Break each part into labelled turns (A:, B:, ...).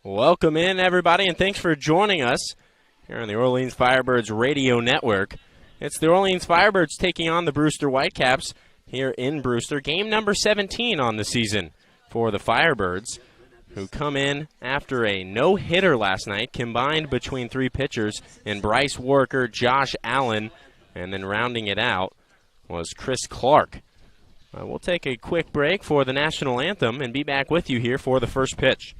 A: Welcome in, everybody, and thanks for joining us here on the Orleans Firebirds Radio Network. It's the Orleans Firebirds taking on the Brewster Whitecaps here in Brewster. Game number 17 on the season for the Firebirds, who come in after a no-hitter last night, combined between three pitchers in Bryce Worker, Josh Allen, and then rounding it out was Chris Clark. We'll take a quick break for the national anthem and be back with you here for the first pitch.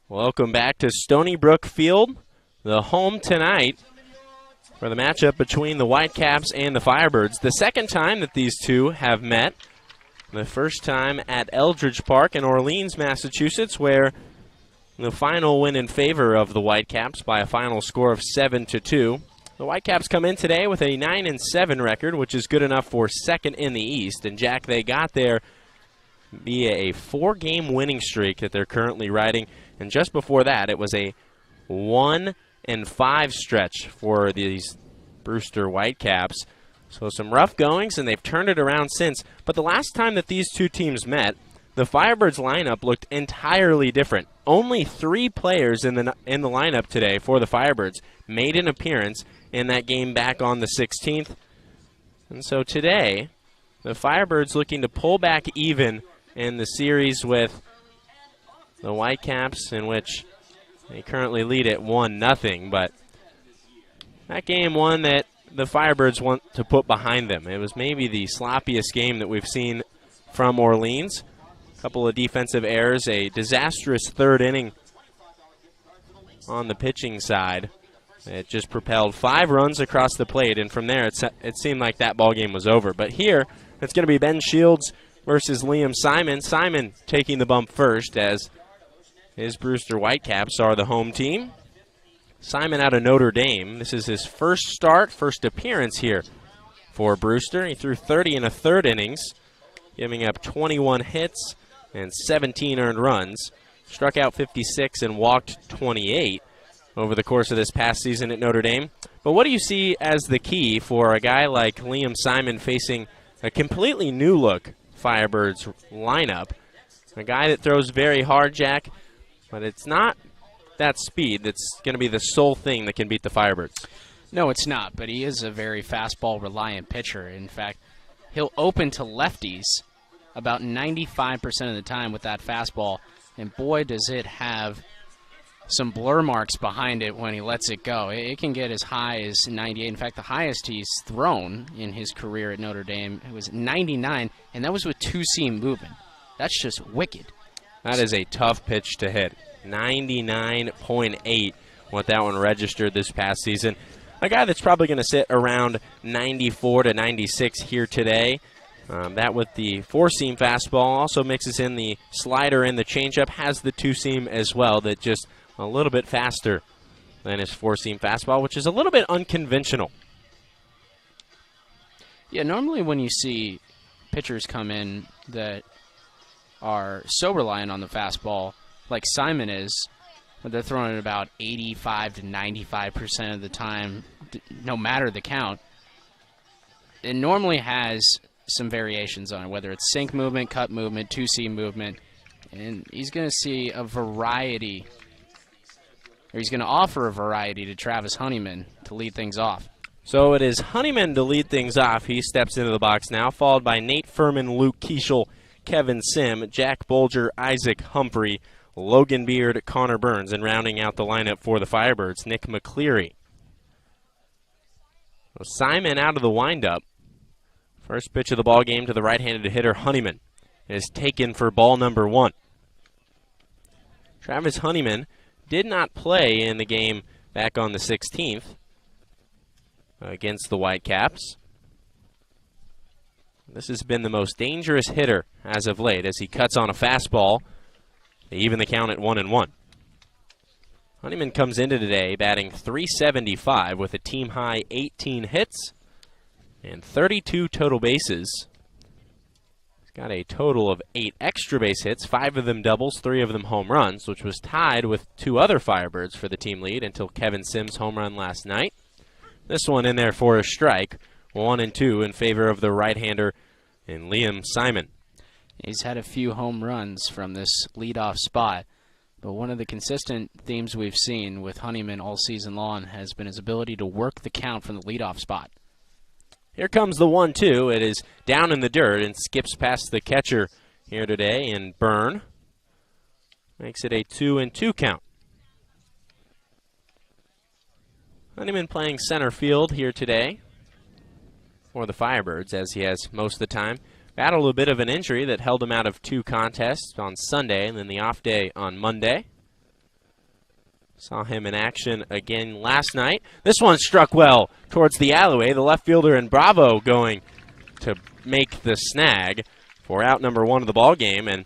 A: Welcome back to Stony Brook Field, the home tonight for the matchup between the Whitecaps and the Firebirds. The second time that these two have met, the first time at Eldridge Park in Orleans, Massachusetts, where the final win in favor of the Whitecaps by a final score of 7-2. The Whitecaps come in today with a 9-7 record, which is good enough for second in the East. And, Jack, they got there via a 4-game winning streak that they're currently riding. And just before that, it was a 1-5 stretch for these Brewster Whitecaps. So some rough goings, and they've turned it around since. But the last time that these two teams met, the Firebirds lineup looked entirely different. Only 3 players in the lineup today for the Firebirds made an appearance in that game back on the 16th. And so today, the Firebirds looking to pull back even in the series with the Whitecaps, in which they currently lead at 1-0. But that game one that the Firebirds want to put behind them. It was maybe the sloppiest game that we've seen from Orleans. A couple of defensive errors, a disastrous third inning on the pitching side. It just propelled 5 runs across the plate, and from there it seemed like that ball game was over. But here, it's going to be Ben Shields versus Liam Simon. Simon taking the bump first, as his Brewster Whitecaps are the home team. Simon out of Notre Dame. This is his first appearance here for Brewster. He threw 30 in a third innings, giving up 21 hits and 17 earned runs. Struck out 56 and walked 28 over the course of this past season at Notre Dame. But what do you see as the key for a guy like Liam Simon facing a completely new look Firebirds lineup? A guy that throws very hard, Jack, but it's not that speed that's going to be the sole thing that can beat the Firebirds.
B: No, it's not, but he is a very fastball-reliant pitcher. In fact, he'll open to lefties about 95% of the time with that fastball, and boy, does it have some blur marks behind it when he lets it go. It can get as high as 98. In fact, the highest he's thrown in his career at Notre Dame was 99, and that was with two-seam movement. That's just wicked.
A: That is a tough pitch to hit. 99.8, what that one registered this past season. a guy that's probably going to sit around 94 to 96 here today. That with the four-seam fastball, also mixes in the slider and the changeup, has the two-seam as well, that just a little bit faster than his four-seam fastball, which is a little bit unconventional.
B: Yeah, normally when you see pitchers come in that are so reliant on the fastball, like Simon is, they're throwing it about 85 to 95% of the time, no matter the count. It normally has some variations on it, whether it's sink movement, cut movement, two-seam movement, and he's going to see a variety, or he's going to offer a variety to Travis Honeyman to lead things off.
A: So it is Honeyman to lead things off. He steps into the box now, followed by Nate Furman, Luke Keshel, Kevin Sim, Jack Bolger, Isaac Humphrey, Logan Beard, Conor Burns, and rounding out the lineup for the Firebirds, Nick McCleary. So Simon out of the windup. First pitch of the ball game to the right-handed hitter Honeyman is taken for ball number 1. Travis Honeyman did not play in the game back on the 16th against the Whitecaps. This has been the most dangerous hitter as of late as he cuts on a fastball. They even the count at 1-1. Honeyman comes into today batting .375 with a team-high 18 hits and 32 total bases. He's got a total of 8 extra base hits, 5 of them doubles, 3 of them home runs, which was tied with 2 other Firebirds for the team lead until Kevin Sims' home run last night. This one in there for a strike, 1-2 in favor of the right-hander and Liam Simon.
B: He's had a few home runs from this leadoff spot, but one of the consistent themes we've seen with Honeyman all season long has been his ability to work the count from the leadoff spot.
A: Here comes the 1-2. It is down in the dirt and skips past the catcher here today, and Byrne makes it a 2-2 count. Honeyman playing center field here today for the Firebirds, as he has most of the time. Battled a bit of an injury that held him out of 2 contests on Sunday and then the off day on Monday. Saw him in action again last night. This one struck well towards the alleyway. The left fielder and Bravo going to make the snag for out number 1 of the ball game. And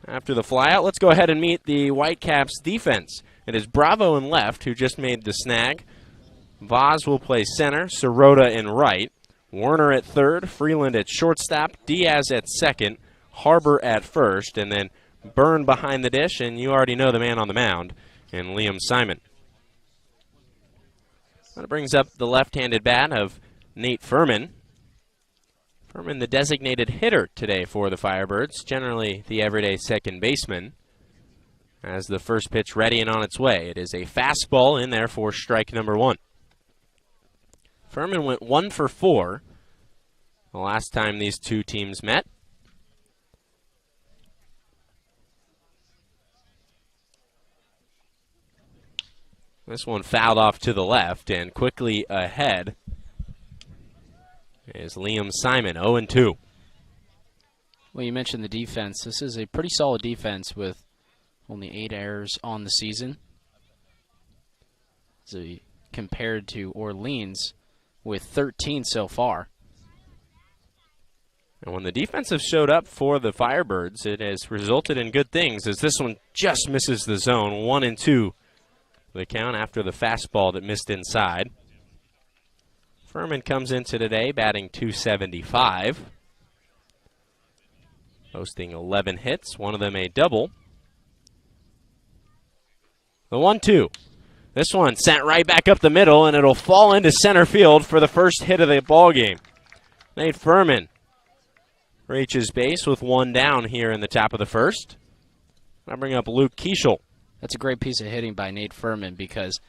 A: after the flyout, let's go ahead and meet the Whitecaps defense. It is Bravo in left who just made the snag. Vaz will play center, Sirota in right, Werner at third, Freeland at shortstop, Diaz at second, Harbor at first, and then Byrne behind the dish, and you already know the man on the mound, and Liam Simon. That brings up the left-handed bat of Nate Furman. Furman, the designated hitter today for the Firebirds, generally the everyday second baseman. As the first pitch ready and on its way. It is a fastball in there for strike number 1. Furman went 1 for 4 the last time these two teams met. This one fouled off to the left, and quickly ahead is Liam Simon, 0-2.
B: Well, you mentioned the defense. This is a pretty solid defense with only 8 errors on the season. So compared to Orleans with 13 so far.
A: And when the defense has showed up for the Firebirds, it has resulted in good things, as this one just misses the zone. 1-2 the count after the fastball that missed inside. Furman comes into today batting .275. Posting 11 hits, one of them a double. The 1-2. This one sent right back up the middle, and it'll fall into center field for the first hit of the ball game. Nate Furman reaches base with 1 down here in the top of the first. I bring up Luke Keshel.
B: That's a great piece of hitting by Nate Furman, because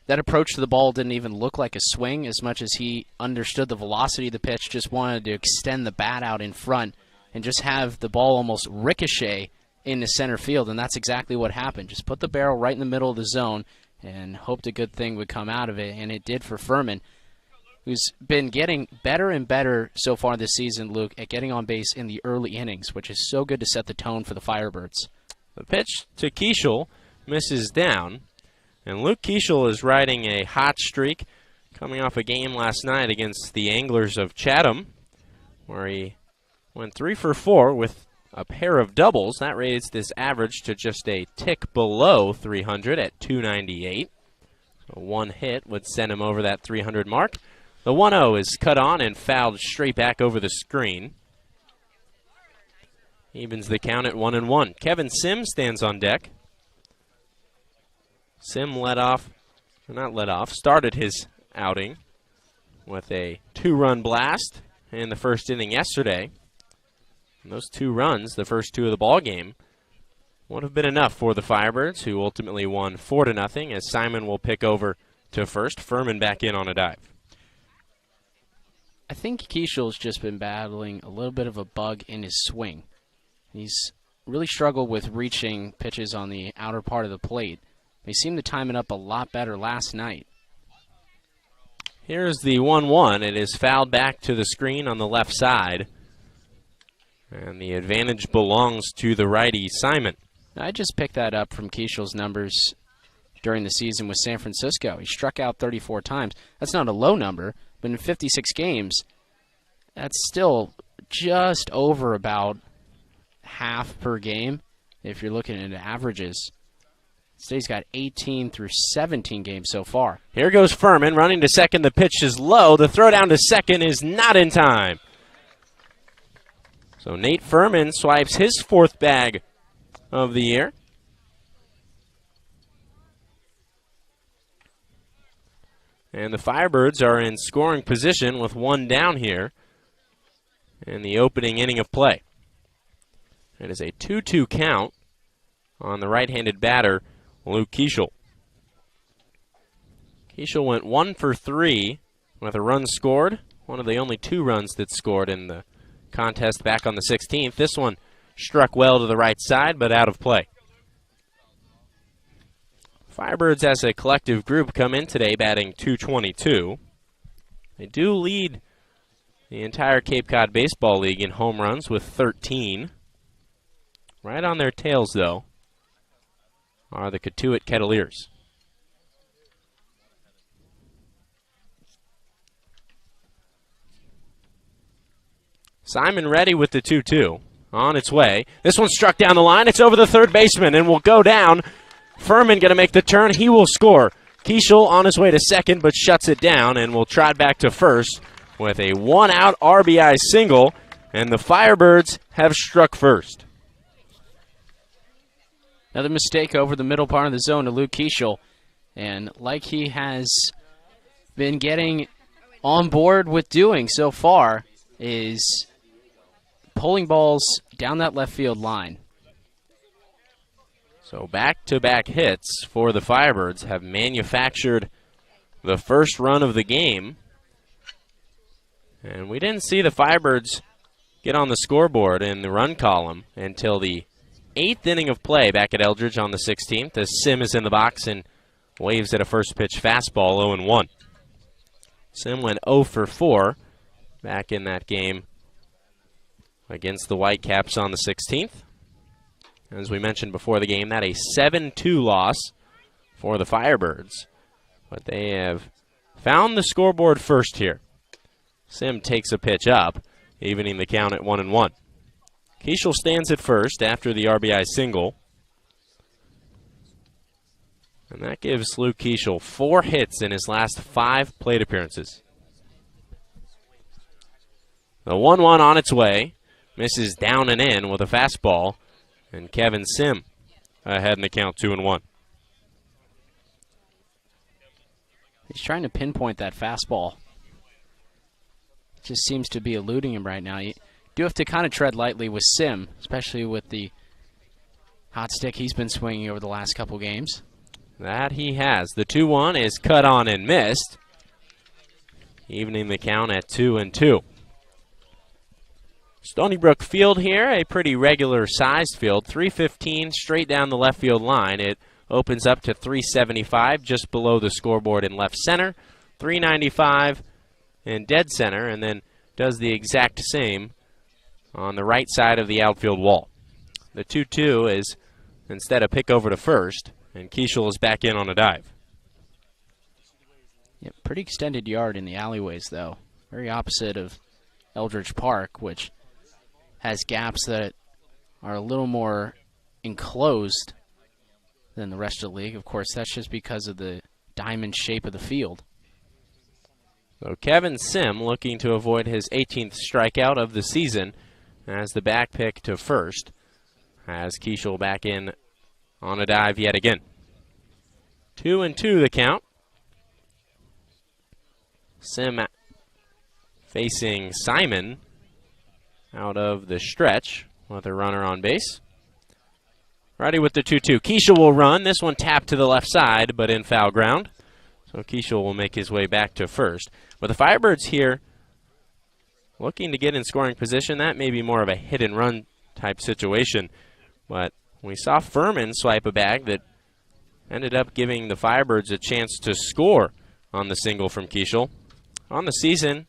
B: that approach to the ball didn't even look like a swing as much as he understood the velocity of the pitch, just wanted to extend the bat out in front and just have the ball almost ricochet into center field, and that's exactly what happened. Just put the barrel right in the middle of the zone and hoped a good thing would come out of it, and it did for Furman, who's been getting better and better so far this season, Luke, at getting on base in the early innings, which is so good to set the tone for the Firebirds.
A: The pitch to Keshel misses down. And Luke Keshel is riding a hot streak, coming off a game last night against the Anglers of Chatham, where he went 3 for 4 with a pair of doubles. That raised his average to just a tick below 300 at 298. So one hit would send him over that 300 mark. The 1-0 is cut on and fouled straight back over the screen. Evens the count at 1-1. Kevin Sim stands on deck. Sim started his outing with a 2-run blast in the first inning yesterday. And those 2 runs, the first 2 of the ball game, would have been enough for the Firebirds, who ultimately won 4-0, as Simon will pick over to first. Furman back in on a dive.
B: I think Keshel's just been battling a little bit of a bug in his swing. He's really struggled with reaching pitches on the outer part of the plate. He seemed to time it up a lot better last night.
A: Here's the 1-1. It is fouled back to the screen on the left side. And the advantage belongs to the righty, Simon.
B: I just picked that up from Keshel's numbers during the season with San Francisco. He struck out 34 times. That's not a low number, but in 56 games, that's still just over about half per game if you're looking at averages. He's got 18 through 17 games so far.
A: Here goes Furman running to second. The pitch is low. The throw down to second is not in time. So Nate Furman swipes his 4th bag of the year. And the Firebirds are in scoring position with 1 down here in the opening inning of play. It is a 2-2 count on the right-handed batter, Luke Keshel. Keshel went 1 for 3 with a run scored, one of the only 2 runs that scored in the contest back on the 16th. This one struck well to the right side, but out of play. Firebirds as a collective group come in today batting .222. They do lead the entire Cape Cod Baseball League in home runs with 13. Right on their tails, though, are the Cotuit Kettleers. Simon ready with the 2-2. On its way. This one struck down the line. It's over the third baseman and will go down. Furman going to make the turn. He will score. Keshel on his way to second, but shuts it down and will trot back to first with a 1-out RBI single. And the Firebirds have struck first.
B: Another mistake over the middle part of the zone to Luke Keshel. And like he has been getting on board with doing so far, is pulling balls down that left field line.
A: So back-to-back hits for the Firebirds have manufactured the first run of the game. And we didn't see the Firebirds get on the scoreboard in the run column until the 8th inning of play back at Eldridge on the 16th, as Sim is in the box and waves at a first pitch fastball, 0-1. Sim went 0 for 4 back in that game against the Whitecaps on the 16th. As we mentioned before the game, that a 7-2 loss for the Firebirds. But they have found the scoreboard first here. Sim takes a pitch up, evening the count at 1-1. Keshel stands at first after the RBI single. And that gives Luke Keshel 4 hits in his last 5 plate appearances. The 1-1 on its way. Misses down and in with a fastball. And Kevin Sim ahead in the count, 2-1.
B: He's trying to pinpoint that fastball. It just seems to be eluding him right now. You do have to kind of tread lightly with Sim, especially with the hot stick he's been swinging over the last couple games.
A: That he has. The 2-1 is cut on and missed, evening the count at 2-2. Stony Brook Field here, a pretty regular-sized field, 315 straight down the left field line. It opens up to 375 just below the scoreboard in left center, 395 in dead center, and then does the exact same on the right side of the outfield wall. The 2-2 is instead a pick over to first, and Keshel is back in on a dive.
B: Yeah, pretty extended yard in the alleyways, though. Very opposite of Eldridge Park, which has gaps that are a little more enclosed than the rest of the league. Of course, that's just because of the diamond shape of the field.
A: So Kevin Sim looking to avoid his 18th strikeout of the season as the back pick to first. Has Keshel back in on a dive yet again. 2-2 the count. Sim facing Simon out of the stretch with a runner on base. Ready with the 2-2. Keshel will run. This one tapped to the left side, but in foul ground. So Keshel will make his way back to first. But the Firebirds here looking to get in scoring position. That may be more of a hit-and-run type situation. But we saw Furman swipe a bag that ended up giving the Firebirds a chance to score on the single from Keshel. On the season,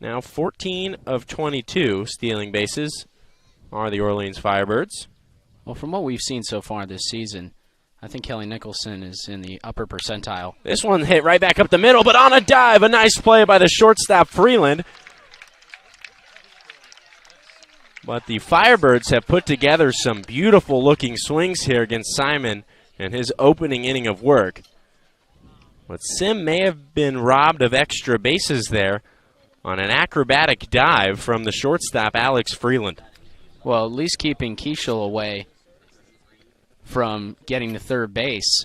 A: now 14 of 22 stealing bases are the Orleans Firebirds.
B: Well, from what we've seen so far this season, I think Kelly Nicholson is in the upper percentile.
A: This one hit right back up the middle, but on a dive, a nice play by the shortstop Freeland. But the Firebirds have put together some beautiful-looking swings here against Simon in his opening inning of work. But Sim may have been robbed of extra bases there on an acrobatic dive from the shortstop Alex Freeland.
B: Well, at least keeping Keshel away from getting to third base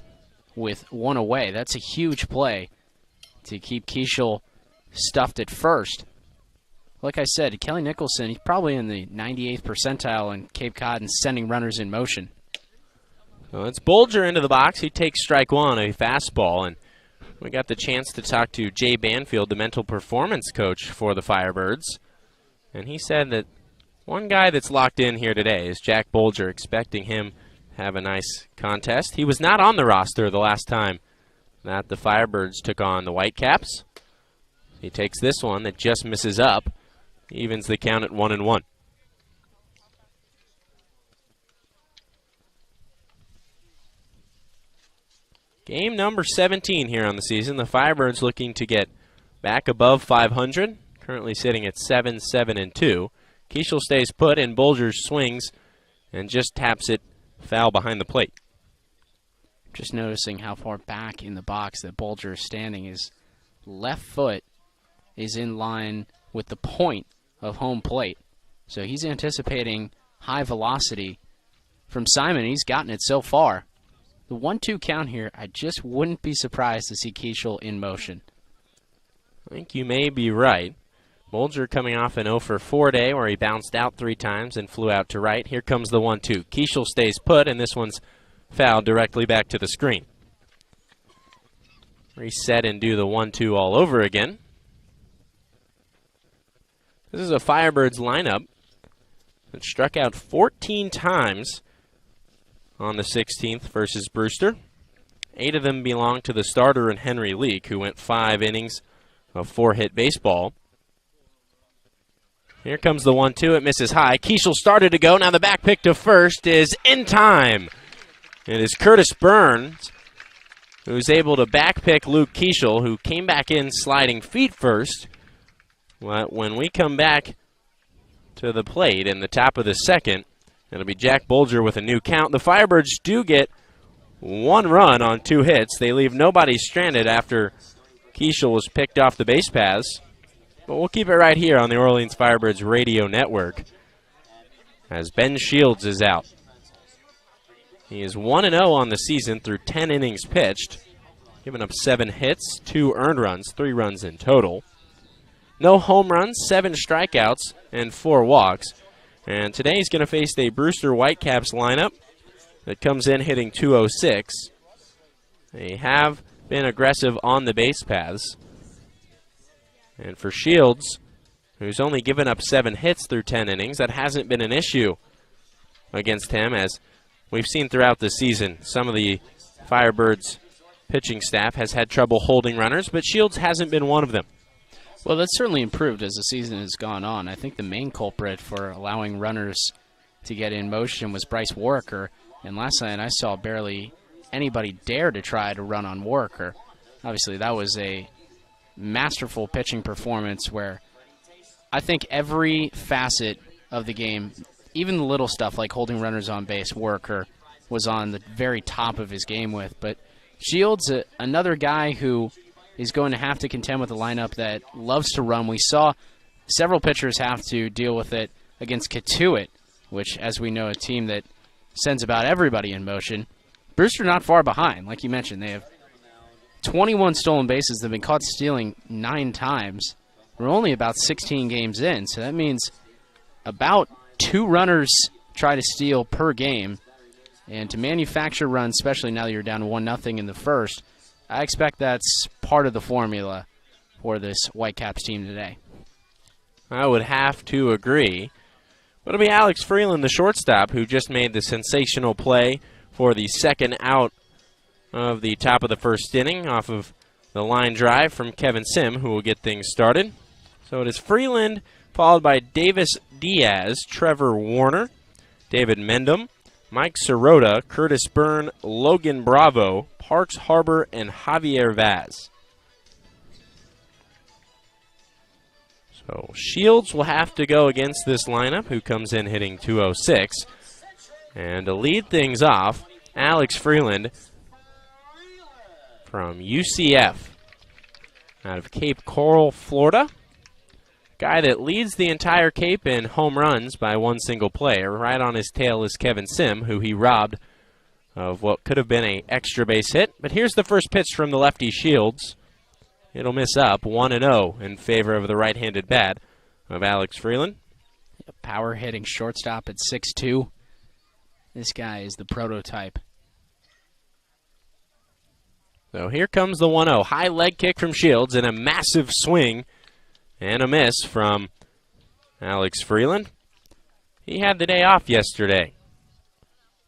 B: with one away. That's a huge play to keep Keshel stuffed at first. Like I said, Kelly Nicholson, he's probably in the 98th percentile in Cape Cod and sending runners in motion.
A: Well, it's Bolger into the box. He takes strike one, a fastball, and we got the chance to talk to Jay Banfield, the mental performance coach for the Firebirds. And he said that one guy that's locked in here today is Jack Bolger, expecting him to have a nice contest. He was not on the roster the last time that the Firebirds took on the Whitecaps. He takes this one that just misses up, evens the count at 1-1. Game number 17 here on the season. The Firebirds looking to get back above 500, currently sitting at 7-7-2. Keshel stays put, and Bolger swings and just taps it foul behind the plate.
B: Just noticing how far back in the box that Bolger is standing. His left foot is in line with the point of home plate. So he's anticipating high velocity from Simon. He's gotten it so far. The 1-2 count here, I just wouldn't be surprised to see Keshel in motion.
A: I think you may be right. Bolger coming off an 0-for-4 day where he bounced out 3 times and flew out to right. Here comes the 1-2. Keshel stays put, and this one's fouled directly back to the screen. Reset and do the 1-2 all over again. This is a Firebirds lineup that struck out 14 times on the 16th versus Brewster. 8 of them belong to the starter in Henry Leak, who went 5 innings of 4-hit baseball. Here comes the 1-2. It misses high. Keshel started to go. Now the back pick to first is in time. It is Curtis Burns who's able to back pick Luke Keshel, who came back in sliding feet first. But when we come back to the plate in the top of the second, it'll be Jack Bolger with a new count. The Firebirds do get 1 run on 2 hits. They leave nobody stranded after Keshel was picked off the base paths. But we'll keep it right here on the Orleans Firebirds radio network as Ben Shields is out. He is 1-0 on the season through 10 innings pitched, giving up 7 hits, 2 earned runs, 3 runs in total. No home runs, 7 strikeouts, and 4 walks. And today he's going to face the Brewster Whitecaps lineup that comes in hitting .206. They have been aggressive on the base paths. And for Shields, who's only given up 7 hits through 10 innings, that hasn't been an issue against him, as we've seen throughout the season. Some of the Firebirds pitching staff has had trouble holding runners, but Shields hasn't been one of them.
B: Well, that's certainly improved as the season has gone on. I think the main culprit for allowing runners to get in motion was Bryce Walker, and last night I saw barely anybody dare to try to run on Walker. obviously that was a masterful pitching performance where I think every facet of the game, even the little stuff like holding runners on base, Worker was on the very top of his game with. But Shields, another guy who is going to have to contend with a lineup that loves to run. We saw several pitchers have to deal with it against Katuitt, which, as we know, a team that sends about everybody in motion. Brewster not far behind. Like you mentioned, they have 21 stolen bases. They've been caught stealing 9 times. We're only about 16 games in, so that means about 2 runners try to steal per game. And to manufacture runs, especially now that you're down 1-0 in the first, I expect that's part of the formula for this Whitecaps team today.
A: I would have to agree. But it'll be Alex Freeland, the shortstop, who just made the sensational play for the second out of the top of the first inning off of the line drive from Kevin Sim, who will get things started. So it is Freeland, followed by Davis Diaz, Trevor Warner, David Mendenham, Mike Sirota, Curtis Byrne, Logan Bravo, Parks Harbor, and Javier Vaz. So Shields will have to go against this lineup, who comes in hitting .206. And to lead things off, Alex Freeland from UCF out of Cape Coral, Florida. Guy that leads the entire Cape in home runs by one single player. Right on his tail is Kevin Sim, who he robbed of what could have been an extra base hit. But here's the first pitch from the lefty Shields. It'll miss up 1-0 in favor of the right-handed bat of Alex Freeland.
B: A power hitting shortstop at 6'2". This guy is the prototype.
A: So here comes the 1-0. High leg kick from Shields and a massive swing and a miss from Alex Freeland. He had the day off yesterday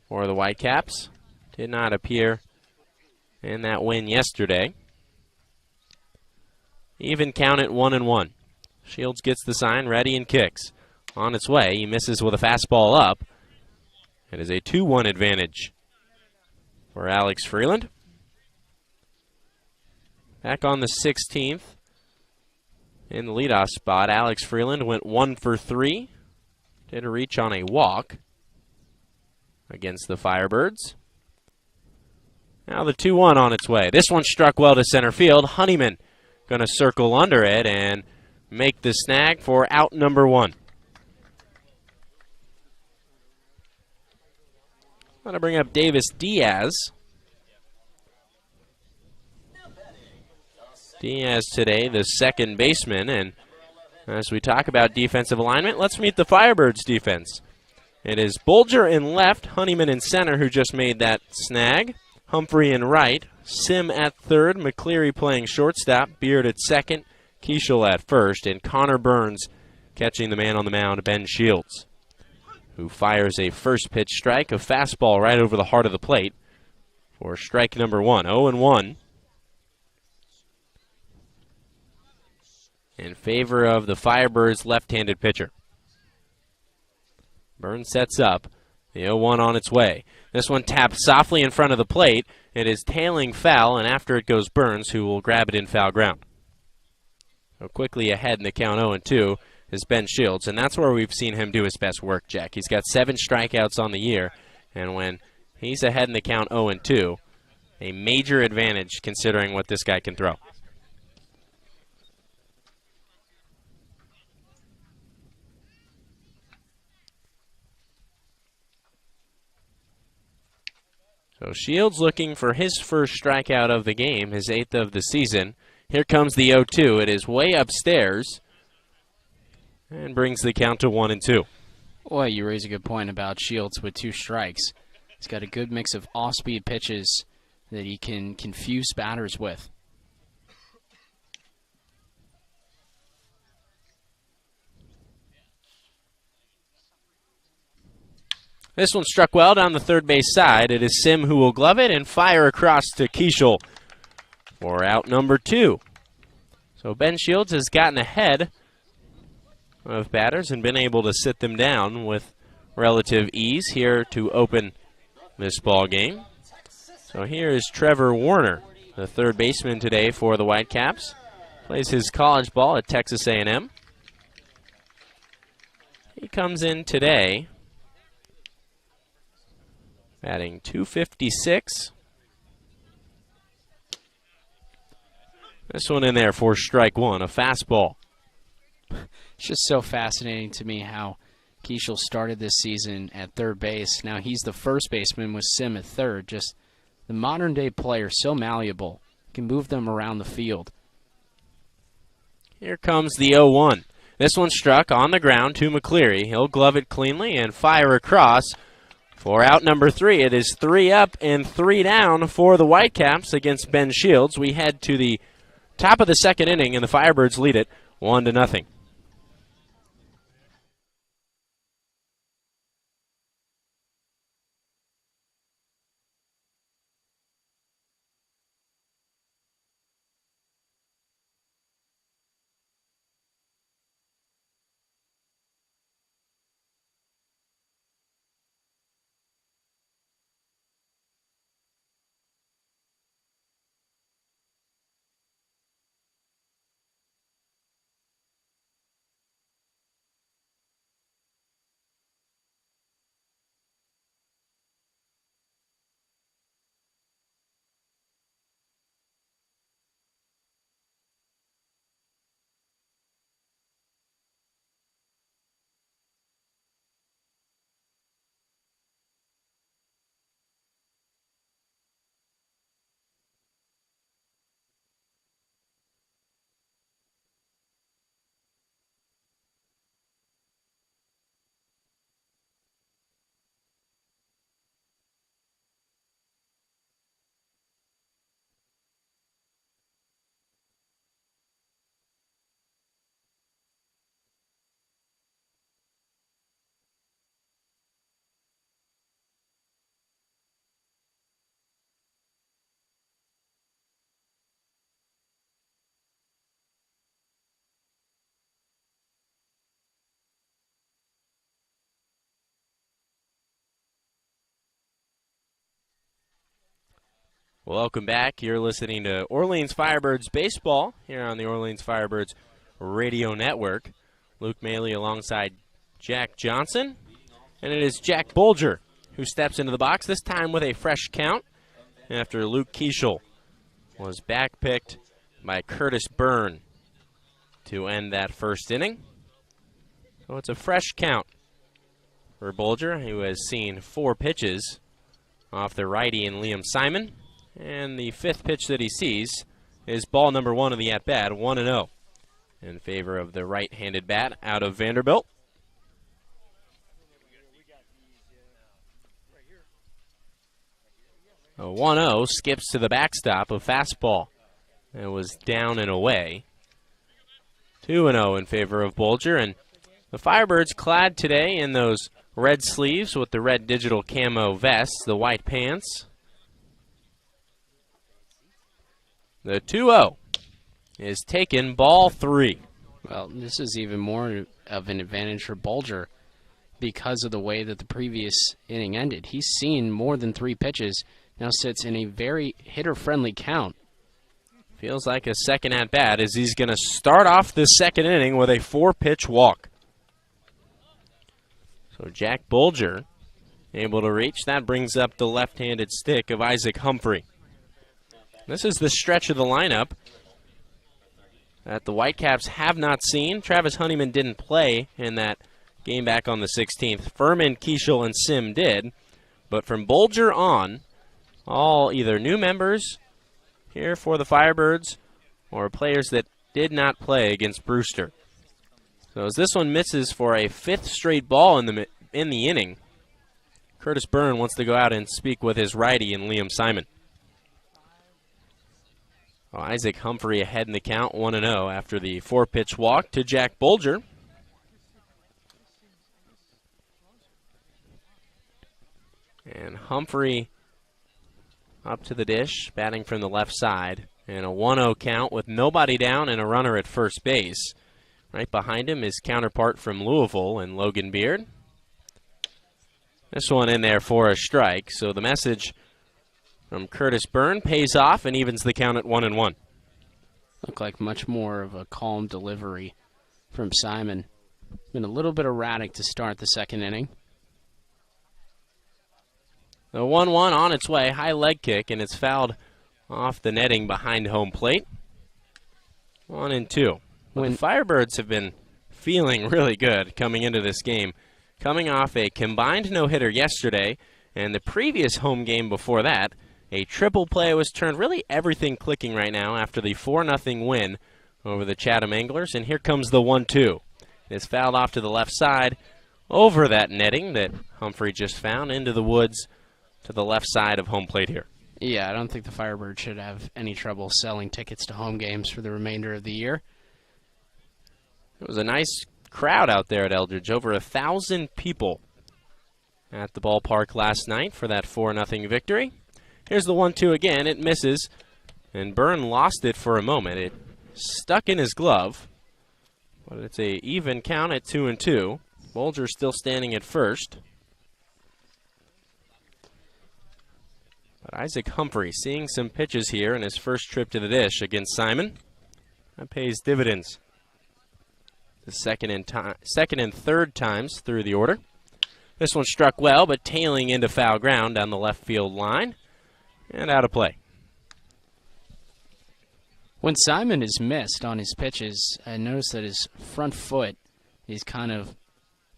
A: for the Whitecaps. Did not appear in that win yesterday. Even count it 1-1. Shields gets the sign, ready and kicks. On its way, he misses with a fastball up. It is a 2-1 advantage for Alex Freeland. Back on the 16th. In the leadoff spot, Alex Freeland went 1 for 3. Did a reach on a walk against the Firebirds. Now the 2-1 on its way. This one struck well to center field. Honeyman going to circle under it and make the snag for out number 1. I'm going to bring up Davis Diaz. Diaz today, the second baseman, and as we talk about defensive alignment, let's meet the Firebirds defense. It is Bolger in left, Honeyman in center, who just made that snag. Humphrey in right, Sim at third, McCleary playing shortstop, Beard at second, Keshel at first, and Conor Burns catching the man on the mound, Ben Shields, who fires a first pitch strike, a fastball right over the heart of the plate for strike number 1, 0-1. In favor of the Firebirds left-handed pitcher. Burns sets up. The 0-1 on its way. This one tapped softly in front of the plate. It is tailing foul, and after it goes Burns, who will grab it in foul ground. So quickly ahead in the count 0-2 is Ben Shields, and that's where we've seen him do his best work, Jack. He's got 7 strikeouts on the year, and when he's ahead in the count 0-2, a major advantage considering what this guy can throw. So Shields looking for his first strikeout of the game, his 8th of the season. Here comes the 0-2. It is way upstairs and brings the count to 1-2.
B: Well, you raise a good point about Shields with 2 strikes. He's got a good mix of off-speed pitches that he can confuse batters with.
A: This one struck well down the third base side. It is Sim who will glove it and fire across to Keshel for out number 2. So Ben Shields has gotten ahead of batters and been able to sit them down with relative ease here to open this ball game. So here is Trevor Warner the third baseman today for the Whitecaps. Plays his college ball at Texas A&M. He comes in today batting .256. This one in there for strike one, a fastball.
B: It's just so fascinating to me how Keshel started this season at third base. Now he's the first baseman with Sim at third. Just the modern-day player, so malleable, can move them around the field.
A: Here comes the 0-1. This one struck on the ground to McCleary. He'll glove it cleanly and fire across for out number 3. It is 3 up and 3 down for the Whitecaps against Ben Shields. We head to the top of the second inning, and the Firebirds lead it 1-0. Welcome back. You're listening to Orleans Firebirds baseball here on the Orleans Firebirds radio network. Luke Maley alongside Jack Johnson. And it is Jack Bolger who steps into the box, this time with a fresh count after Luke Keshel was backpicked by Curtis Byrne to end that first inning. So it's a fresh count for Bolger, who has seen 4 pitches off the righty in Liam Simon. And the 5th pitch that he sees is ball number 1 of the at-bat, 1-0, in favor of the right-handed bat out of Vanderbilt. A 1-0 skips to the backstop, a fastball. It was down and away. 2-0 in favor of Bolger, and the Firebirds clad today in those red sleeves with the red digital camo vests, the white pants. The 2-0 is taken, ball 3.
B: Well, this is even more of an advantage for Bolger because of the way that the previous inning ended. He's seen more than 3 pitches, now sits in a very hitter-friendly count.
A: Feels like a second at-bat as he's going to start off this second inning with a 4-pitch walk. So Jack Bolger able to reach. That brings up the left-handed stick of Isaac Humphrey. This is the stretch of the lineup that the Whitecaps have not seen. Travis Honeyman didn't play in that game back on the 16th. Furman, Keshel, and Sim did. But from Bolger on, all either new members here for the Firebirds or players that did not play against Brewster. So as this one misses for a 5th straight ball in the inning, Curtis Byrne wants to go out and speak with his righty in Liam Simon. Isaac Humphrey ahead in the count, 1-0 after the 4-pitch walk to Jack Bolger. And Humphrey up to the dish, batting from the left side. And a 1-0 count with nobody down and a runner at first base. Right behind him is counterpart from Louisville and Logan Beard. This one in there for a strike. So the message from Curtis Byrne pays off and evens the count at 1-1.
B: Looked like much more of a calm delivery from Simon. Been a little bit erratic to start the second inning.
A: The 1-1 on its way, high leg kick, and it's fouled off the netting behind home plate. 1-2. When the Firebirds have been feeling really good coming into this game, coming off a combined no-hitter yesterday, and the previous home game before that, a triple play was turned, really everything clicking right now after the 4-0 win over the Chatham Anglers, and here comes the 1-2. It's fouled off to the left side over that netting that Humphrey just found into the woods to the left side of home plate here.
B: Yeah, I don't think the Firebirds should have any trouble selling tickets to home games for the remainder of the year.
A: It was a nice crowd out there at Eldridge, over 1,000 people at the ballpark last night for that 4-0 victory. Here's the 1-2 again. It misses, and Byrne lost it for a moment. It stuck in his glove, but it's a even count at 2-2. Bolger still standing at first. But Isaac Humphrey seeing some pitches here in his first trip to the dish against Simon. That pays dividends. The second and third times through the order. This one struck well, but tailing into foul ground down the left field line. And out of play.
B: When Simon is missed on his pitches, I notice that his front foot is kind of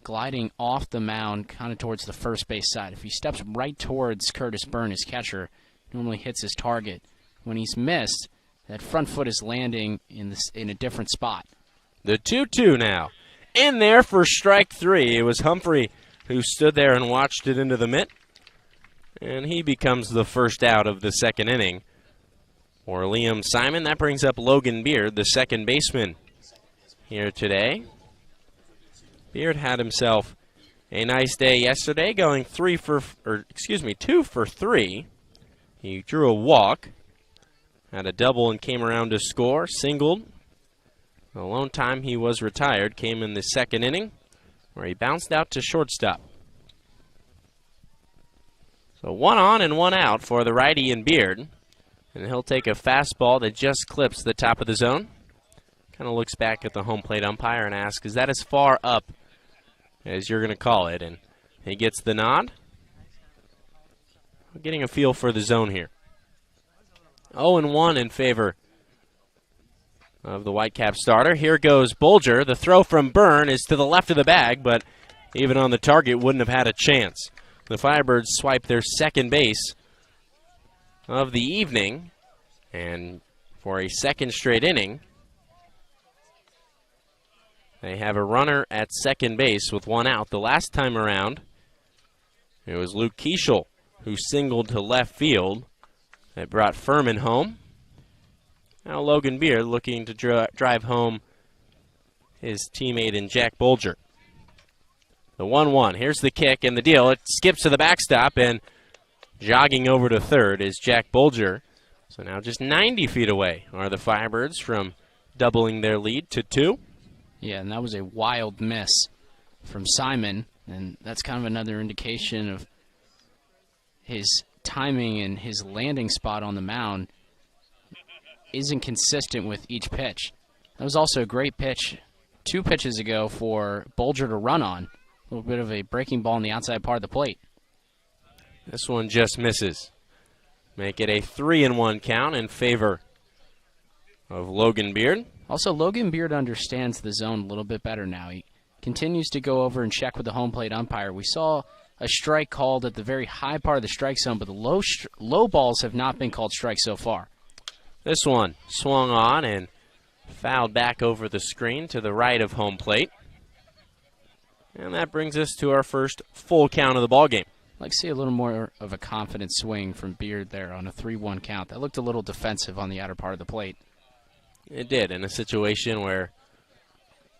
B: gliding off the mound, kind of towards the first base side. If he steps right towards Curtis Byrne, his catcher, normally hits his target. When he's missed, that front foot is landing in a different spot.
A: The 2-2 now. In there for strike three. It was Humphrey who stood there and watched it into the mitt. And he becomes the first out of the second inning for Liam Simon. That brings up Logan Beard, the second baseman here today. Beard had himself a nice day yesterday, going 2 for 3. He drew a walk, had a double and came around to score, singled. The lone time he was retired came in the second inning, where he bounced out to shortstop. So 1 on and 1 out for the righty in Beard. And he'll take a fastball that just clips the top of the zone. Kind of looks back at the home plate umpire and asks, is that as far up as you're going to call it? And he gets the nod. We're getting a feel for the zone here. 0-1 in favor of the Whitecap starter. Here goes Bolger. The throw from Byrne is to the left of the bag, but even on the target wouldn't have had a chance. The Firebirds swipe their second base of the evening, and for a second straight inning, they have a runner at second base with 1 out. The last time around, it was Luke Keshel who singled to left field. That brought Furman home. Now Logan Beard looking to drive home his teammate in Jack Bolger. The 1-1. Here's the kick and the deal. It skips to the backstop, and jogging over to third is Jack Bolger. So now just 90 feet away are the Firebirds from doubling their lead to 2.
B: Yeah, and that was a wild miss from Simon, and that's kind of another indication of his timing and his landing spot on the mound isn't consistent with each pitch. That was also a great pitch 2 pitches ago for Bolger to run on. A little bit of a breaking ball on the outside part of the plate.
A: This one just misses. Make it a 3-1 count in favor of Logan Beard.
B: Also, Logan Beard understands the zone a little bit better now. He continues to go over and check with the home plate umpire. We saw a strike called at the very high part of the strike zone, but the low balls have not been called strikes so far.
A: This one swung on and fouled back over the screen to the right of home plate. And that brings us to our first full count of the ballgame.
B: I'd like to see a little more of a confident swing from Beard there on a 3-1 count. That looked a little defensive on the outer part of the plate.
A: It did, in a situation where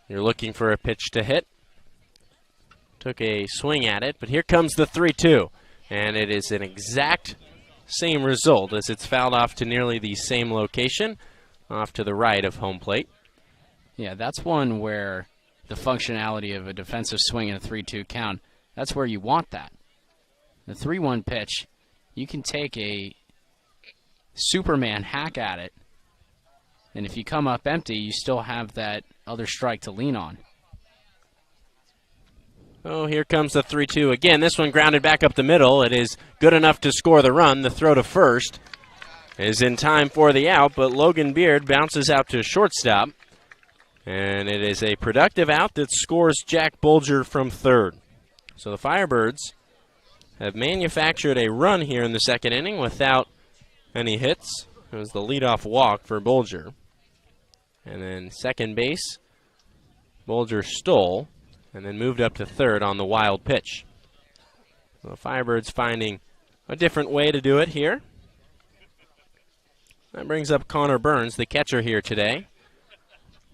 A: you're looking for a pitch to hit. Took a swing at it, but here comes the 3-2. And it is an exact same result as it's fouled off to nearly the same location, off to the right of home plate.
B: Yeah, that's one where the functionality of a defensive swing in a 3-2 count, that's where you want that. The 3-1 pitch, you can take a Superman hack at it. And if you come up empty, you still have that other strike to lean on.
A: Oh, here comes the 3-2 again. This one grounded back up the middle. It is good enough to score the run. The throw to first is in time for the out, but Logan Beard bounces out to shortstop. And it is a productive out that scores Jack Bolger from third. So the Firebirds have manufactured a run here in the second inning without any hits. It was the leadoff walk for Bolger. And then second base, Bolger stole and then moved up to third on the wild pitch. So the Firebirds finding a different way to do it here. That brings up Conor Burns, the catcher here today,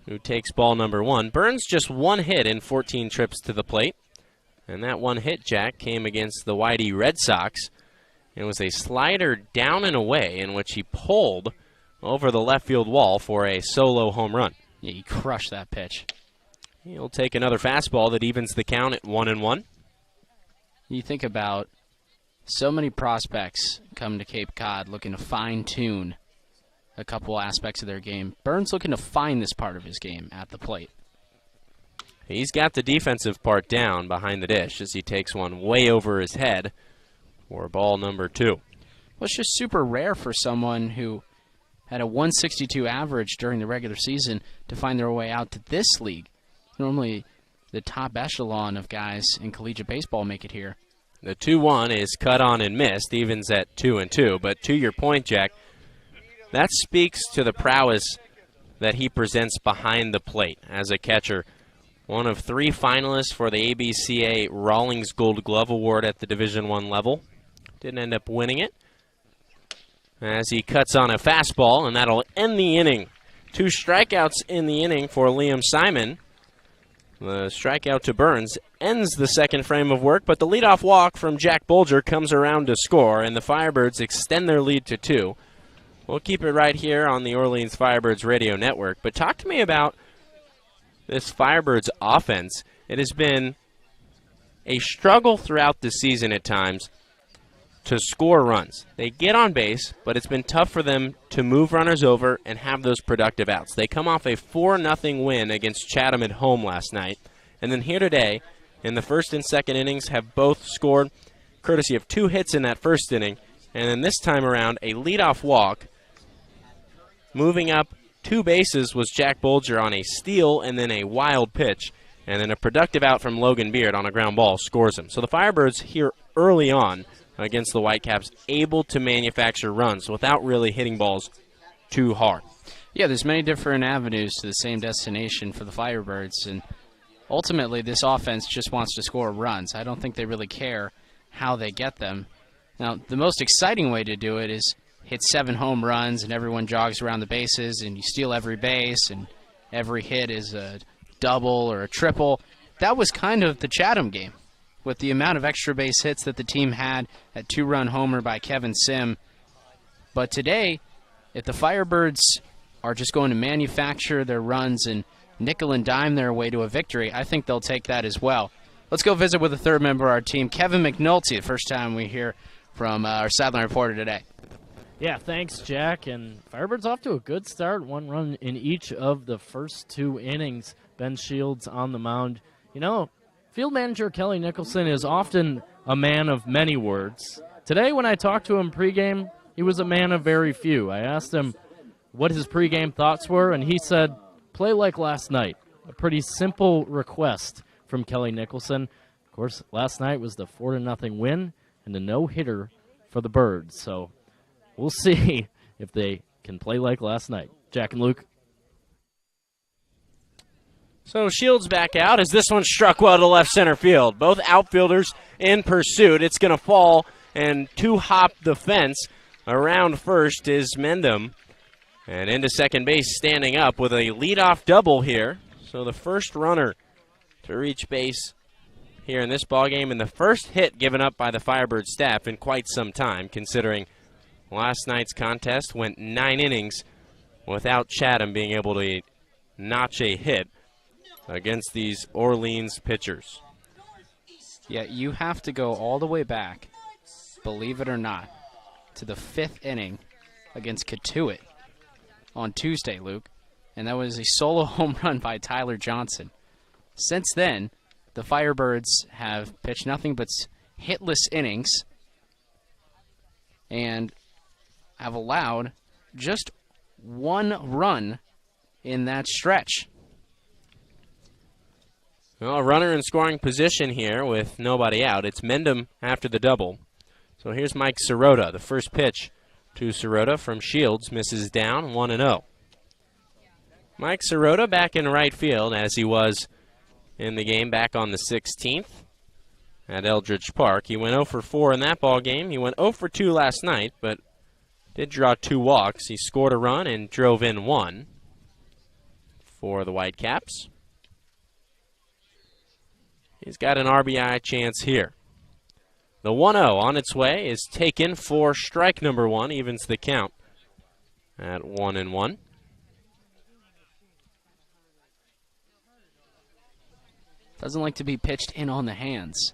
A: who takes ball number 1. Burns just 1 hit in 14 trips to the plate. And that 1 hit, Jack, came against the Whitey Red Sox. It was a slider down and away in which he pulled over the left field wall for a solo home run.
B: Yeah, he crushed that pitch.
A: He'll take another fastball that evens the count at 1-1.
B: You think about so many prospects come to Cape Cod looking to fine-tune a couple aspects of their game. Burns looking to find this part of his game at the plate.
A: He's got the defensive part down behind the dish as he takes one way over his head for ball number 2.
B: Well, it's just super rare for someone who had a 162 average during the regular season to find their way out to this league. Normally, the top echelon of guys in collegiate baseball make it here.
A: The 2-1 is cut on and missed, evens at 2-2. But to your point, Jack, that speaks to the prowess that he presents behind the plate as a catcher. One of 3 finalists for the ABCA Rawlings Gold Glove Award at the Division I level. Didn't end up winning it, as he cuts on a fastball, and that'll end the inning. 2 strikeouts in the inning for Liam Simon. The strikeout to Burns ends the second frame of work, but the leadoff walk from Jack Bolger comes around to score, and the Firebirds extend their lead to 2. We'll keep it right here on the Orleans Firebirds radio network. But talk to me about this Firebirds offense. It has been a struggle throughout the season at times to score runs. They get on base, but it's been tough for them to move runners over and have those productive outs. They come off a 4-0 win against Chatham at home last night, and then here today, in the first and second innings, have both scored, courtesy of 2 hits in that first inning, and then this time around, a leadoff walk. Moving up 2 bases was Jack Bolger on a steal and then a wild pitch, and then a productive out from Logan Beard on a ground ball scores him. So the Firebirds here early on against the Whitecaps, able to manufacture runs without really hitting balls too hard.
B: Yeah, there's many different avenues to the same destination for the Firebirds, and ultimately this offense just wants to score runs. I don't think they really care how they get them. Now, the most exciting way to do it is hit 7 home runs and everyone jogs around the bases and you steal every base and every hit is a double or a triple. That was kind of the Chatham game, with the amount of extra base hits that the team had, that 2-run homer by Kevin Sim. But today, if the Firebirds are just going to manufacture their runs and nickel and dime their way to a victory, I think they'll take that as well. Let's go visit with a third member of our team, Kevin McNulty, the first time we hear from our sideline reporter today.
C: Yeah, thanks, Jack. And Firebirds off to a good start. 1 run in each of the first 2 innings. Ben Shields on the mound. You know, field manager Kelly Nicholson is often a man of many words. Today, when I talked to him pregame, he was a man of very few. I asked him what his pregame thoughts were, and he said, play like last night. A pretty simple request from Kelly Nicholson. Of course, last night was the 4-0 win and a no-hitter for the Birds. So we'll see if they can play like last night. Jack and Luke.
A: So Shields back out as this one struck well to left center field. Both outfielders in pursuit. It's going to fall and 2-hop the fence. Around first is Mendenham. And into second base standing up with a leadoff double here. So the first runner to reach base here in this ballgame, and the first hit given up by the Firebird staff in quite some time, considering last night's contest went 9 innings without Chatham being able to notch a hit against these Orleans pitchers.
B: Yeah, you have to go all the way back, believe it or not, to the 5th inning against Katuitt on Tuesday, Luke, and that was a solo home run by Tyler Johnson. Since then, the Firebirds have pitched nothing but hitless innings and have allowed just 1 run in that stretch.
A: Well, a runner in scoring position here with nobody out. It's Mendenham after the double. So here's Mike Sirota. The first pitch to Sirota from Shields misses down, 1-0. Mike Sirota back in right field as he was in the game back on the 16th at Eldridge Park. He went 0 for 4 in that ball game. He went 0 for 2 last night, but did draw 2 walks. He scored a run and drove in 1 for the Whitecaps. He's got an RBI chance here. The 1-0 on its way is taken for strike number 1, evens the count at 1-1.
B: Doesn't like to be pitched in on the hands.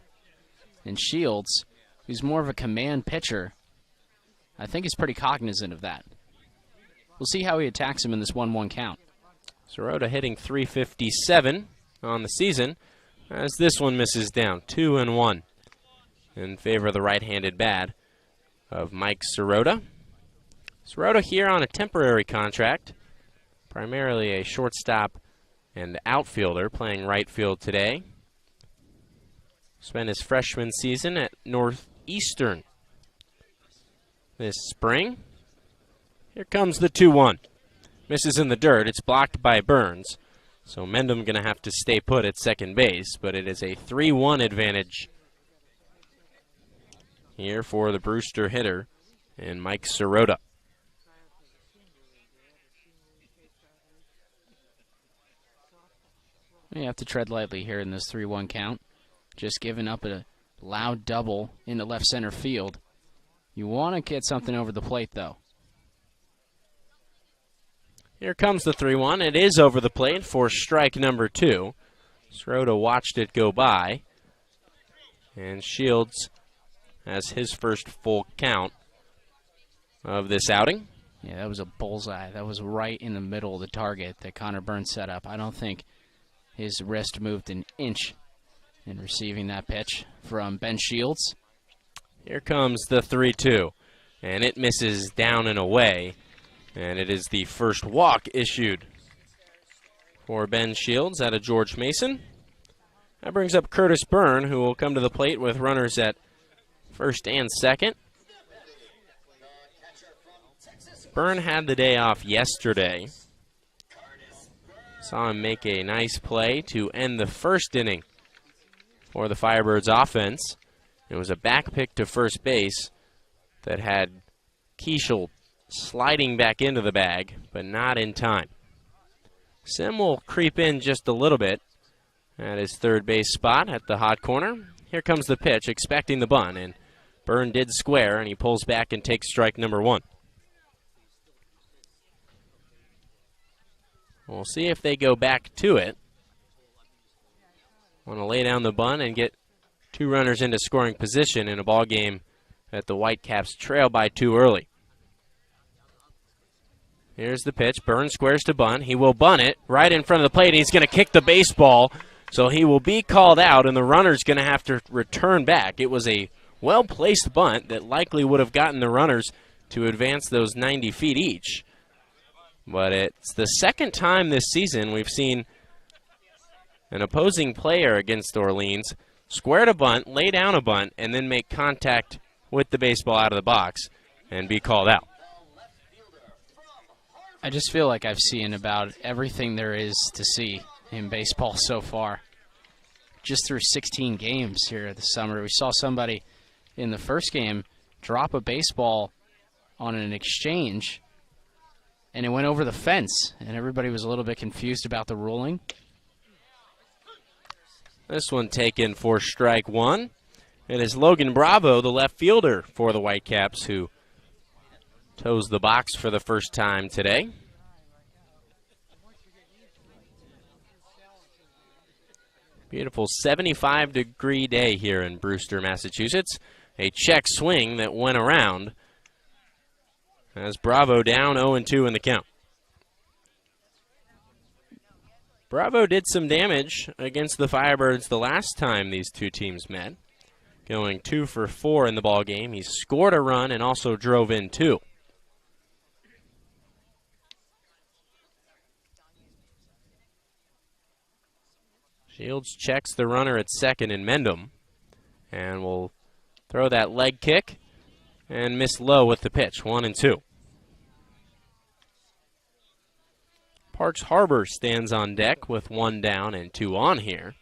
B: And Shields, who's more of a command pitcher, I think is pretty cognizant of that. We'll see how he attacks him in this 1-1 count.
A: Sirota hitting .357 on the season as this one misses down, 2-1 in favor of the right-handed bat of Mike Sirota. Sirota here on a temporary contract, primarily a shortstop and outfielder, playing right field today. Spent his freshman season at Northeastern this spring. Here comes the 2-1. Misses in the dirt. It's blocked by Burns. So Mendenham going to have to stay put at second base, but it is a 3-1 advantage here for the Brewster hitter and Mike Sirota.
B: You have to tread lightly here in this 3-1 count. Just giving up a loud double into left center field. You want to get something over the plate, though.
A: Here comes the 3-1. It is over the plate for strike number 2. Sirota watched it go by. And Shields has his first full count of this outing.
B: Yeah, that was a bullseye. That was right in the middle of the target that Conor Burns set up. I don't think his wrist moved an inch in receiving that pitch from Ben Shields.
A: Here comes the 3-2. And it misses down and away. And it is the first walk issued for Ben Shields out of George Mason. That brings up Curtis Byrne, who will come to the plate with runners at first and second. Byrne had the day off yesterday. Saw him make a nice play to end the first inning for the Firebirds offense. It was a back pick to first base that had Keshel sliding back into the bag, but not in time. Sim will creep in just a little bit at his third base spot at the hot corner. Here comes the pitch, expecting the bunt, and Byrne did square, and he pulls back and takes strike number 1. We'll see if they go back to it. Want to lay down the bunt and get 2 runners into scoring position in a ball game that the Whitecaps trail by 2 early. Here's the pitch. Burns squares to bunt. He will bunt it right in front of the plate. He's going to kick the baseball, so he will be called out, and the runner's going to have to return back. It was a well-placed bunt that likely would have gotten the runners to advance those 90 feet each. But it's the second time this season we've seen an opposing player against Orleans square to bunt, lay down a bunt, and then make contact with the baseball out of the box and be called out.
B: I just feel like I've seen about everything there is to see in baseball so far. Just through 16 games here this summer, we saw somebody in the first game drop a baseball on an exchange, and it went over the fence, and everybody was a little bit confused about the ruling.
A: This one taken for strike 1. It is Logan Bravo, the left fielder for the Whitecaps, who toes the box for the first time today. Beautiful 75-degree day here in Brewster, Massachusetts. A check swing that went around as Bravo down 0-2 in the count. Bravo did some damage against the Firebirds the last time these two teams met, going 2 for 4 in the ball game. He scored a run and also drove in 2. Shields checks the runner at second in Mendenham, and will throw that leg kick and miss low with the pitch, 1-2. Parks Harbor stands on deck with 1 down and 2 on here.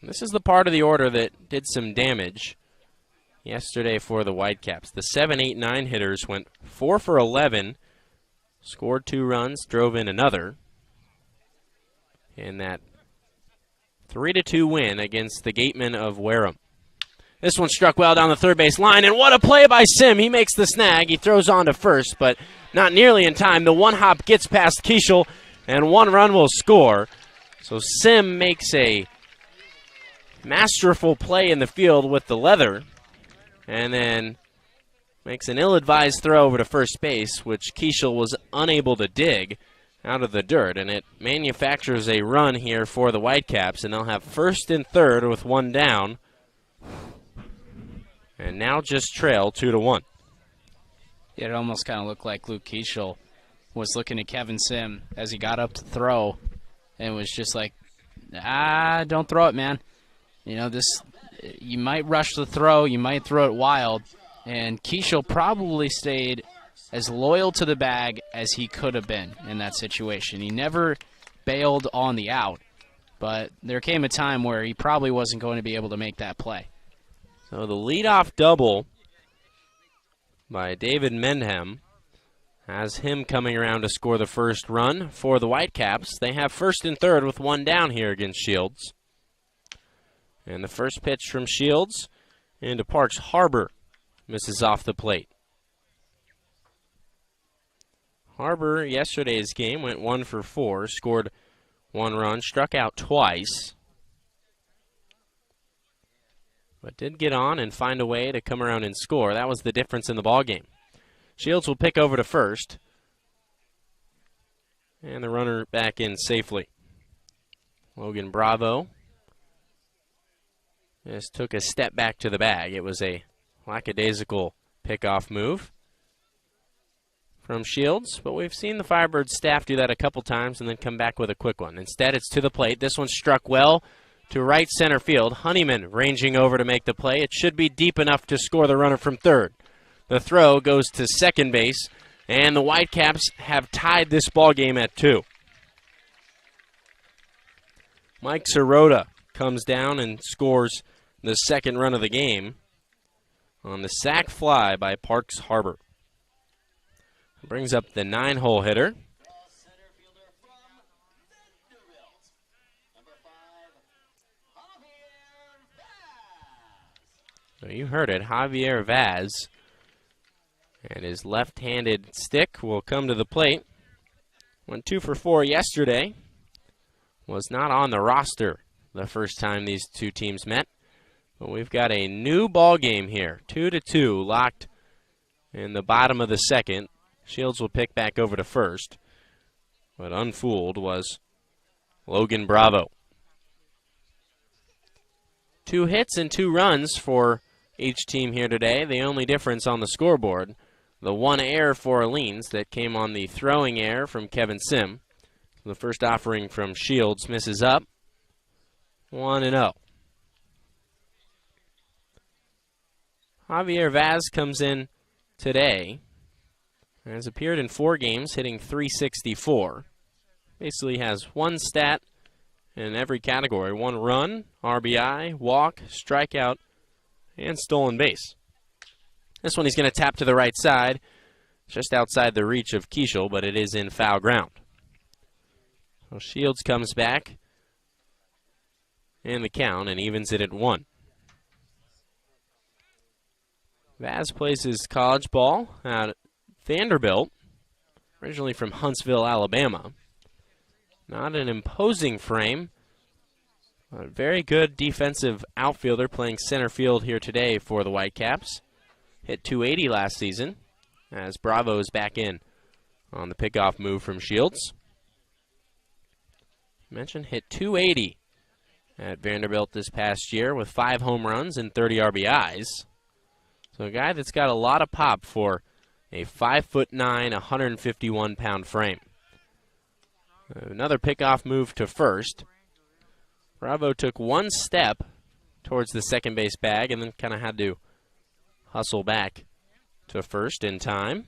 A: This is the part of the order that did some damage yesterday for the Whitecaps. The 7, 8, 9 hitters went 4 for 11, scored 2 runs, drove in another in that 3-2 win against the Gatemen of Wareham. This one struck well down the third base line, and what a play by Sim. He makes the snag. He throws on to first, but not nearly in time. The one hop gets past Keshel, and 1 run will score. So Sim makes a masterful play in the field with the leather, and then makes an ill-advised throw over to first base, which Keshel was unable to dig out of the dirt, and it manufactures a run here for the Whitecaps, and they'll have first and third with 1 down, and now just trail 2-1.
B: It almost kind of looked like Luke Keshel was looking at Kevin Sim as he got up to throw, and was just like, don't throw it, man. You know, you might rush the throw, you might throw it wild, and Keshel probably stayed as loyal to the bag as he could have been in that situation. He never bailed on the out, but there came a time where he probably wasn't going to be able to make that play.
A: So the leadoff double by David Mendenham has him coming around to score the first run for the Whitecaps. They have first and third with 1 down here against Shields. And the first pitch from Shields into Parks Harbor misses off the plate. Harbor, yesterday's game, went 1 for 4, scored 1 run, struck out twice, but did get on and find a way to come around and score. That was the difference in the ballgame. Shields will pick over to first, and the runner back in safely. Logan Bravo just took a step back to the bag. It was a lackadaisical pickoff move from Shields, but we've seen the Firebirds staff do that a couple times and then come back with a quick one. Instead, it's to the plate. This one struck well to right center field. Honeyman ranging over to make the play. It should be deep enough to score the runner from third. The throw goes to second base, and the Whitecaps have tied this ball game at 2. Mike Sirota comes down and scores the second run of the game on the sac fly by Parks Harbor. Brings up the 9-hole hitter. So you heard it, Javier Vaz. And his left-handed stick will come to the plate. Went 2 for 4 yesterday. Was not on the roster the first time these two teams met. But we've got a new ball game here. 2-2, locked in the bottom of the second. Shields will pick back over to first. But unfooled was Logan Bravo. 2 hits and 2 runs for each team here today. The only difference on the scoreboard, the 1 error for Orleans that came on the throwing error from Kevin Sim. The first offering from Shields misses up. 1-0. Javier Vaz comes in today. Has appeared in 4 games, hitting .364. Basically has 1 stat in every category. 1 run, RBI, walk, strikeout, and stolen base. This one he's going to tap to the right side, just outside the reach of Keshel, but it is in foul ground. So Shields comes back in the count and evens it at 1. Vaz plays his college ball at Vanderbilt, originally from Huntsville, Alabama. Not an imposing frame, A very good defensive outfielder playing center field here today for the Whitecaps. Hit 280 last season as Bravo is back in on the pickoff move from Shields. Mentioned hit 280 at Vanderbilt this past year with 5 home runs and 30 RBIs. So a guy that's got a lot of pop for a 5'9", 151-pound frame. Another pickoff move to first. Bravo took one step towards the second base bag and then kind of had to hustle back to first in time.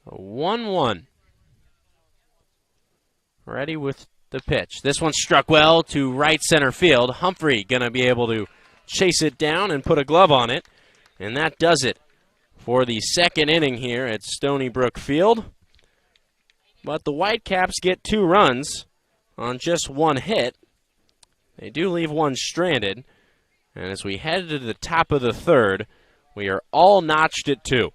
A: A 1-1. Ready with the pitch. This one struck well to right center field. Humphrey going to be able to chase it down and put a glove on it. And that does it for the second inning here at Stony Brook Field. But the Whitecaps get 2 runs on just 1 hit. They do leave one stranded. And as we head to the top of the third, we are all notched at 2.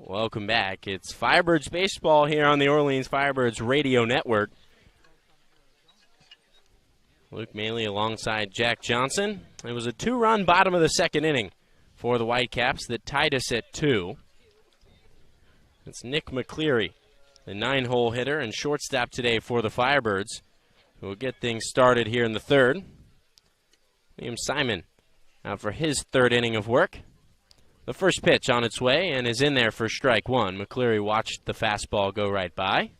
A: Welcome back. It's Firebirds baseball here on the Orleans Firebirds radio network. Luke Maley alongside Jack Johnson. It was a 2-run bottom of the second inning for the Whitecaps that tied us at 2. It's Nick McCleary, the 9-hole hitter and shortstop today for the Firebirds, who will get things started here in the third. Liam Simon out for his third inning of work. The first pitch on its way and is in there for strike 1. McCleary watched the fastball go right by.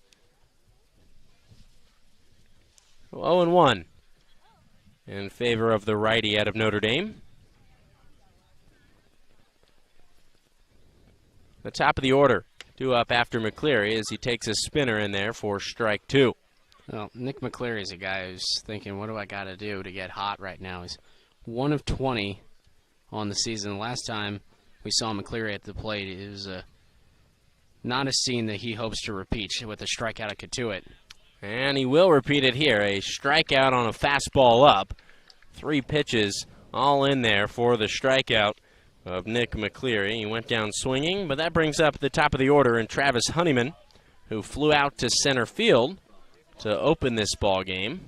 A: 0-1 in favor of the righty out of Notre Dame. The top of the order due up after McCleary as he takes a spinner in there for strike 2.
B: Well, Nick McCleary is a guy who's thinking, what do I got to do to get hot right now? He's 1 of 20 on the season. Last time we saw McCleary at the plate, it was not a scene that he hopes to repeat with a strikeout at Katuitt.
A: And he will repeat it here. A strikeout on a fastball up. 3 pitches all in there for the strikeout of Nick McCleary. He went down swinging, but that brings up the top of the order and Travis Honeyman, who flew out to center field to open this ball game.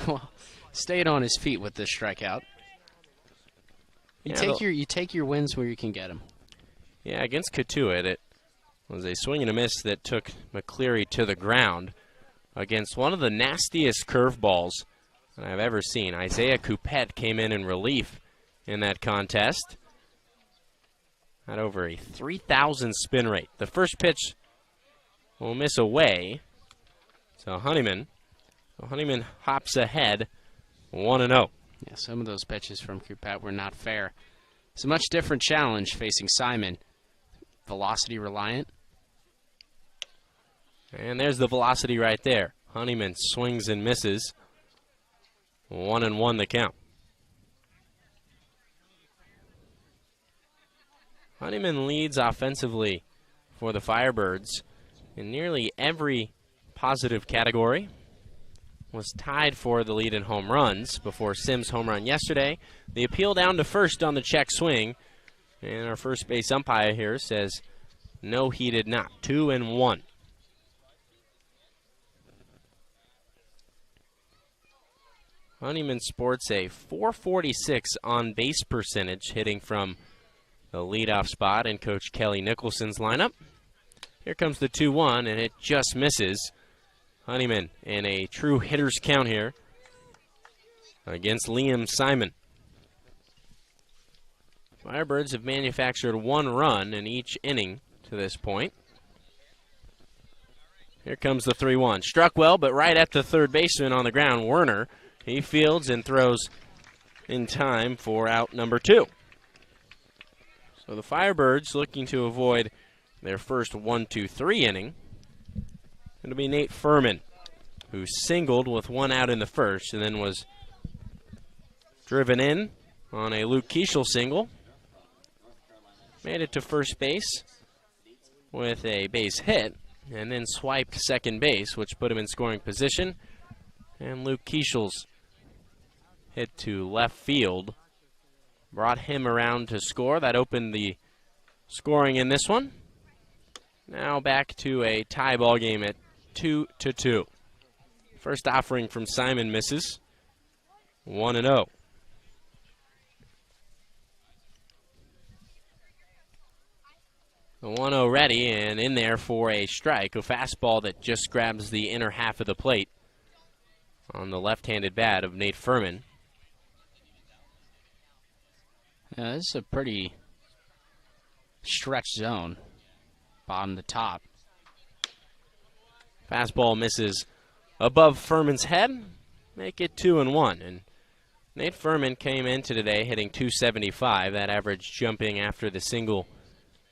B: Well, stayed on his feet with this strikeout. You take your wins where you can get them.
A: Yeah, against Katuitt, it was a swing and a miss that took McCleary to the ground against one of the nastiest curveballs that I've ever seen. Isaiah Coupette came in relief in that contest. Had over a 3,000 spin rate. The first pitch will miss away. So Honeyman hops ahead 1-0.
B: Yeah, some of those pitches from Coupette were not fair. It's a much different challenge facing Simon. Velocity reliant.
A: And there's the velocity right there. Honeyman swings and misses. 1-1 the count. Honeyman leads offensively for the Firebirds in nearly every positive category. Was tied for the lead in home runs before Sims' home run yesterday. The appeal down to first on the check swing. And our first base umpire here says, no, he did not. 2-1. Honeyman sports a .446 on-base percentage, hitting from the leadoff spot in Coach Kelly Nicholson's lineup. Here comes the 2-1, and it just misses. Honeyman in a true hitter's count here against Liam Simon. Firebirds have manufactured 1 run in each inning to this point. Here comes the 3-1. Struck well, but right at the third baseman on the ground, Werner. He fields and throws in time for out number 2. So the Firebirds looking to avoid their first 1-2-3 inning. It'll be Nate Furman, who singled with 1 out in the first and then was driven in on a Luke Keshel single. Made it to first base with a base hit and then swiped second base, which put him in scoring position. And Luke Keshel's hit to left field brought him around to score. That opened the scoring in this one. Now back to a tie ball game at 2-2. First offering from Simon misses. 1-0. The 1-0 ready and in there for a strike. A fastball that just grabs the inner half of the plate on the left-handed bat of Nate Furman.
B: Yeah, this is a pretty stretched zone, bottom to top.
A: Fastball misses above Furman's head. Make it 2-1. And Nate Furman came into today hitting .275. That average jumping after the single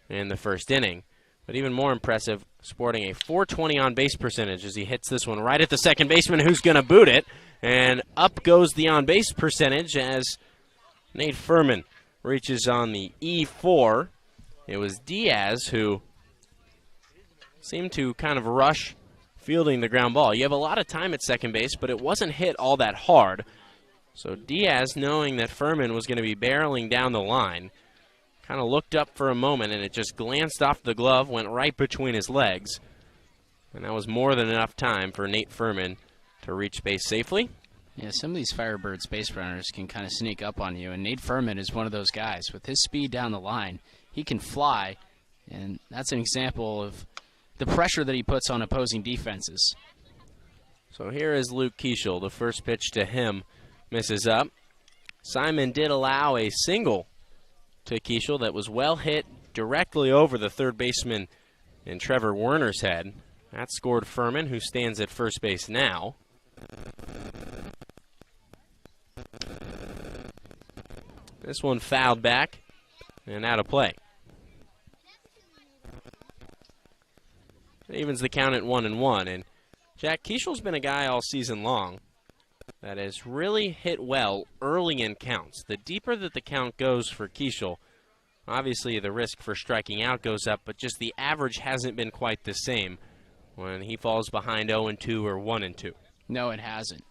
A: in the first inning. But even more impressive, sporting a .420 on-base percentage as he hits this one right at the second baseman, who's going to boot it. And up goes the on-base percentage as Nate Furman reaches on the E4. It was Diaz who seemed to kind of rush fielding the ground ball. You have a lot of time at second base, but it wasn't hit all that hard. So Diaz, knowing that Furman was going to be barreling down the line, kind of looked up for a moment, and it just glanced off the glove, went right between his legs. And that was more than enough time for Nate Furman to reach base safely.
B: Yeah, some of these Firebirds base runners can kind of sneak up on you, and Nate Furman is one of those guys. With his speed down the line, he can fly, and that's an example of the pressure that he puts on opposing defenses.
A: So here is Luke Keshel. The first pitch to him misses up. Simon did allow a single to Keshel that was well hit directly over the third baseman in Trevor Werner's head. That scored Furman, who stands at first base now. This one fouled back and out of play. It evens the count at 1-1. And Jack, Keshel's been a guy all season long that has really hit well early in counts. The deeper that the count goes for Keshel, obviously the risk for striking out goes up, but just the average hasn't been quite the same when he falls behind 0-2 or 1-2.
B: No, it hasn't.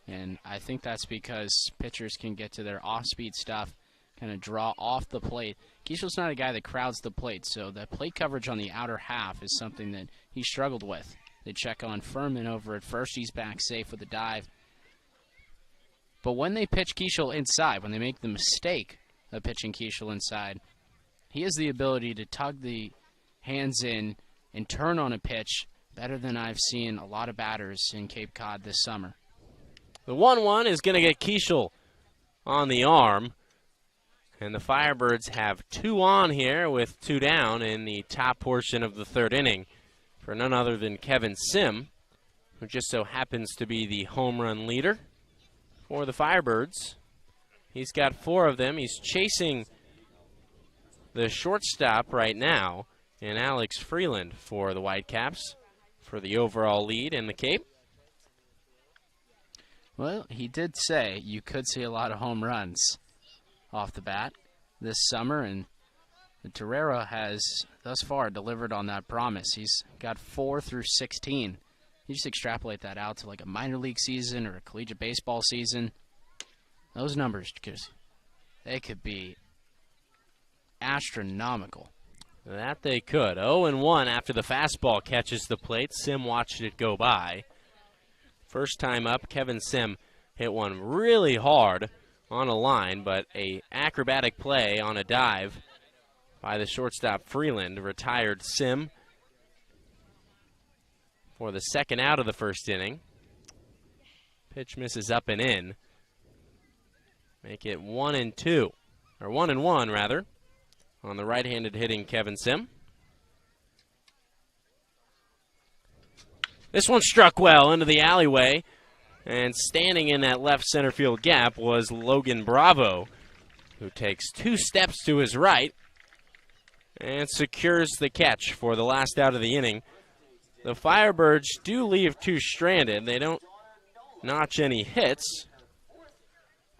B: And I think that's because pitchers can get to their off-speed stuff, kind of draw off the plate. Keshel's not a guy that crowds the plate, so the plate coverage on the outer half is something that he struggled with. They check on Furman over at first. He's back safe with a dive. But when they pitch Keshel inside, when they make the mistake of pitching Keshel inside, he has the ability to tug the hands in and turn on a pitch better than I've seen a lot of batters in Cape Cod this summer.
A: The 1-1 is going to get Keshel on the arm. And the Firebirds have 2 on here with 2 down in the top portion of the third inning for none other than Kevin Sim, who just so happens to be the home run leader for the Firebirds. He's got 4 of them. He's chasing the shortstop right now in Alex Freeland for the Whitecaps for the overall lead in the Cape.
B: Well, he did say you could see a lot of home runs off the bat this summer, and Torreira has thus far delivered on that promise. He's got 4 through 16. You just extrapolate that out to like a minor league season or a collegiate baseball season. Those numbers, they could be astronomical.
A: That they could. 0-1 after the fastball catches the plate. Sim watched it go by. First time up, Kevin Sim hit one really hard on a line, but a acrobatic play on a dive by the shortstop Freeland retired Sim for the second out of the first inning. Pitch misses up and in. Make it 1-2, or 1-1 rather, on the right-handed hitting Kevin Sim. This one struck well into the alleyway, and standing in that left center field gap was Logan Bravo, who takes 2 steps to his right and secures the catch for the last out of the inning. The Firebirds do leave 2 stranded. They don't notch any hits,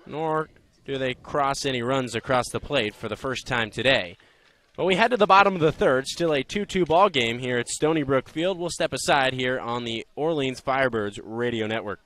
A: nor do they cross any runs across the plate for the first time today. But we head to the bottom of the third, still a 2-2 ball game here at Stony Brook Field. We'll step aside here on the Orleans Firebirds radio network.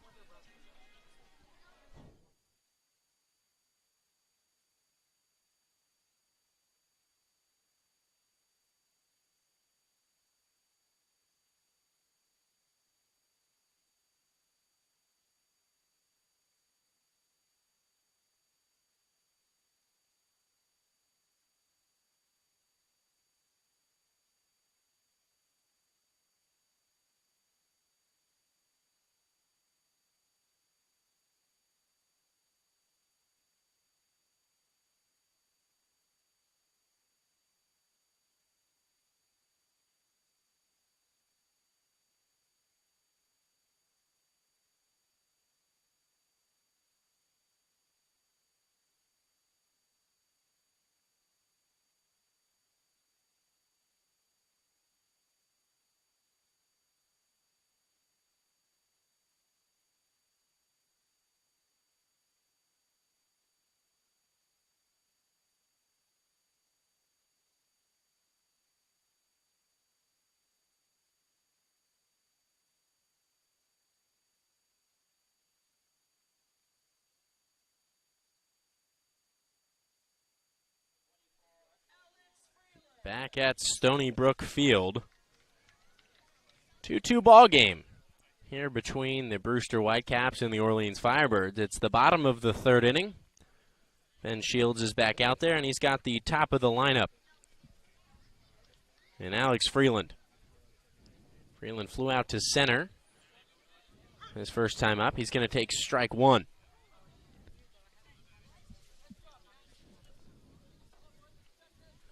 A: Back at Stony Brook Field. 2-2 ball game here between the Brewster Whitecaps and the Orleans Firebirds. It's the bottom of the third inning. Ben Shields is back out there, and he's got the top of the lineup. And Alex Freeland. Freeland flew out to center. His first time up. He's going to take strike 1.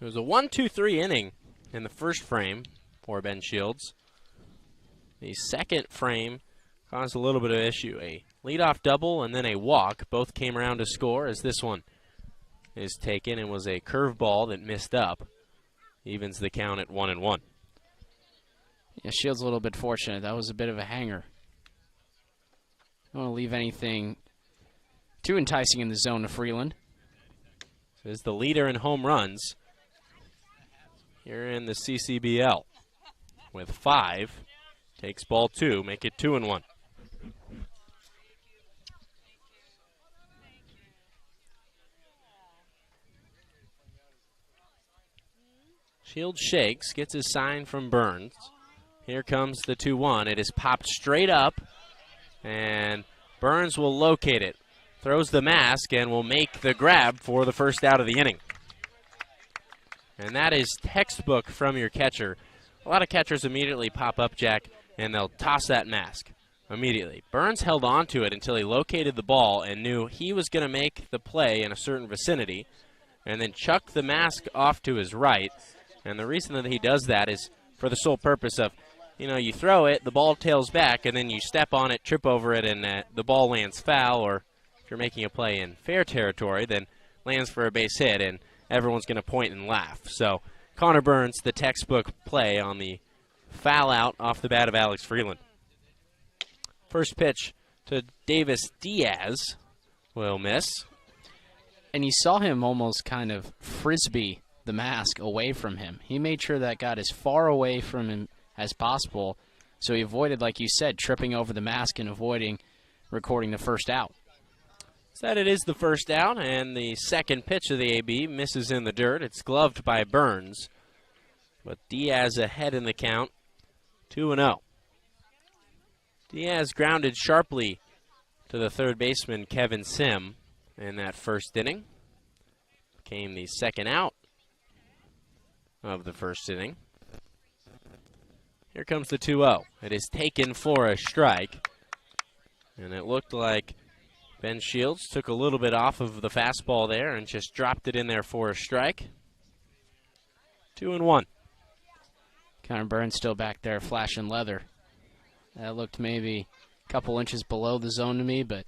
A: It was a 1-2-3 inning in the first frame for Ben Shields. The second frame caused a little bit of issue. A leadoff double and then a walk. Both came around to score as this one is taken and was a curveball that missed up. Evens the count at 1-1.
B: Yeah, Shields a little bit fortunate. That was a bit of a hanger. Don't want to leave anything too enticing in the zone to Freeland.
A: This is the leader in home runs here in the CCBL with 5. Takes ball 2, make it 2-1. Shields shakes, gets his sign from Burns. Here comes the 2-1. It is popped straight up, and Burns will locate it. Throws the mask and will make the grab for the first out of the inning. And that is textbook from your catcher. A lot of catchers immediately pop up, Jack, and they'll toss that mask immediately. Burns held on to it until he located the ball and knew he was going to make the play in a certain vicinity, and then chucked the mask off to his right. And the reason that he does that is for the sole purpose of, you know, you throw it, the ball tails back, and then you step on it, trip over it, and the ball lands foul, or if you're making a play in fair territory, then lands for a base hit, and everyone's going to point and laugh. So Conor Burns, the textbook play on the foul out off the bat of Alex Freeland. First pitch to Davis Diaz will miss.
B: And you saw him almost kind of frisbee the mask away from him. He made sure that got as far away from him as possible, so he avoided, like you said, tripping over the mask and avoiding recording the first out.
A: Said it is the first out, and the second pitch of the AB misses in the dirt. It's gloved by Burns, but Diaz ahead in the count, 2-0. Diaz grounded sharply to the third baseman, Kevin Sim, in that first inning. Came the second out of the first inning. Here comes the 2-0. It is taken for a strike, and it looked like Ben Shields took a little bit off of the fastball there and just dropped it in there for a strike. 2-1.
B: Conor Burns still back there flashing leather. That looked maybe a couple inches below the zone to me, but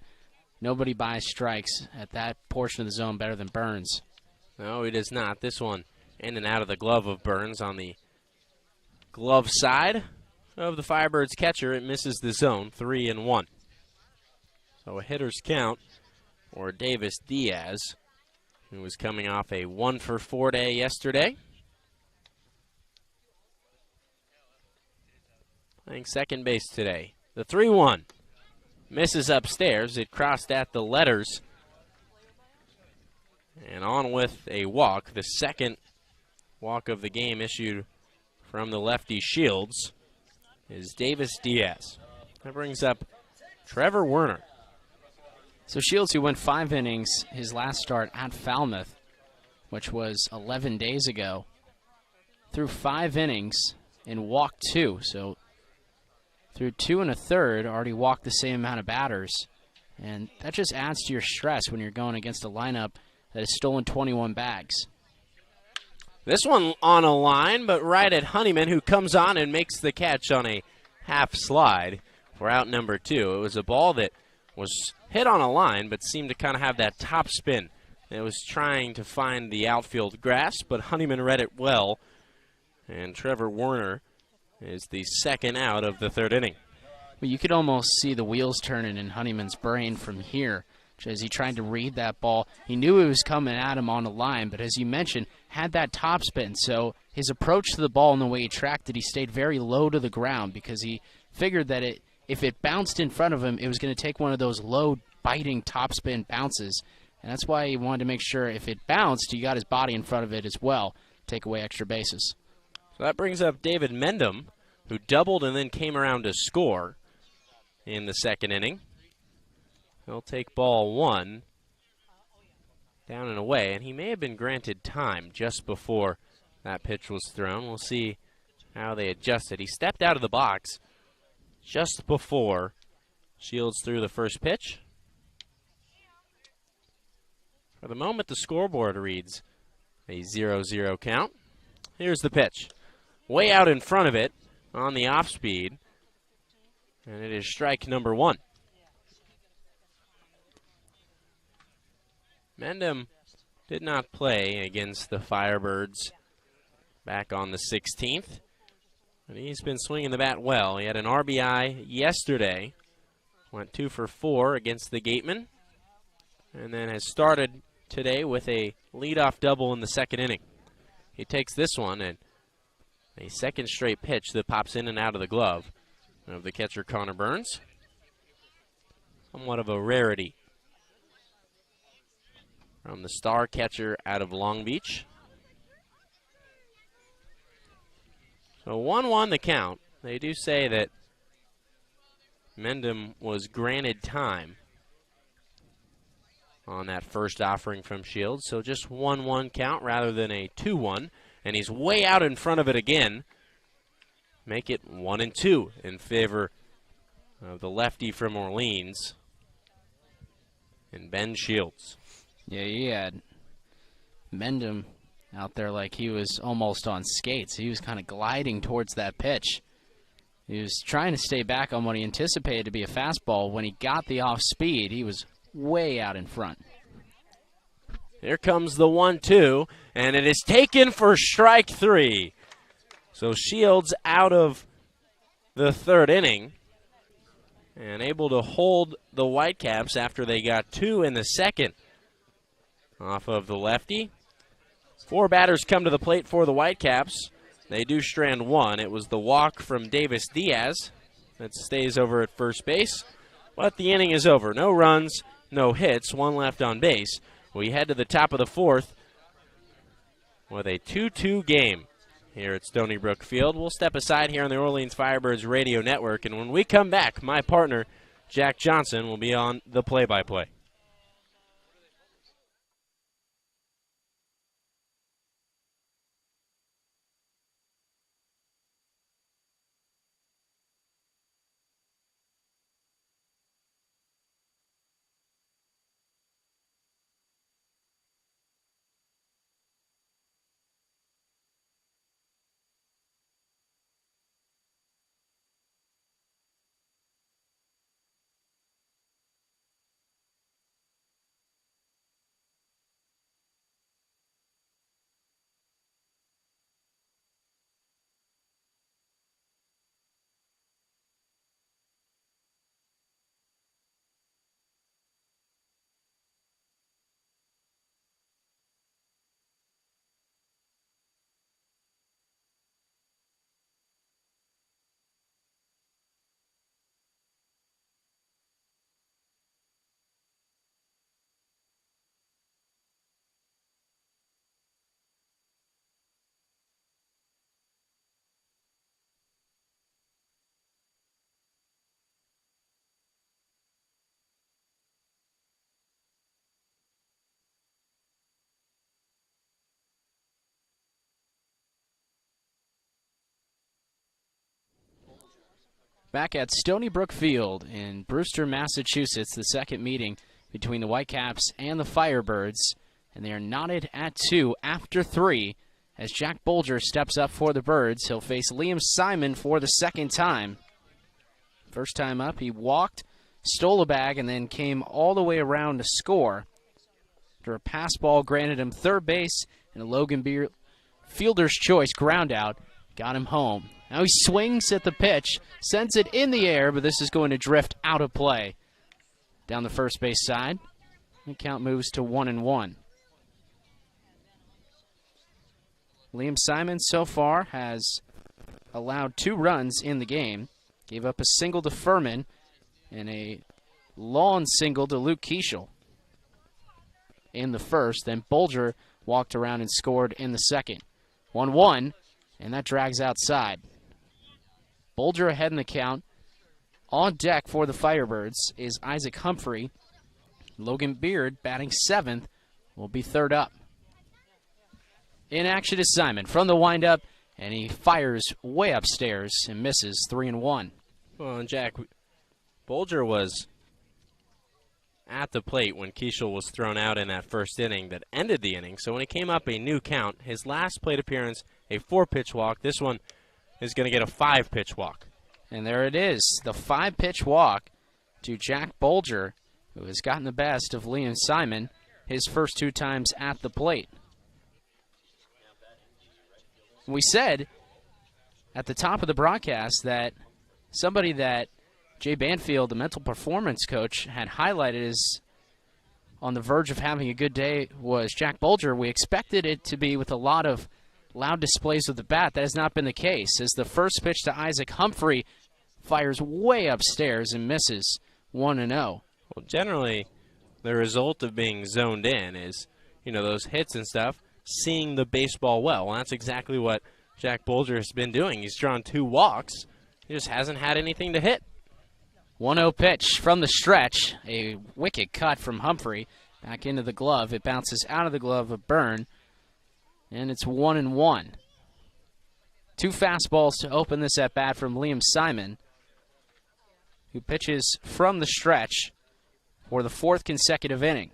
B: nobody buys strikes at that portion of the zone better than Burns.
A: No, he does not. This one in and out of the glove of Burns on the glove side of the Firebirds catcher. It misses the zone, 3-1. So a hitter's count for Davis Diaz, who was coming off a 1-for-4 day yesterday. Playing second base today. The 3-1 misses upstairs. It crossed at the letters. And on with a walk. The second walk of the game issued from the lefty Shields is Davis Diaz. That brings up Trevor Werner.
B: So Shields, who went 5 innings his last start at Falmouth, which was 11 days ago, threw 5 innings and walked 2. So through 2 1/3, already walked the same amount of batters. And that just adds to your stress when you're going against a lineup that has stolen 21 bags.
A: This one on a line, but right at Honeyman, who comes on and makes the catch on a half slide for out number 2. It was a ball that was hit on a line, but seemed to kind of have that top spin. It was trying to find the outfield grass, but Honeyman read it well. And Trevor Warner is the second out of the third inning.
B: Well, you could almost see the wheels turning in Honeyman's brain from here as he tried to read that ball. He knew it was coming at him on the line, but as you mentioned, had that top spin. So his approach to the ball and the way he tracked it, he stayed very low to the ground because he figured that if it bounced in front of him, it was going to take one of those low biting topspin bounces. And that's why he wanted to make sure if it bounced, he got his body in front of it as well, take away extra bases.
A: So that brings up David Mendenham, who doubled and then came around to score in the second inning. He'll take ball 1 down and away, and he may have been granted time just before that pitch was thrown. We'll see how they adjusted. He stepped out of the box just before Shields threw the first pitch. For the moment, the scoreboard reads a 0-0 count. Here's the pitch. Way out in front of it on the off speed, and it is strike number 1. Mendenham did not play against the Firebirds back on the 16th. And he's been swinging the bat well. He had an RBI yesterday, went 2 for 4 against the Gatemen, and then has started today with a leadoff double in the second inning. He takes this one, and a second straight pitch that pops in and out of the glove of the catcher, Conor Burns. Somewhat of a rarity from the star catcher out of Long Beach. So 1-1 the count. They do say that Mendenham was granted time on that first offering from Shields. So just 1-1 count rather than a 2-1. And he's way out in front of it again. Make it 1-2 in favor of the lefty from Orleans and Ben Shields.
B: Yeah, he had Mendenham out there like he was almost on skates. He was kind of gliding towards that pitch. He was trying to stay back on what he anticipated to be a fastball. When he got the off speed, he was way out in front.
A: Here comes the 1-2, and it is taken for strike 3. So Shields out of the third inning and able to hold the Whitecaps after they got 2 in the second off of the lefty. 4 batters come to the plate for the Whitecaps. They do strand 1. It was the walk from Davis Diaz that stays over at first base. But the inning is over. No runs, no hits, 1 left on base. We head to the top of the 4th with a 2-2 game here at Stony Brook Field. We'll step aside here on the Orleans Firebirds radio network, and when we come back, my partner, Jack Johnson, will be on the play-by-play.
B: Back at Stony Brook Field in Brewster, Massachusetts, the second meeting between the Whitecaps and the Firebirds, and they are knotted at 2 after 3 as Jack Bolger steps up for the Birds. He'll face Liam Simon for the second time. First time up, he walked, stole a bag, and then came all the way around to score. After a pass ball granted him third base, and a Logan Beard fielder's choice ground out got him home. Now he swings at the pitch, sends it in the air, but this is going to drift out of play. Down the first base side, the count moves to 1-1. Liam Simon so far has allowed 2 runs in the game. Gave up a single to Furman and a long single to Luke Keshel in the first. Then Bolger walked around and scored in the second. 1-1, and that drags outside. Bolger ahead in the count. On deck for the Firebirds is Isaac Humphrey. Logan Beard, batting 7th, will be third up. In action is Simon from the windup, and he fires way upstairs and misses 3-1.
A: Well, and Jack, Bolger was at the plate when Keshel was thrown out in that first inning that ended the inning. So when he came up a new count, his last plate appearance, a 4-pitch walk. This one is going to get a 5-pitch walk.
B: And there it is, the 5-pitch walk to Jack Bolger, who has gotten the best of Liam Simon his first 2 times at the plate. We said at the top of the broadcast that somebody that Jay Banfield, the mental performance coach, had highlighted as on the verge of having a good day was Jack Bolger. We expected it to be with a lot of loud displays with the bat. That has not been the case, as the first pitch to Isaac Humphrey fires way upstairs and misses 1-0.
A: Well, generally, the result of being zoned in is, those hits and stuff, seeing the baseball well. And that's exactly what Jack Bolger has been doing. He's drawn 2 walks. He just hasn't had anything to hit.
B: 1-0 pitch from the stretch. A wicked cut from Humphrey. Back into the glove. It bounces out of the glove of Byrne. And it's 1-1. 2 fastballs to open this at bat from Liam Simon, who pitches from the stretch for the 4th consecutive inning.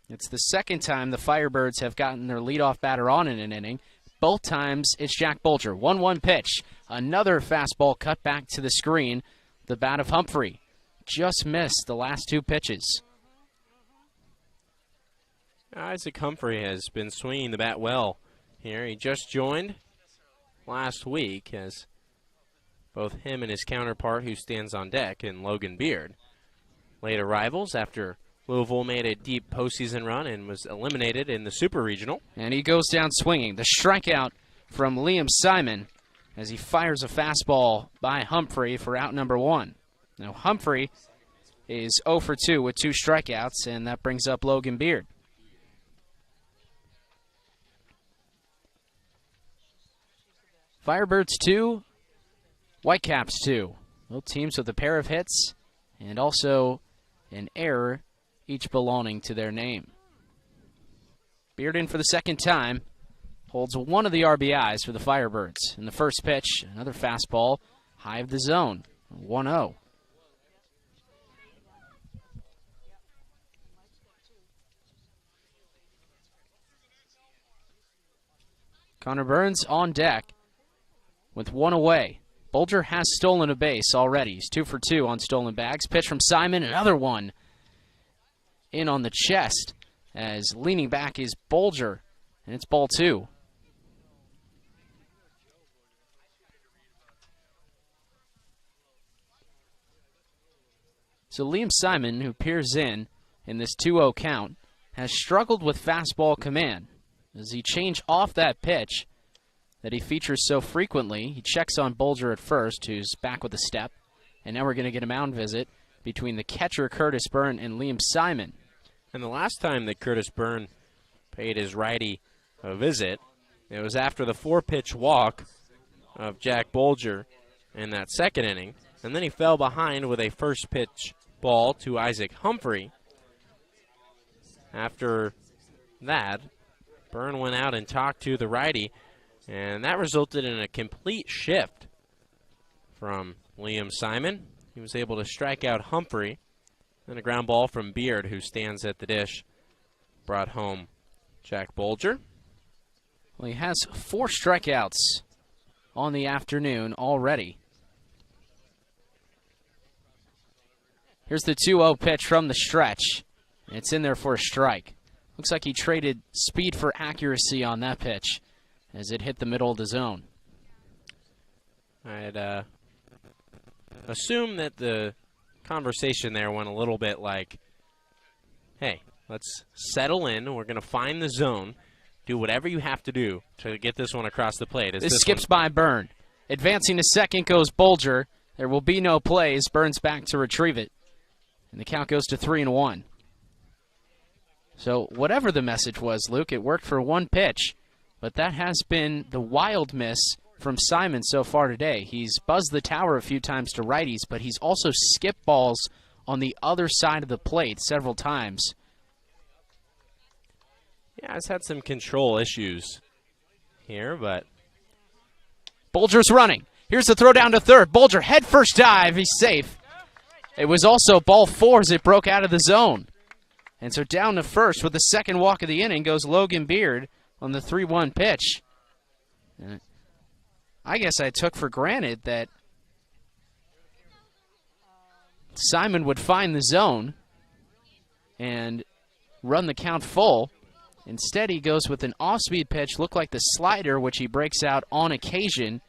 B: It's the second time the Firebirds have gotten their leadoff batter on in an inning. Both times it's Jack Bolger. 1-1 pitch. Another fastball cut back to the screen. The bat of Humphrey just missed the last 2 pitches.
A: Isaac Humphrey has been swinging the bat well here. He just joined last week as both him and his counterpart who stands on deck in Logan Beard. Late arrivals after Louisville made a deep postseason run and was eliminated in the Super Regional.
B: And he goes down swinging. The strikeout from Liam Simon as he fires a fastball by Humphrey for out number 1. Now Humphrey is 0 for 2 with 2 strikeouts, and that brings up Logan Beard. Firebirds 2, Whitecaps 2. Both teams with a pair of hits and also an error, each belonging to their name. Beard in for the second time. Holds one of the RBIs for the Firebirds. In the first pitch, another fastball, high of the zone, 1-0. Conor Burns on deck with 1 away. Bolger has stolen a base already. He's 2 for 2 on stolen bags. Pitch from Simon, another one in on the chest as leaning back is Bolger, and it's ball 2. So Liam Simon, who peers in this 2-0 count, has struggled with fastball command. As he changed off that pitch that he features so frequently, he checks on Bolger at first, who's back with a step. And now we're going to get a mound visit between the catcher Curtis Byrne and Liam Simon.
A: And the last time that Curtis Byrne paid his righty a visit, it was after the 4-pitch walk of Jack Bolger in that second inning. And then he fell behind with a first pitch ball to Isaac Humphrey. After that, Byrne went out and talked to the righty, and that resulted in a complete shift from Liam Simon. He was able to strike out Humphrey, and a ground ball from Beard, who stands at the dish, brought home Jack Bolger.
B: Well, he has 4 strikeouts on the afternoon already. Here's the 2-0 pitch from the stretch. It's in there for a strike. Looks like he traded speed for accuracy on that pitch as it hit the middle of the zone.
A: I'd assume that the conversation there went a little bit like, hey, let's settle in. We're going to find the zone. Do whatever you have to do to get this one across the plate.
B: This skips by Byrne. Advancing to second goes Bolger. There will be no plays. Byrne's back to retrieve it. And the count goes to 3-1. So whatever the message was, Luke, it worked for 1 pitch. But that has been the wild miss from Simon so far today. He's buzzed the tower a few times to righties, but he's also skipped balls on the other side of the plate several times.
A: Yeah, he's had some control issues here, but
B: Bolger's running. Here's the throw down to third. Bolger head first dive. He's safe. It was also ball 4 as it broke out of the zone. And so down to first with the second walk of the inning goes Logan Beard on the 3-1 pitch. And I guess I took for granted that Simon would find the zone and run the count full. Instead, he goes with an off-speed pitch, looked like the slider, which he breaks out on occasion.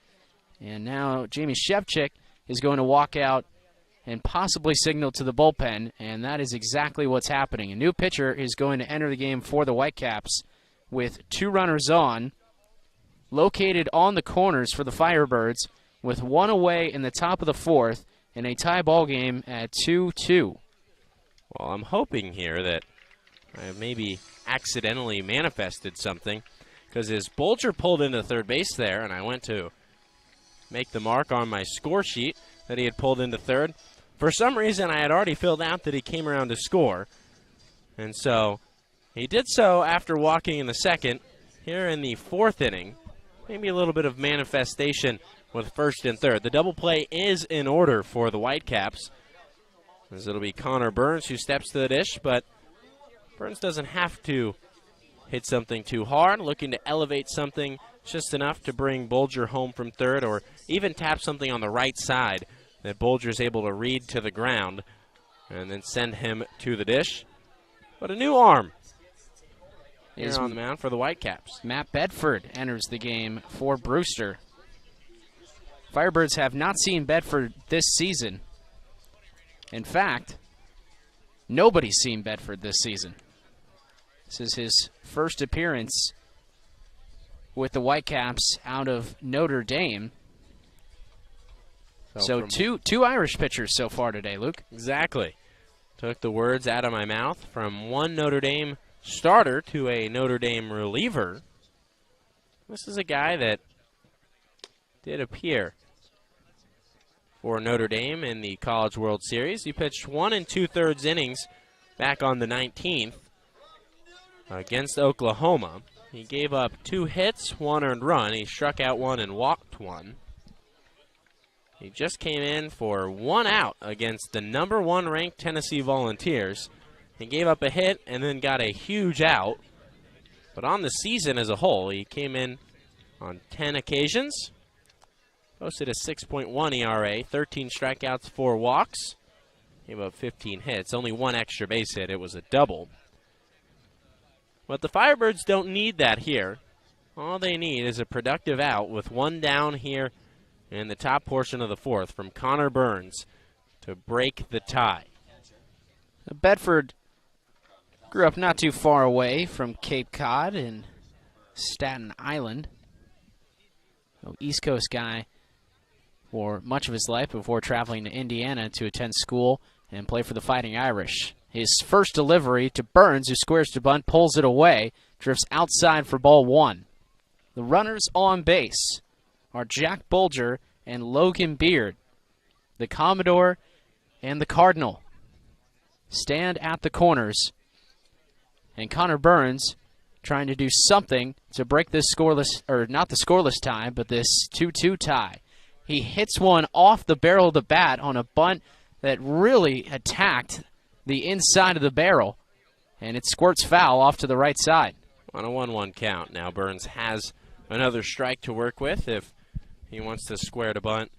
B: And now Jamie Shevchik is going to walk out and possibly signal to the bullpen, and that is exactly what's happening. A new pitcher is going to enter the game for the Whitecaps with 2 runners on, located on the corners for the Firebirds, with 1 away in the top of the 4th, in a tie ball game at 2-2.
A: Well, I'm hoping here that I maybe accidentally manifested something, because as Bolger pulled into third base there, and I went to make the mark on my score sheet that he had pulled into third, for some reason I had already filled out that he came around to score. And so he did so after walking in the second. Here in the 4th inning, maybe a little bit of manifestation with first and third. The double play is in order for the Whitecaps, as it'll be Conor Burns who steps to the dish, but Burns doesn't have to hit something too hard, looking to elevate something just enough to bring Bolger home from third, or even tap something on the right side that Bolger's able to read to the ground and then send him to the dish. But a new arm is on the mound for the Whitecaps.
B: Matt Bedford enters the game for Brewster. Firebirds have not seen Bedford this season. In fact, Nobody's seen Bedford this season. This is his first appearance with the Whitecaps out of Notre Dame. So two Irish pitchers so far today, Luke.
A: Exactly. Took the words out of my mouth from one Notre Dame starter to a Notre Dame reliever. This is a guy that did appear for Notre Dame in the College World Series. He pitched 1 2/3 innings back on the 19th against Oklahoma. He gave up 2 hits, 1 earned run. He struck out 1 and walked 1. He just came in for 1 out against the number 1 ranked Tennessee Volunteers. He gave up a hit and then got a huge out. But on the season as a whole, he came in on 10 occasions. Posted a 6.1 ERA, 13 strikeouts, 4 walks. Gave up 15 hits, only 1 extra base hit. It was a double. But the Firebirds don't need that here. All they need is a productive out with 1 down here in the top portion of the 4th from Conor Burns to break the tie.
B: Bedford grew up not too far away from Cape Cod and Staten Island. East Coast guy for much of his life before traveling to Indiana to attend school and play for the Fighting Irish. His first delivery to Burns, who squares to bunt, pulls it away, drifts outside for ball 1. The runners on base are Jack Bolger and Logan Beard. The Commodore and the Cardinal stand at the corners. And Conor Burns trying to do something to break this scoreless, or not the scoreless tie, but this 2-2 tie. He hits one off the barrel of the bat on a bunt that really attacked the inside of the barrel, and it squirts foul off to the right side.
A: On a 1-1 count, now Burns has another strike to work with if he wants to square to bunt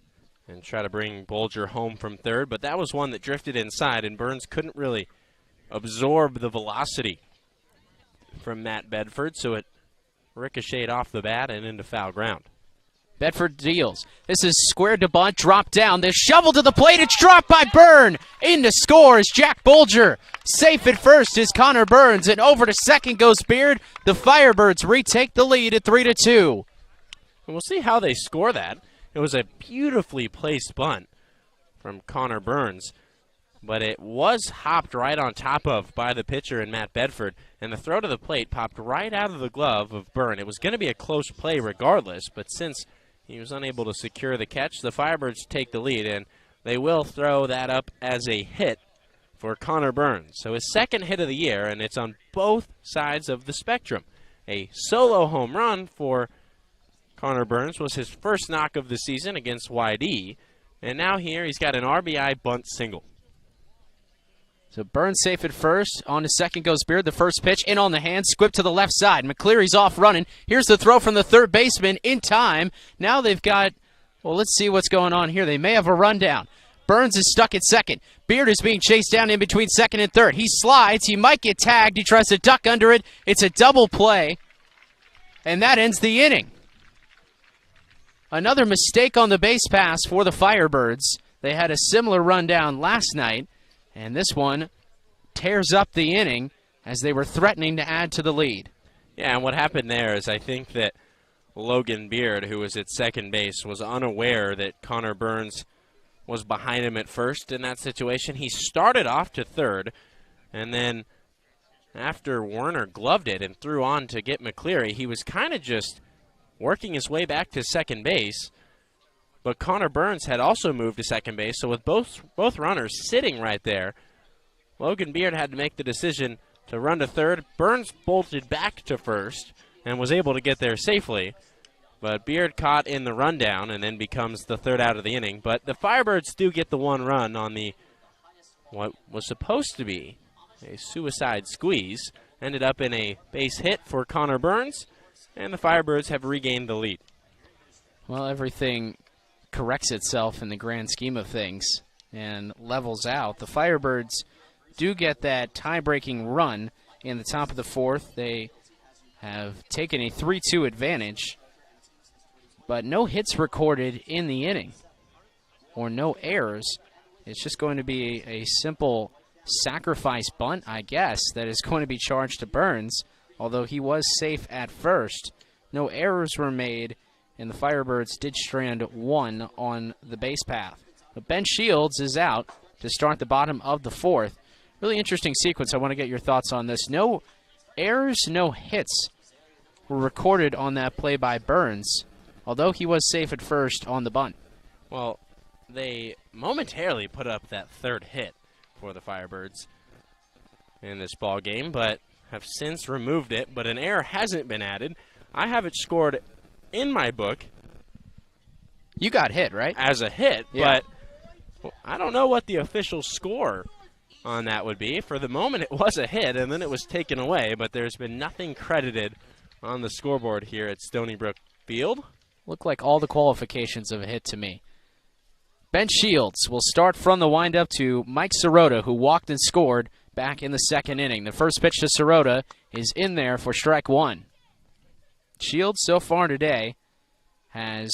A: and try to bring Bolger home from third, but that was one that drifted inside, and Burns couldn't really absorb the velocity from Matt Bedford, so it ricocheted off the bat and into foul ground.
B: Bedford deals. This is squared to bunt, dropped down. This shovel to the plate. It's dropped by Byrne. In to score is Jack Bolger. Safe at first is Conor Burns, and over to second goes Beard. The Firebirds retake the lead at 3-2.
A: And we'll see how they score that. It was a beautifully placed bunt from Conor Burns, but it was hopped right on top of by the pitcher and Matt Bedford, and the throw to the plate popped right out of the glove of Byrne. It was going to be a close play regardless, but since he was unable to secure the catch, the Firebirds take the lead, and they will throw that up as a hit for Conor Burns. So his second hit of the year, and it's on both sides of the spectrum. A solo home run for Conor Burns was his first knock of the season against YD, and now here he's got an RBI bunt single.
B: So Burns safe at first. On to second goes Beard. The first pitch in on the hand. Squib to the left side. McCleary's off running. Here's the throw from the third baseman in time. Now they've got, well, let's see what's going on here. They may have a rundown. Burns is stuck at second. Beard is being chased down in between second and third. He slides. He might get tagged. He tries to duck under it. It's a double play. And that ends the inning. Another mistake on the base pass for the Firebirds. They had a similar rundown last night. And this one tears up the inning as they were threatening to add to the lead.
A: Yeah, and what happened there is I think that Logan Beard, who was at second base, was unaware that Conor Burns was behind him at first in that situation. He started off to third, and then after Werner gloved it and threw on to get McCleary, he was kind of just working his way back to second base. But Conor Burns had also moved to second base, so with both runners sitting right there, Logan Beard had to make the decision to run to third. Burns bolted back to first and was able to get there safely. But Beard caught in the rundown and then becomes the third out of the inning. But the Firebirds do get the one run on the what was supposed to be a suicide squeeze. Ended up in a base hit for Conor Burns, and the Firebirds have regained the lead.
B: Well, everything corrects itself in the grand scheme of things and levels out. The Firebirds do get that tie-breaking run in the top of the fourth. They have taken a 3-2 advantage, but no hits recorded in the inning or no errors. It's just going to be a simple sacrifice bunt, I guess, that is going to be charged to Burns, although he was safe at first. No errors were made, and the Firebirds did strand one on the base path. But Ben Shields is out to start the bottom of the fourth. Really interesting sequence. I want to get your thoughts on this. No errors, no hits were recorded on that play by Burns, although he was safe at first on the bunt.
A: Well, they momentarily put up that third hit for the Firebirds in this ball game, but have since removed it. But an error hasn't been added. I have it scored in my book.
B: You got hit, right?
A: As a hit,
B: Yeah.
A: but I don't know what the official score on that would be. For the moment, it was a hit, and then it was taken away, but there's been nothing credited on the scoreboard here at Stony Brook Field.
B: Look like all the qualifications of a hit to me. Ben Shields will start from the windup to Mike Sirota, who walked and scored back in the second inning. The first pitch to Sirota is in there for strike one. Shields so far today has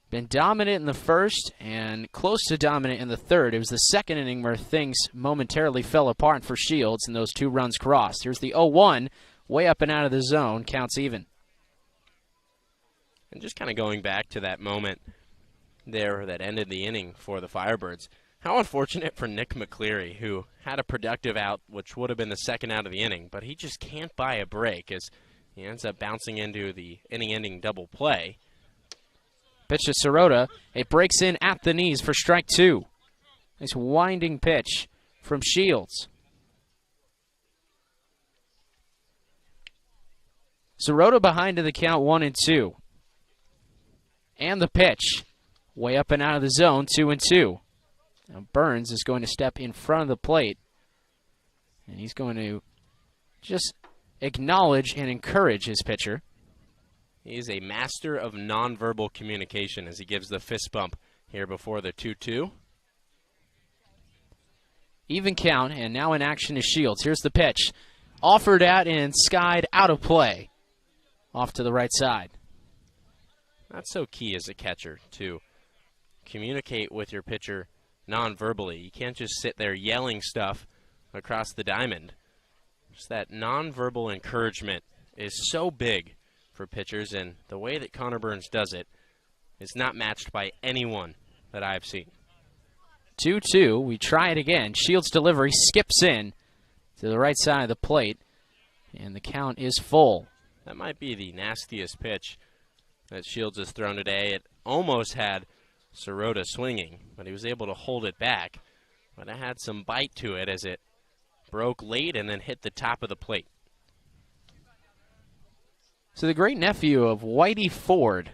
B: been dominant in the first and close to dominant in the third. It was the second inning where things momentarily fell apart for Shields and those 2 runs crossed. Here's the 0-1, way up and out of the zone, counts even.
A: And just kind of going back to that moment there that ended the inning for the Firebirds, how unfortunate for Nick McCleary, who had a productive out, which would have been the second out of the inning, but he just can't buy a break as he ends up bouncing into the inning-ending double play.
B: Pitch to Sirota. It breaks in at the knees for strike 2. Nice winding pitch from Shields. Sirota behind to the count 1-2. And the pitch. Way up and out of the zone, 2-2. Now Burns is going to step in front of the plate. And he's going to just acknowledge and encourage his pitcher.
A: He is a master of nonverbal communication as he gives the fist bump here before the 2-2.
B: Even count, and now in action is Shields. Here's the pitch. Offered at and skied out of play. Off to the right side.
A: That's so key as a catcher to communicate with your pitcher non-verbally. You can't just sit there yelling stuff across the diamond. Just that non-verbal encouragement is so big for pitchers, and the way that Conor Burns does it is not matched by anyone that I've seen.
B: 2-2. We try it again. Shields' delivery skips in to the right side of the plate, and the count is full.
A: That might be the nastiest pitch that Shields has thrown today. It almost had Sirota swinging, but he was able to hold it back. But it had some bite to it as it broke late and then hit the top of the plate.
B: So the great nephew of Whitey Ford,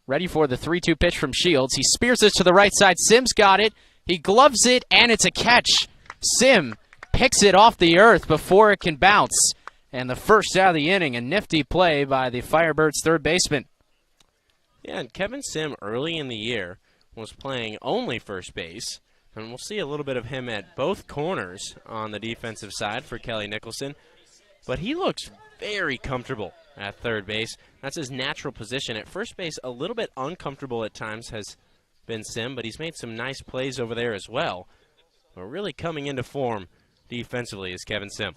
B: ready for the 3-2 pitch from Shields. He spears it to the right side. Sim's got it. He gloves it, and it's a catch. Sim picks it off the earth before it can bounce. And the first out of the inning, a nifty play by the Firebirds' third baseman.
A: Yeah, and Kevin Sim early in the year was playing only first base. And we'll see a little bit of him at both corners on the defensive side for Kelly Nicholson. But he looks very comfortable at third base. That's his natural position. At first base, a little bit uncomfortable at times has been Sim, but he's made some nice plays over there as well. But really coming into form defensively is Kevin Sim.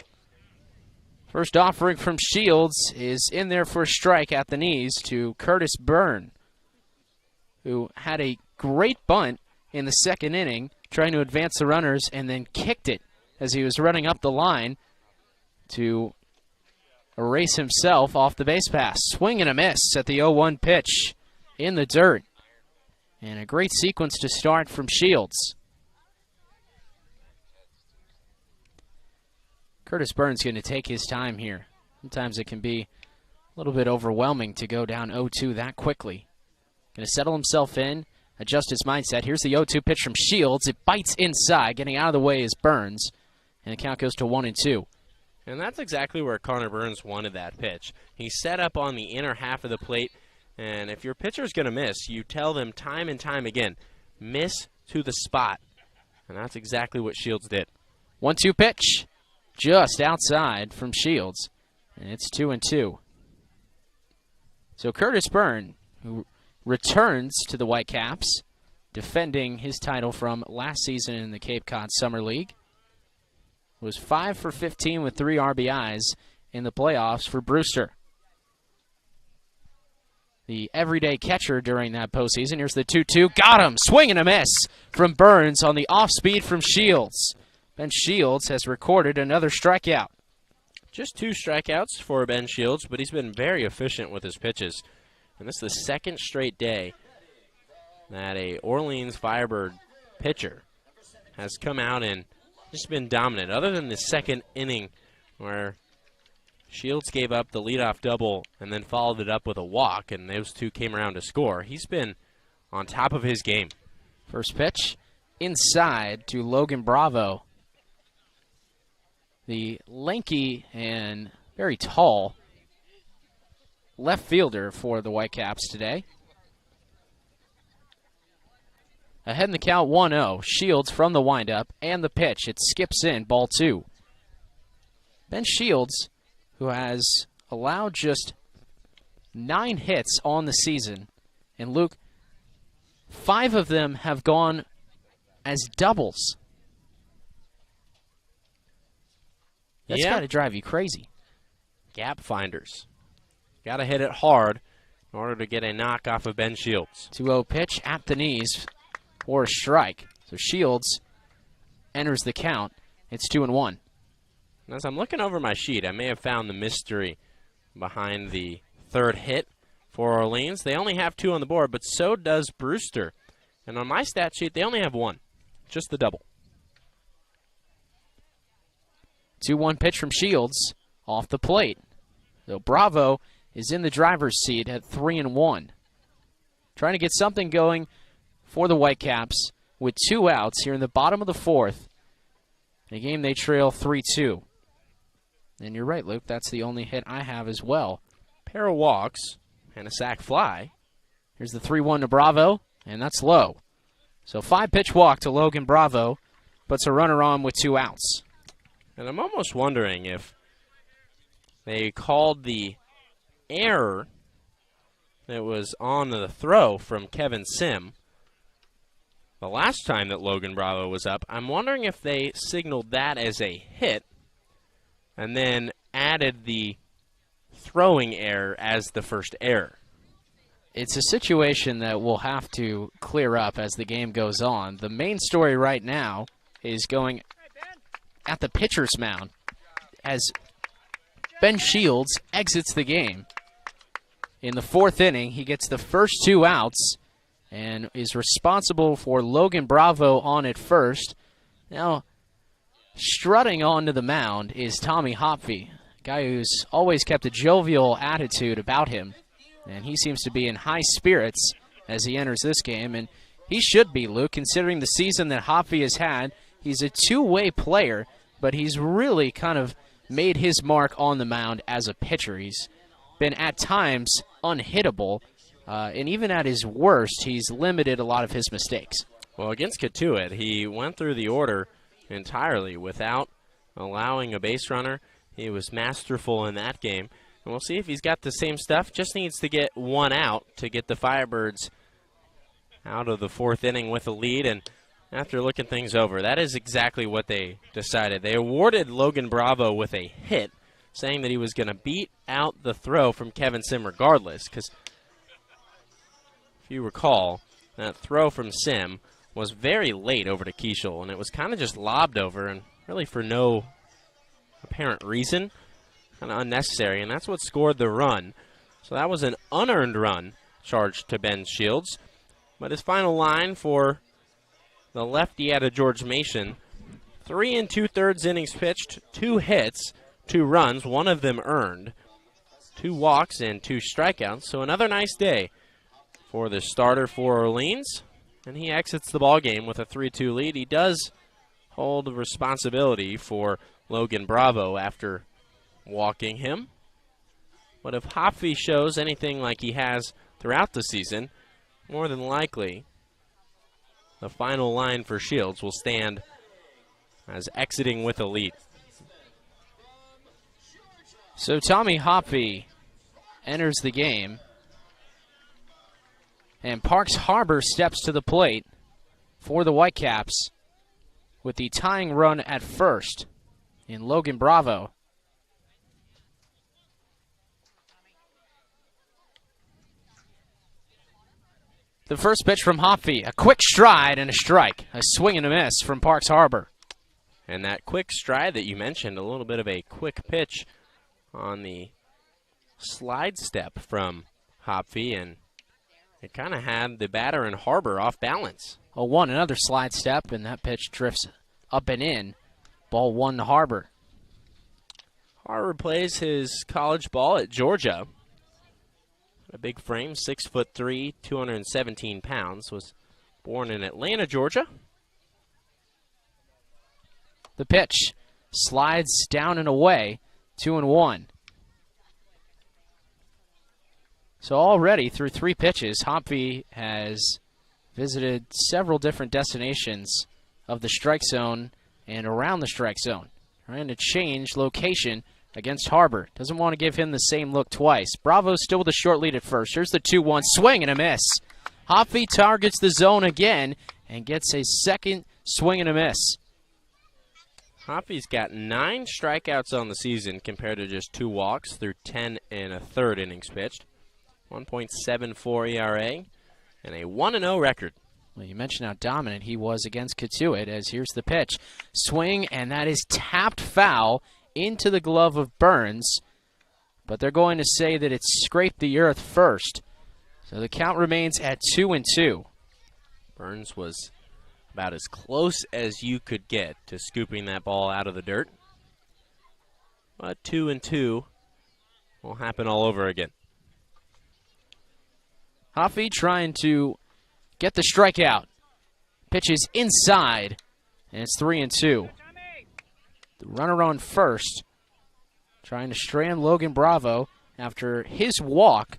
B: First offering from Shields is in there for a strike at the knees to Curtis Byrne, who had a great bunt in the second inning, trying to advance the runners, and then kicked it as he was running up the line to erase himself off the base pass. Swing and a miss at the 0-1 pitch in the dirt. And a great sequence to start from Shields. Curtis Burns going to take his time here. Sometimes it can be a little bit overwhelming to go down 0-2 that quickly. Going to settle himself in, adjust his mindset. Here's the 0-2 pitch from Shields. It bites inside. Getting out of the way is Burns. And the count goes to 1-2.
A: And that's exactly where Conor Burns wanted that pitch. He set up on the inner half of the plate, and if your pitcher's going to miss, you tell them time and time again, miss to the spot. And that's exactly what Shields did.
B: 1-2 pitch. Just outside from Shields. And it's 2-2. So Curtis Byrne, who returns to the Whitecaps, defending his title from last season in the Cape Cod Summer League. was 5 for 15 with 3 RBIs in the playoffs for Brewster. The everyday catcher during that postseason. Here's the 2-2. Got him! Swing and a miss from Burns on the off-speed from Shields. Ben Shields has recorded another strikeout.
A: Just 2 strikeouts for Ben Shields, but he's been very efficient with his pitches. And this is the second straight day that a Orleans Firebird pitcher has come out and just been dominant, other than the second inning where Shields gave up the leadoff double and then followed it up with a walk, and those 2 came around to score. He's been on top of his game.
B: First pitch inside to Logan Bravo. The lanky and very tall left fielder for the Whitecaps today. Ahead in the count 1-0. Shields from the windup and the pitch. It skips in, ball 2. Ben Shields, who has allowed just 9 hits on the season. And Luke, 5 of them have gone as doubles. That's got to drive you crazy.
A: Gap finders. Got to hit it hard in order to get a knock off of Ben Shields.
B: 2-0 pitch at the knees for a strike. So Shields enters the count. It's 2-1.
A: As I'm looking over my sheet, I may have found the mystery behind the 3rd hit for Orleans. They only have 2 on the board, but so does Brewster. And on my stat sheet, they only have 1. Just the double.
B: 2-1 pitch from Shields off the plate. So Bravo is in the driver's seat at 3-1. Trying to get something going for the Whitecaps with 2 outs here in the bottom of the 4th. In a game they trail 3-2. And you're right, Luke, that's the only hit I have as well.
A: Pair of walks and a sac fly.
B: Here's the 3-1 to Bravo, and that's low. So 5-pitch walk to Logan Bravo, puts a runner on with 2 outs.
A: And I'm almost wondering if they called the error that was on the throw from Kevin Sim the last time that Logan Bravo was up. I'm wondering if they signaled that as a hit and then added the throwing error as the first error.
B: It's a situation that we'll have to clear up as the game goes on. The main story right now is going at the pitcher's mound as Ben Shields exits the game. In the 4th inning, he gets the first 2 outs and is responsible for Logan Bravo on at first. Now, strutting onto the mound is Tommy Hopfey, a guy who's always kept a jovial attitude about him. And he seems to be in high spirits as he enters this game. And he should be, Luke, considering the season that Hopfey has had. He's a 2-way player, but he's really kind of made his mark on the mound as a pitcher. He's been at times unhittable, and even at his worst, he's limited a lot of his mistakes.
A: Well, against Katuitt, he went through the order entirely without allowing a base runner. He was masterful in that game. And we'll see if he's got the same stuff. Just needs to get 1 out to get the Firebirds out of the 4th inning with a lead. And after looking things over, that is exactly what they decided. They awarded Logan Bravo with a hit, saying that he was going to beat out the throw from Kevin Sim regardless. Because if you recall, that throw from Sim was very late over to Keshel, and it was kind of just lobbed over, and really for no apparent reason. Kind of unnecessary, and that's what scored the run. So that was an unearned run charged to Ben Shields. But his final line for the lefty out of George Mason, 3 2/3 innings pitched, 2 hits, 2 runs, 1 of them earned, 2 walks and 2 strikeouts. So another nice day for the starter for Orleans, and he exits the ball game with a 3-2 lead. He does hold responsibility for Logan Bravo after walking him. But if Hopfey shows anything like he has throughout the season, more than likely the final line for Shields will stand as exiting with a lead.
B: So Tommy Hopfey enters the game, and Parks Harbor steps to the plate for the Whitecaps with the tying run at first. in Logan Bravo. The first pitch from Hopfey, a quick stride and a strike. A swing and a miss from Parks Harbor.
A: And that quick stride that you mentioned, a little bit of a quick pitch on the slide step from Hopfey, and it kind of had the batter and Harbor off balance.
B: 0-1, another slide step, and that pitch drifts up and in. Ball 1 to Harbor.
A: Harbor plays his college ball at Georgia. A big frame, 6'3", 217 pounds. Was born in Atlanta, Georgia.
B: The pitch slides down and away, 2-1. So already through 3 pitches, Hopfey has visited several different destinations of the strike zone and around the strike zone, trying to change location against Harbor. Doesn't want to give him the same look twice. Bravo still with a short lead at first. Here's the 2-1 swing and a miss. Hopfey targets the zone again and gets a second swing and a miss.
A: Hopfey's got 9 strikeouts on the season compared to just 2 walks through 10 1/3 innings pitched. 1.74 ERA and a 1-0 record.
B: Well, you mentioned how dominant he was against Katuitt, as here's the pitch. Swing, and that is tapped foul into the glove of Burns, but they're going to say that it scraped the earth first. So the count remains at 2-2.
A: Burns was about as close as you could get to scooping that ball out of the dirt. But 2-2 will happen all over again.
B: Hopfey trying to get the strikeout. Pitches inside, and it's 3-2. The runner on first, trying to strand Logan Bravo after his walk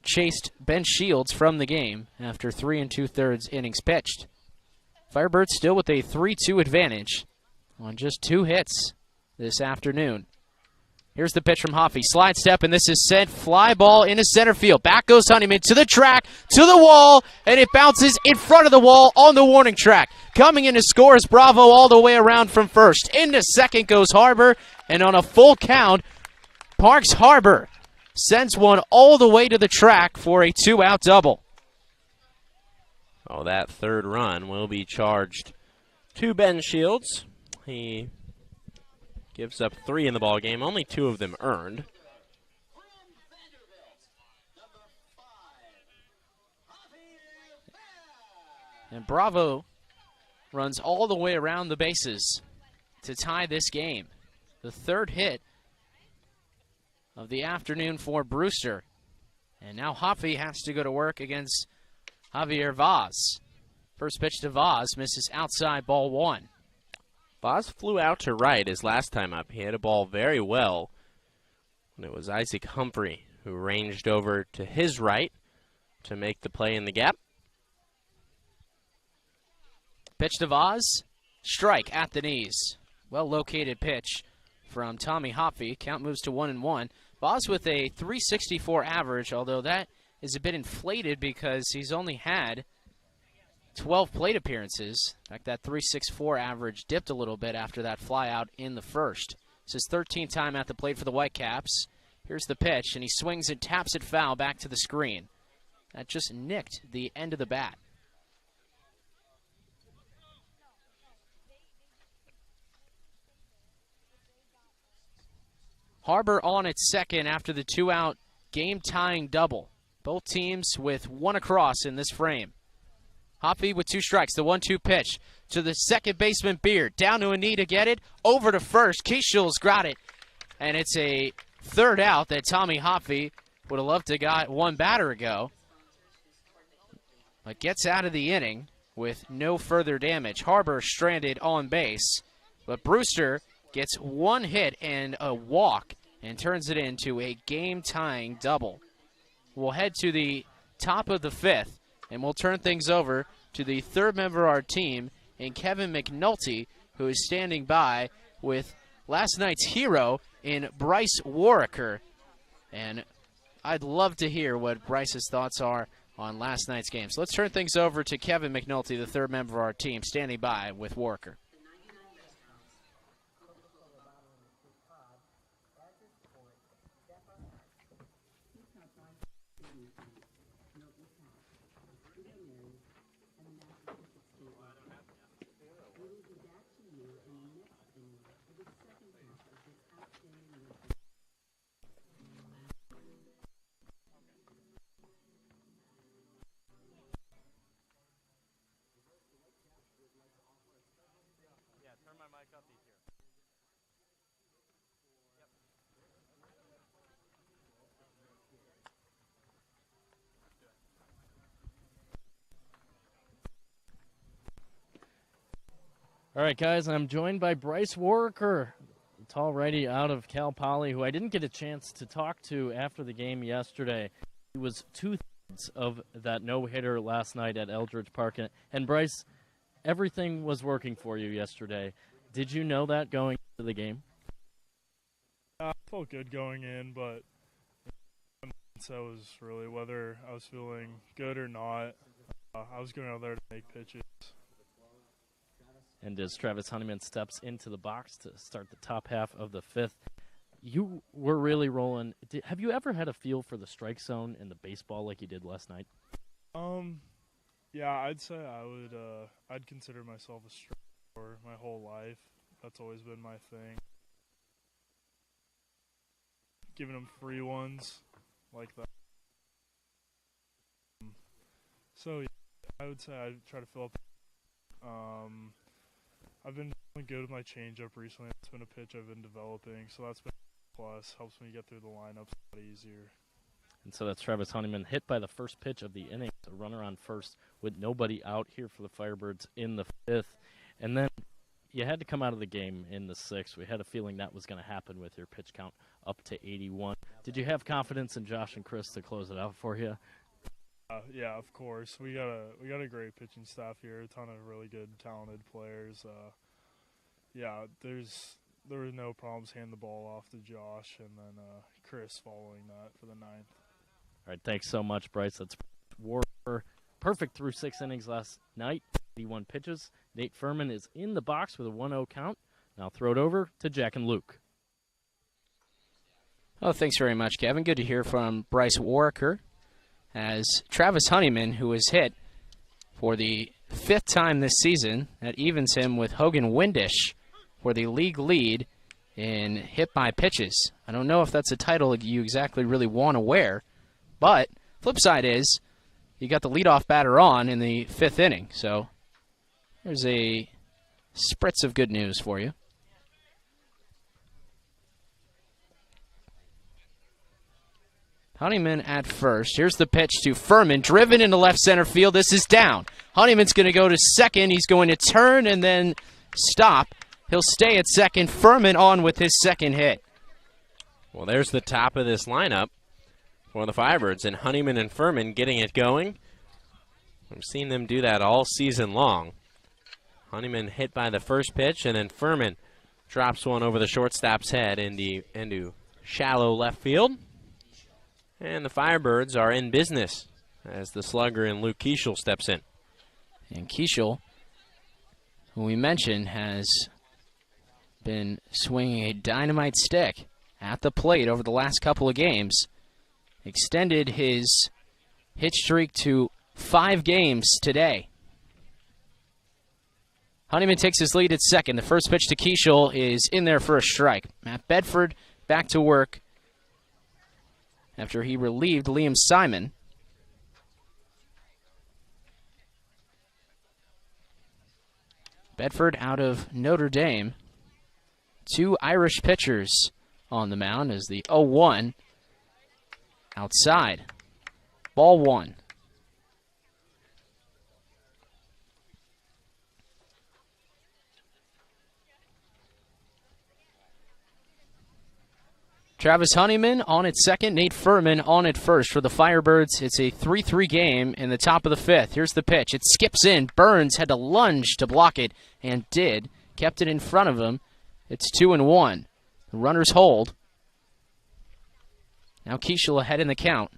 B: chased Ben Shields from the game after 3 2/3 innings pitched. Firebirds still with a 3-2 advantage on just 2 hits this afternoon. Here's the pitch from Hopfey. Slide step, and this is sent. Fly ball into center field. Back goes Honeyman to the track, to the wall, and it bounces in front of the wall on the warning track. Coming in to score is Bravo all the way around from first. Into second goes Harbor, and on a full count, Parks Harbor sends one all the way to the track for a 2-out double.
A: Oh, that third run will be charged to Ben Shields. He gives up 3 in the ball game, only 2 of them earned.
B: And Bravo runs all the way around the bases to tie this game. The third hit of the afternoon for Brewster. And now Hopfey has to go to work against Javier Vaz. First pitch to Vaz, misses outside, ball 1.
A: Vaz flew out to right his last time up. He hit a ball very well. And it was Isaac Humphrey who ranged over to his right to make the play in the gap.
B: Pitch to Vaz, strike at the knees. Well-located pitch from Tommy Hopfey. Count moves to 1-1. Vaz with a 364 average, although that is a bit inflated because he's only had 12 plate appearances. In fact, that 364 average dipped a little bit after that flyout in the first. It's his 13th time at the plate for the Whitecaps. Here's the pitch, and he swings and taps it foul back to the screen. That just nicked the end of the bat. Harbor on at second after the 2-out game-tying double. Both teams with 1 across in this frame. Hopfey with 2 strikes, the 1-2 pitch to the second baseman Beard. Down to a knee to get it, over to first. Keshel's got it, and it's a 3rd out that Tommy Hopfey would have loved to got 1 batter ago. But gets out of the inning with no further damage. Harbor stranded on base, but Brewster gets 1 hit and a walk and turns it into a game-tying double. We'll head to the top of the 5th, and we'll turn things over to the 3rd member of our team in Kevin McNulty, who is standing by with last night's hero in Bryce Warwicker. And I'd love to hear what Bryce's thoughts are on last night's game. So let's turn things over to Kevin McNulty, the 3rd member of our team, standing by with Warwicker.
C: All right, guys, I'm joined by Bryce Warwicker, the tall righty out of Cal Poly, who I didn't get a chance to talk to after the game yesterday. He was two-thirds of that no-hitter last night at Eldridge Park. And Bryce, everything was working for you yesterday. Did you know that going into the game?
D: I felt good going in, but so was really whether I was feeling good or not. I was going out there to make pitches.
C: And as Travis Honeyman steps into the box to start the top half of the fifth, you were really rolling. Have you ever had a feel for the strike zone in the baseball like you did last night?
D: Yeah, I'd say I would. I'd consider myself a striker my whole life. That's always been my thing. Giving them free ones like that. So yeah, I would say I'd try to fill up. I've been doing good with my changeup recently. It's been a pitch I've been developing, so that's been a plus. Helps me get through the lineups a lot easier.
C: And so that's Travis Honeyman hit by the first pitch of the inning. A runner on first with nobody out here for the Firebirds in the fifth. And then you had to come out of the game in the sixth. We had a feeling that was going to happen with your pitch count up to 81. Did you have confidence in Josh and Chris to close it out for you?
D: Yeah, of course. We got a great pitching staff here. A ton of really good, talented players. Yeah, there were no problems handing the ball off to Josh, and then Chris following that for the ninth.
C: All right, thanks so much, Bryce. That's Warner. Perfect through 6 innings last night. 81 pitches. Nate Furman is in the box with a 1-0 count. Now throw it over to Jack and Luke.
B: Oh, thanks very much, Kevin. Good to hear from Bryce Warwicker. As Travis Honeyman, who was hit for the 5th time this season, that evens him with Hogan Windish for the league lead in hit by pitches. I don't know if that's a title you exactly really want to wear, but flip side is you got the leadoff batter on in the 5th inning, so there's a spritz of good news for you. Honeyman at first. Here's the pitch to Furman, driven into left center field. This is down. Honeyman's going to go to second. He's going to turn and then stop. He'll stay at second. Furman on with his second hit.
A: Well, there's the top of this lineup for the Firebirds, and Honeyman and Furman getting it going. We've seen them do that all season long. Honeyman hit by the first pitch, and then Furman drops one over the shortstop's head into shallow left field. And the Firebirds are in business as the slugger and Luke Keshel steps in.
B: And Keshel, who we mentioned, has been swinging a dynamite stick at the plate over the last couple of games. Extended his hit streak to 5 games today. Honeyman takes his lead at second. The first pitch to Keshel is in there for a strike. Matt Bedford back to work after he relieved Liam Simon. Bedford out of Notre Dame. 2 Irish pitchers on the mound as the 0-1 outside. Ball 1. Travis Honeyman on at second, Nate Furman on at first. For the Firebirds, it's a 3-3 game in the top of the 5th. Here's the pitch. It skips in. Burns had to lunge to block it and did. Kept it in front of him. It's 2-1. The runners hold. Now Keshel ahead in the count.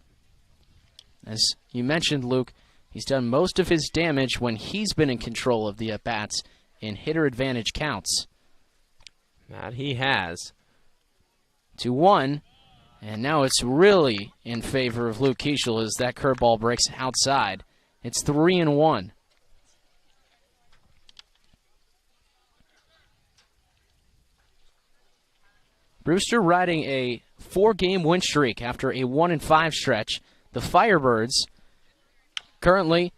B: As you mentioned, Luke, he's done most of his damage when he's been in control of the at-bats in hitter advantage counts.
A: That he has.
B: 2-1, and now it's really in favor of Luke Keshel as that curveball breaks outside. It's 3-1. Brewster riding a 4-game win streak after a 1-5 stretch. The Firebirds currently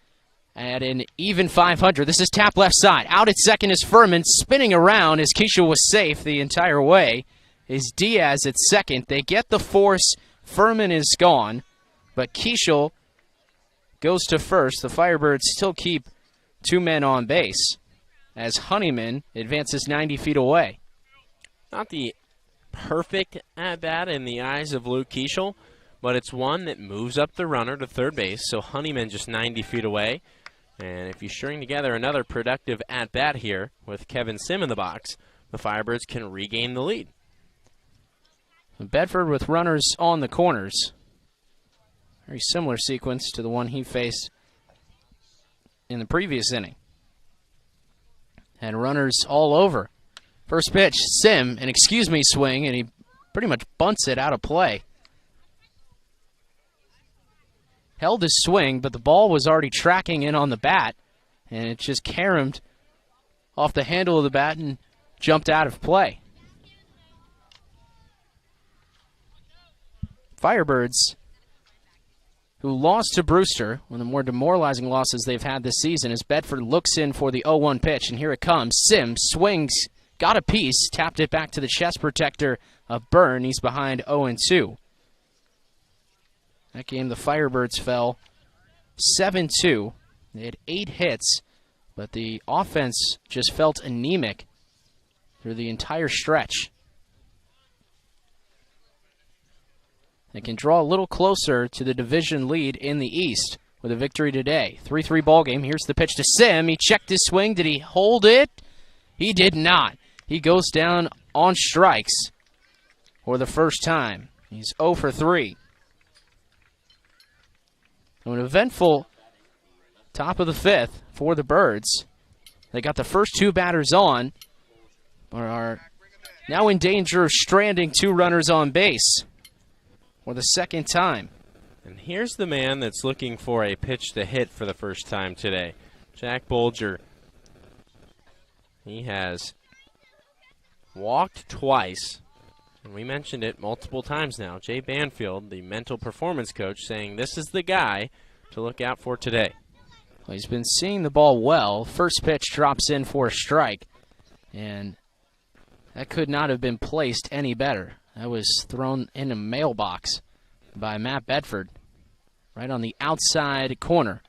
B: at an even 500. This is tap left side. Out at second is Furman, spinning around as Keshel was safe the entire way. Is Diaz at second. They get the force. Furman is gone, but Keshel goes to first. The Firebirds still keep 2 men on base as Honeyman advances 90 feet away.
A: Not the perfect at-bat in the eyes of Luke Keshel, but it's one that moves up the runner to third base, so Honeyman just 90 feet away. And if you string together another productive at-bat here with Kevin Sim in the box, the Firebirds can regain the lead.
B: Bedford with runners on the corners. Very similar sequence to the one he faced in the previous inning. Had runners all over. First pitch, Sim, an excuse me swing, and he pretty much bunts it out of play. Held his swing, but the ball was already tracking in on the bat, and it just caromed off the handle of the bat and jumped out of play. Firebirds, who lost to Brewster, one of the more demoralizing losses they've had this season, as Bedford looks in for the 0-1 pitch, and here it comes. Sim swings, got a piece, tapped it back to the chest protector of Byrne. He's behind 0-2. That game, the Firebirds fell 7-2. They had 8 hits, but the offense just felt anemic through the entire stretch. They can draw a little closer to the division lead in the East with a victory today. 3-3 ball game. Here's the pitch to Sim. He checked his swing. Did he hold it? He did not. He goes down on strikes for the first time. He's 0 for 3. An eventful top of the 5th for the Birds. They got the first 2 batters on, but are now in danger of stranding 2 runners on base for the second time.
A: And here's the man that's looking for a pitch to hit for the first time today, Jack Bolger. He has walked twice, and we mentioned it multiple times now. Jay Banfield, the mental performance coach, saying this is the guy to look out for today.
B: Well, he's been seeing the ball well. First pitch drops in for a strike, and that could not have been placed any better. That was thrown in a mailbox by Matt Bedford, right on the outside corner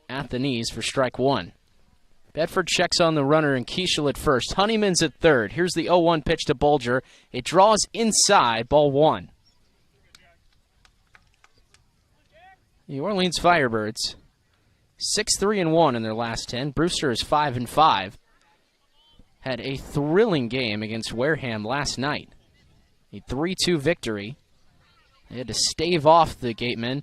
B: at the knees for strike 1. Bedford checks on the runner and Keshel at first. Honeyman's at third. Here's the 0-1 pitch to Bolger. It draws inside, ball 1. The Orleans Firebirds, 6-3-1 in their last 10. Brewster is 5-5. Had a thrilling game against Wareham last night. A 3-2 victory. They had to stave off the Gatemen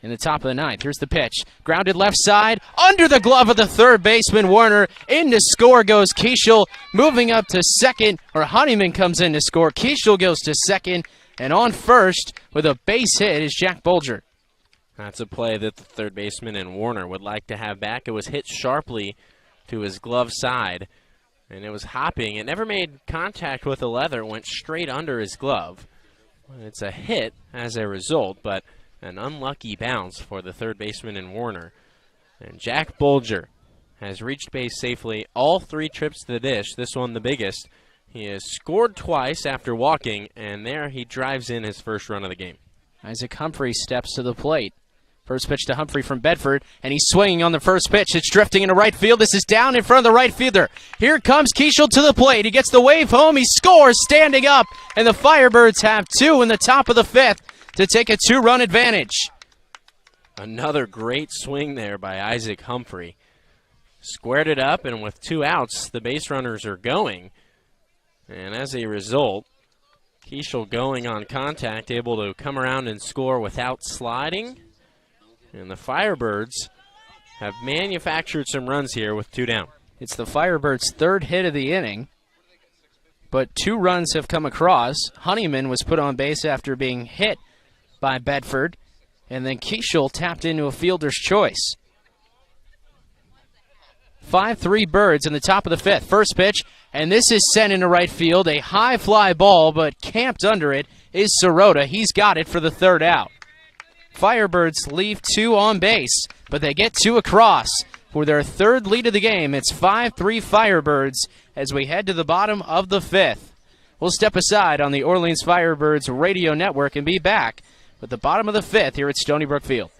B: in the top of the 9th. Here's the pitch. Grounded left side, under the glove of the third baseman, Werner. In to score goes Keshel, moving up to second, or Honeyman comes in to score. Keshel goes to second, and on first with a base hit is Jack Bolger.
A: That's a play that the third baseman and Warner would like to have back. It was hit sharply to his glove side, and it was hopping. It never made contact with the leather, went straight under his glove. It's a hit as a result, but an unlucky bounce for the third baseman and Warner. And Jack Bolger has reached base safely all 3 trips to the dish, this one the biggest. He has scored twice after walking, and there he drives in his first run of the game.
B: Isaac Humphrey steps to the plate. First pitch to Humphrey from Bedford, and he's swinging on the first pitch. It's drifting into right field. This is down in front of the right fielder. Here comes Keshel to the plate. He gets the wave home. He scores standing up, and the Firebirds have 2 in the top of the 5th to take a 2-run advantage.
A: Another great swing there by Isaac Humphrey. Squared it up, and with 2 outs, the base runners are going. And as a result, Keshel going on contact, able to come around and score without sliding. And the Firebirds have manufactured some runs here with 2 down.
B: It's the Firebirds' 3rd hit of the inning, but 2 runs have come across. Honeyman was put on base after being hit by Bedford, and then Keshel tapped into a fielder's choice. 5-3 Birds in the top of the 5th. First pitch, and this is sent into right field. A high fly ball, but camped under it is Sirota. He's got it for the 3rd out. Firebirds leave 2 on base, but they get 2 across. for their third lead of the game. It's 5-3 Firebirds as we head to the bottom of the fifth. We'll step aside on the Orleans Firebirds radio network and be back with the bottom of the fifth here at Stony Brook Field.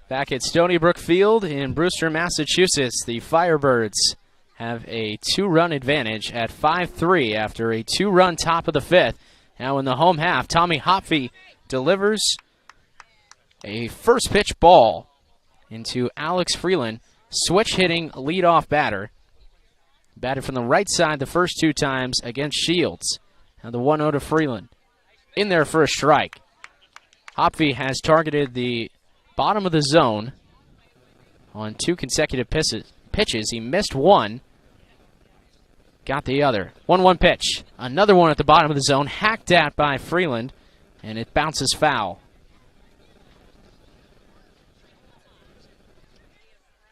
B: Back at Stony Brook Field in Brewster, Massachusetts, the Firebirds have a 2-run advantage at 5-3 after a 2-run top of the fifth. Now in the home half, Tommy Hopfey delivers a first pitch ball into Alex Freeland, switch hitting leadoff batter. Batted from the right side the first 2 times against Shields. Now the 1-0 to Freeland. In there for a strike. Hopfey has targeted the bottom of the zone on 2 consecutive pitches. He missed one, got the other. 1-1 pitch. Another one at the bottom of the zone, hacked at by Freeland, and it bounces foul.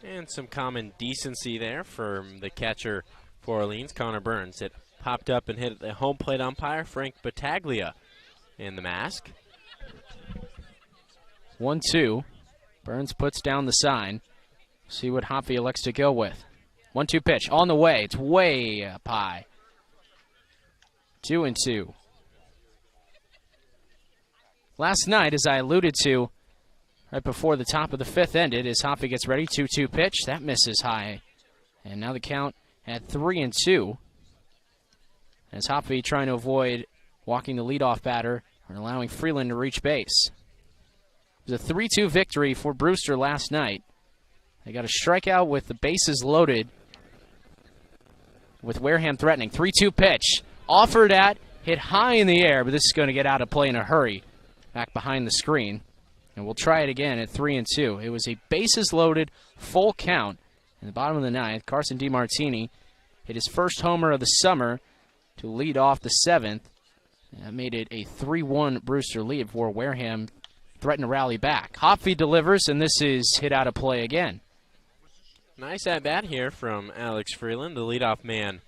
A: And some common decency there from the catcher for Orleans, Conor Burns. It popped up and hit the home plate umpire, Frank Battaglia, in the mask.
B: 1-2. Burns puts down the sign. See what Hopfey elects to go with. 1-2 pitch on the way. It's way up high. 2-2. Last night, as I alluded to, right before the top of the fifth ended, as Hopfey gets ready, 2-2 pitch. That misses high. And now the count at 3-2. As Hopfey trying to avoid walking the leadoff batter or allowing Freeland to reach base. It was a 3-2 victory for Brewster last night. They got a strikeout with the bases loaded with Wareham threatening. 3-2 pitch. Offered at, hit high in the air, but this is going to get out of play in a hurry. Back behind the screen. And we'll try it again at 3-2. It was a bases loaded full count in the bottom of the ninth. Carson DiMartini hit his first homer of the summer to lead off the seventh. That made it a 3-1 Brewster lead before Wareham threatened to rally back. Hopfey delivers, and this is hit out of play again.
A: Nice at-bat here from Alex Freeland, the leadoff man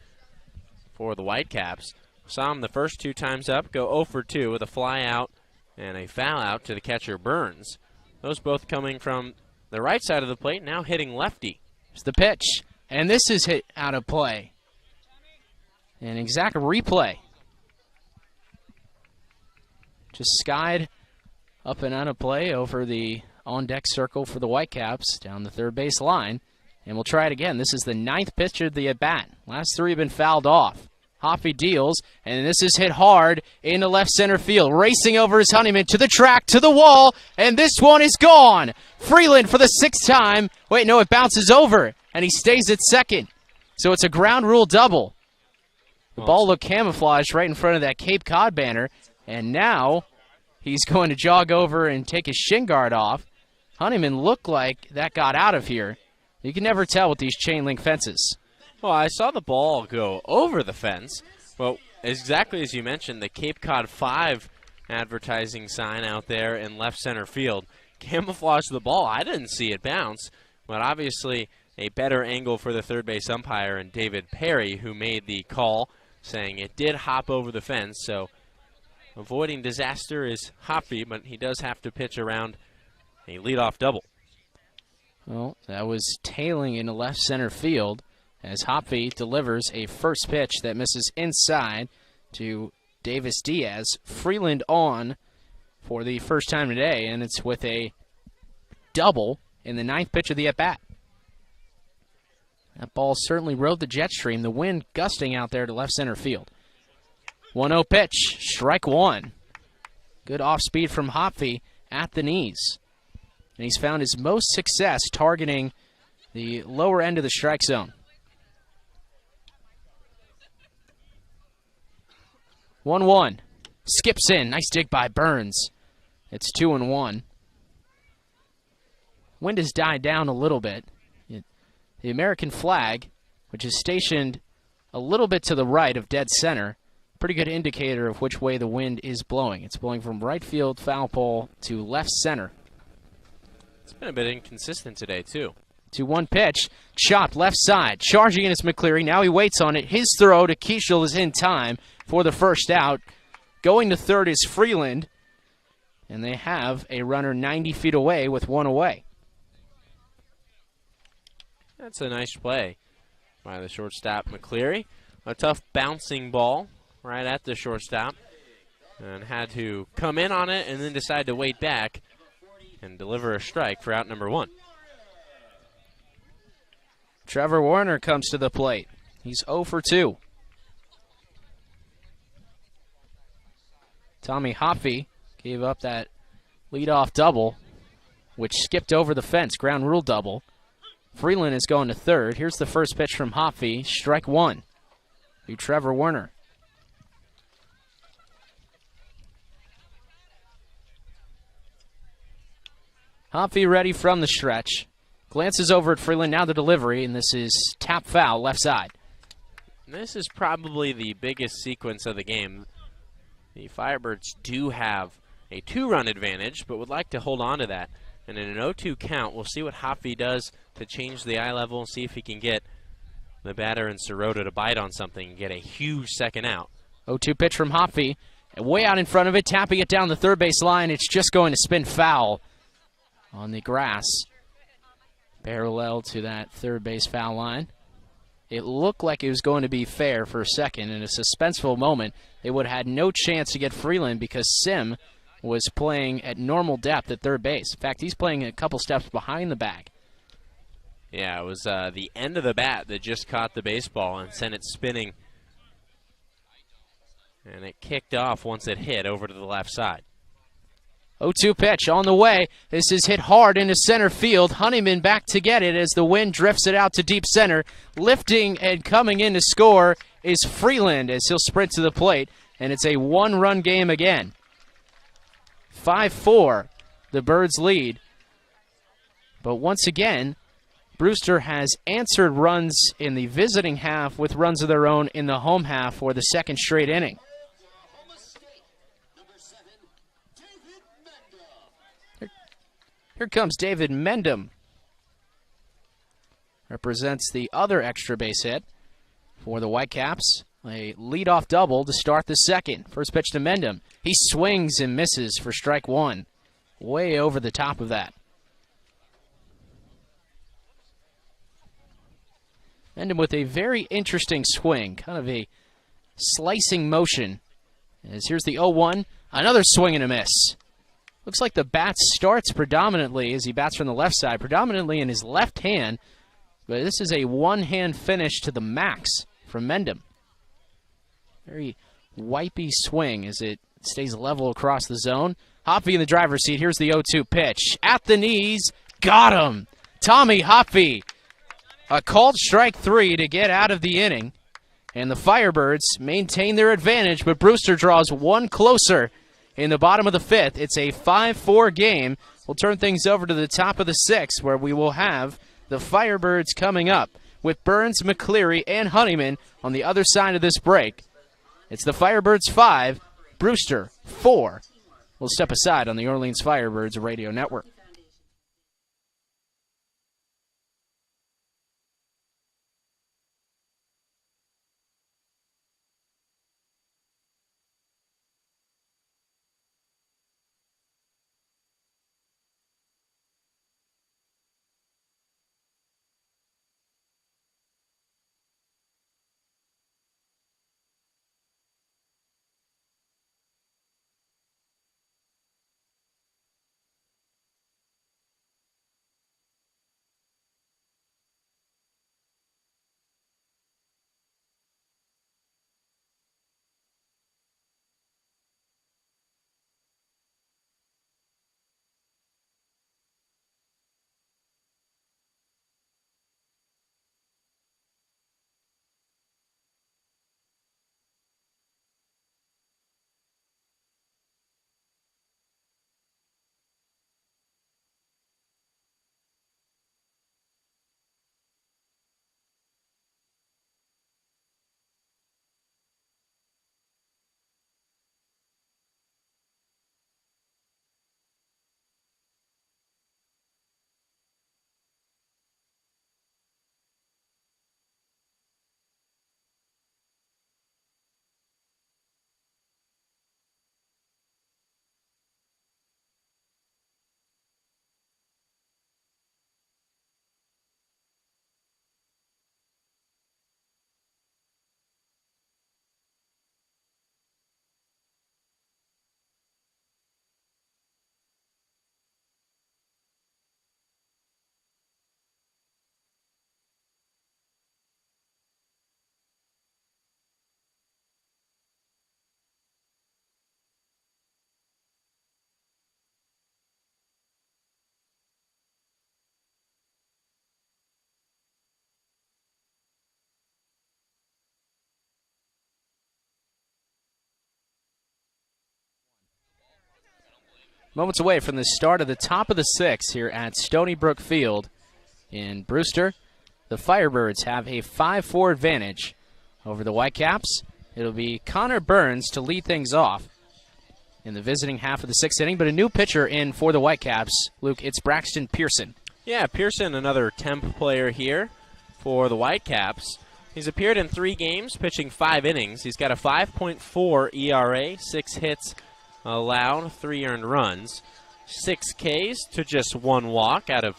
A: for the Whitecaps. Saw him the first 2 times up, go 0 for 2 with a fly out and a foul out to the catcher Burns. Those both coming from the right side of the plate, now hitting lefty.
B: It's the pitch, and this is hit out of play. An exact replay. Just skied up and out of play over the on-deck circle for the Whitecaps down the third base line. And we'll try it again. This is the 9th pitch of the at-bat. Last 3 have been fouled off. Hopfey deals, and this is hit hard into left center field. Racing over is Honeyman to the track, to the wall, and this one is gone. Freeland for the 6th time. Wait, no, it bounces over, and he stays at second. So it's a ground rule double. The ball looked camouflaged right in front of that Cape Cod banner, and now he's going to jog over and take his shin guard off. Honeyman looked like that got out of here. You can never tell with these chain link fences.
A: Well, I saw the ball go over the fence, but exactly as you mentioned, the Cape Cod 5 advertising sign out there in left center field camouflaged the ball. I didn't see it bounce, but obviously a better angle for the third base umpire and David Perry, who made the call, saying it did hop over the fence. So avoiding disaster is Hopfey, but he does have to pitch around a leadoff double.
B: Well, that was tailing into left center field as Hopfey delivers a first pitch that misses inside to Davis Diaz. Freeland on for the first time today, and it's with a double in the ninth pitch of the at-bat. That ball certainly rode the jet stream, the wind gusting out there to left center field. 1-0 pitch, strike one. Good off-speed from Hopfey at the knees. And he's found his most success targeting the lower end of the strike zone. 1-1. Skips in. Nice dig by Burns. It's 2-1. Wind has died down a little bit. The American flag, which is stationed a little bit to the right of dead center, pretty good indicator of which way the wind is blowing. It's blowing from right field foul pole to left center.
A: It's been a bit inconsistent today, too.
B: 2-1 pitch, chopped left side, charging in is McCleary. Now he waits on it. His throw to Keshel is in time for the first out. Going to third is Freeland, and they have a runner 90 feet away with one away.
A: That's a nice play by the shortstop, McCleary. A tough bouncing ball right at the shortstop, and had to come in on it and then decide to wait back and deliver a strike for out number one.
B: Trevor Warner comes to the plate. He's 0 for 2. Tommy Hopfey gave up that leadoff double, which skipped over the fence, ground rule double. Freeland is going to third. Here's the first pitch from Hopfey, strike one to Trevor Werner. Hopfey ready from the stretch. Glances over at Freeland, now the delivery, and this is tap foul, left side.
A: This is probably the biggest sequence of the game. The Firebirds do have a 2-run advantage, but would like to hold on to that. And in an 0-2 count, we'll see what Hopfey does to change the eye level and see if he can get the batter and Sirota to bite on something and get a huge second out.
B: 0-2 pitch from Hopfey, and way out in front of it, tapping it down the third base line. It's just going to spin foul on the grass, parallel to that third base foul line. It looked like it was going to be fair for a second. In a suspenseful moment, they would have had no chance to get Freeland because Sim was playing at normal depth at third base. In fact, he's playing a couple steps behind the bag.
A: Yeah, it was the end of the bat that just caught the baseball and sent it spinning. And it kicked off once it hit over to the left side.
B: 0-2 pitch on the way. This is hit hard into center field. Honeyman back to get it as the wind drifts it out to deep center. Lifting and coming in to score is Freeland as he'll sprint to the plate. And it's a one-run game again. 5-4, the Birds lead. But once again, Brewster has answered runs in the visiting half with runs of their own in the home half for the second straight inning. Here comes David Mendenham. Represents the other extra base hit for the Whitecaps. A leadoff double to start the second. First pitch to Mendenham. He swings and misses for strike one. Way over the top of that. Mendenham with a very interesting swing. Kind of a slicing motion. As here's the 0-1. Another swing and a miss. Looks like the bat starts predominantly, as he bats from the left side, predominantly in his left hand. But this is a one-hand finish to the max from Mendenham. Very wipey swing as it stays level across the zone. Hopfey in the driver's seat. Here's the 0-2 pitch. At the knees. Got him. Tommy Hopfey. A called strike three to get out of the inning. And the Firebirds maintain their advantage, but Brewster draws one closer. In the bottom of the fifth, it's a 5-4 game. We'll turn things over to the top of the sixth, where we will have the Firebirds coming up with Burns, McCleary, and Honeyman on the other side of this break. It's the Firebirds 5, Brewster 4. We'll step aside on the Orleans Firebirds radio network. Moments away from the start of the top of the sixth here at Stony Brook Field in Brewster. The Firebirds have a 5-4 advantage over the Whitecaps. It'll be Conor Burns to lead things off in the visiting half of the sixth inning, but a new pitcher in for the Whitecaps. Luke, it's Braxton Pearson.
A: Yeah, Pearson, another temp player here for the Whitecaps. He's appeared in 3 games, pitching 5 innings. He's got a 5.4 ERA, 6 hits allowed, 3 earned runs, 6 Ks to just 1 walk out of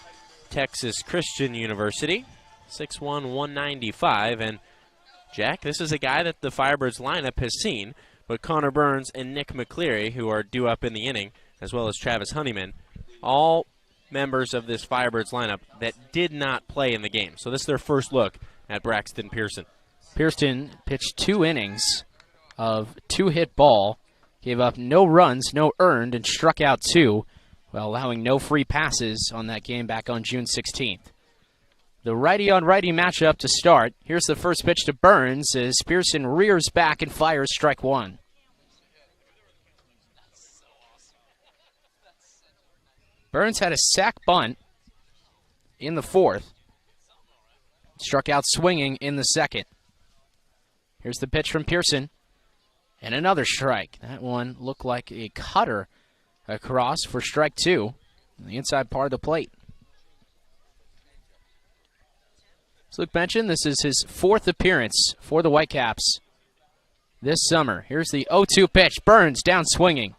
A: Texas Christian University, 6'1", 195. And, Jack, this is a guy that the Firebirds lineup has seen, but Conor Burns and Nick McCleary, who are due up in the inning, as well as Travis Honeyman, all members of this Firebirds lineup that did not play in the game. So this is their first look at Braxton Pearson.
B: Pearson pitched 2 innings of 2-hit ball, gave up no runs, no earned, and struck out 2, while allowing no free passes on that game back on June 16th. The righty-on-righty matchup to start. Here's the first pitch to Burns as Pearson rears back and fires strike 1. Burns had a sac bunt in the 4th. Struck out swinging in the 2nd. Here's the pitch from Pearson. And another strike. That one looked like a cutter across for strike 2 on the inside part of the plate. As Luke mentioned, this is his 4th appearance for the Whitecaps this summer. Here's the 0-2 pitch. Burns down swinging.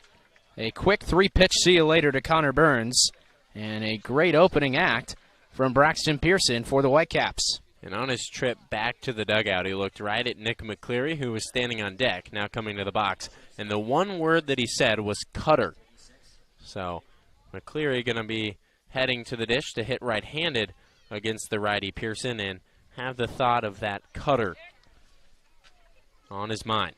B: A quick 3-pitch see you later to Conor Burns. And a great opening act from Braxton Pearson for the Whitecaps.
A: And on his trip back to the dugout, he looked right at Nick McCleary, who was standing on deck, now coming to the box. And the one word that he said was cutter. So McCleary going to be heading to the dish to hit right-handed against the righty Pearson and have the thought of that cutter on his mind.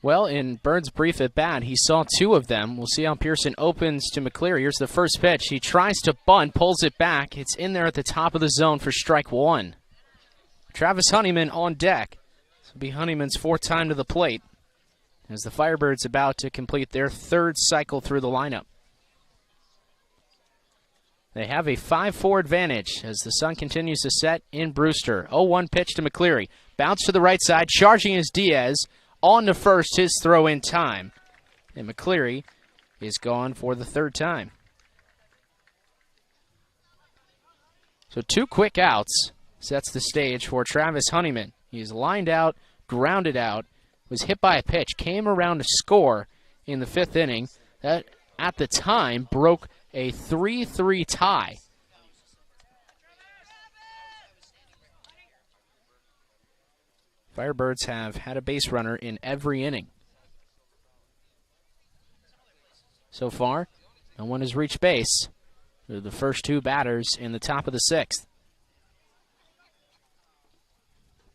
B: Well, in Burns' brief at bat, he saw 2 of them. We'll see how Pearson opens to McCleary. Here's the first pitch. He tries to bunt, pulls it back. It's in there at the top of the zone for strike 1. Travis Honeyman on deck. This will be Honeyman's 4th time to the plate as the Firebirds about to complete their 3rd cycle through the lineup. They have a 5-4 advantage as the sun continues to set in Brewster. 0-1 pitch to McCleary. Bounce to the right side. Charging is Diaz. on to first, his throw in time. And McCleary is gone for the third time. So 2 quick outs sets the stage for Travis Honeyman. He's lined out, grounded out, was hit by a pitch, came around to score in the 5th inning. That, at the time, broke a 3-3 tie. Firebirds have had a base runner in every inning. So far, no one has reached base. They're the first 2 batters in the top of the 6th.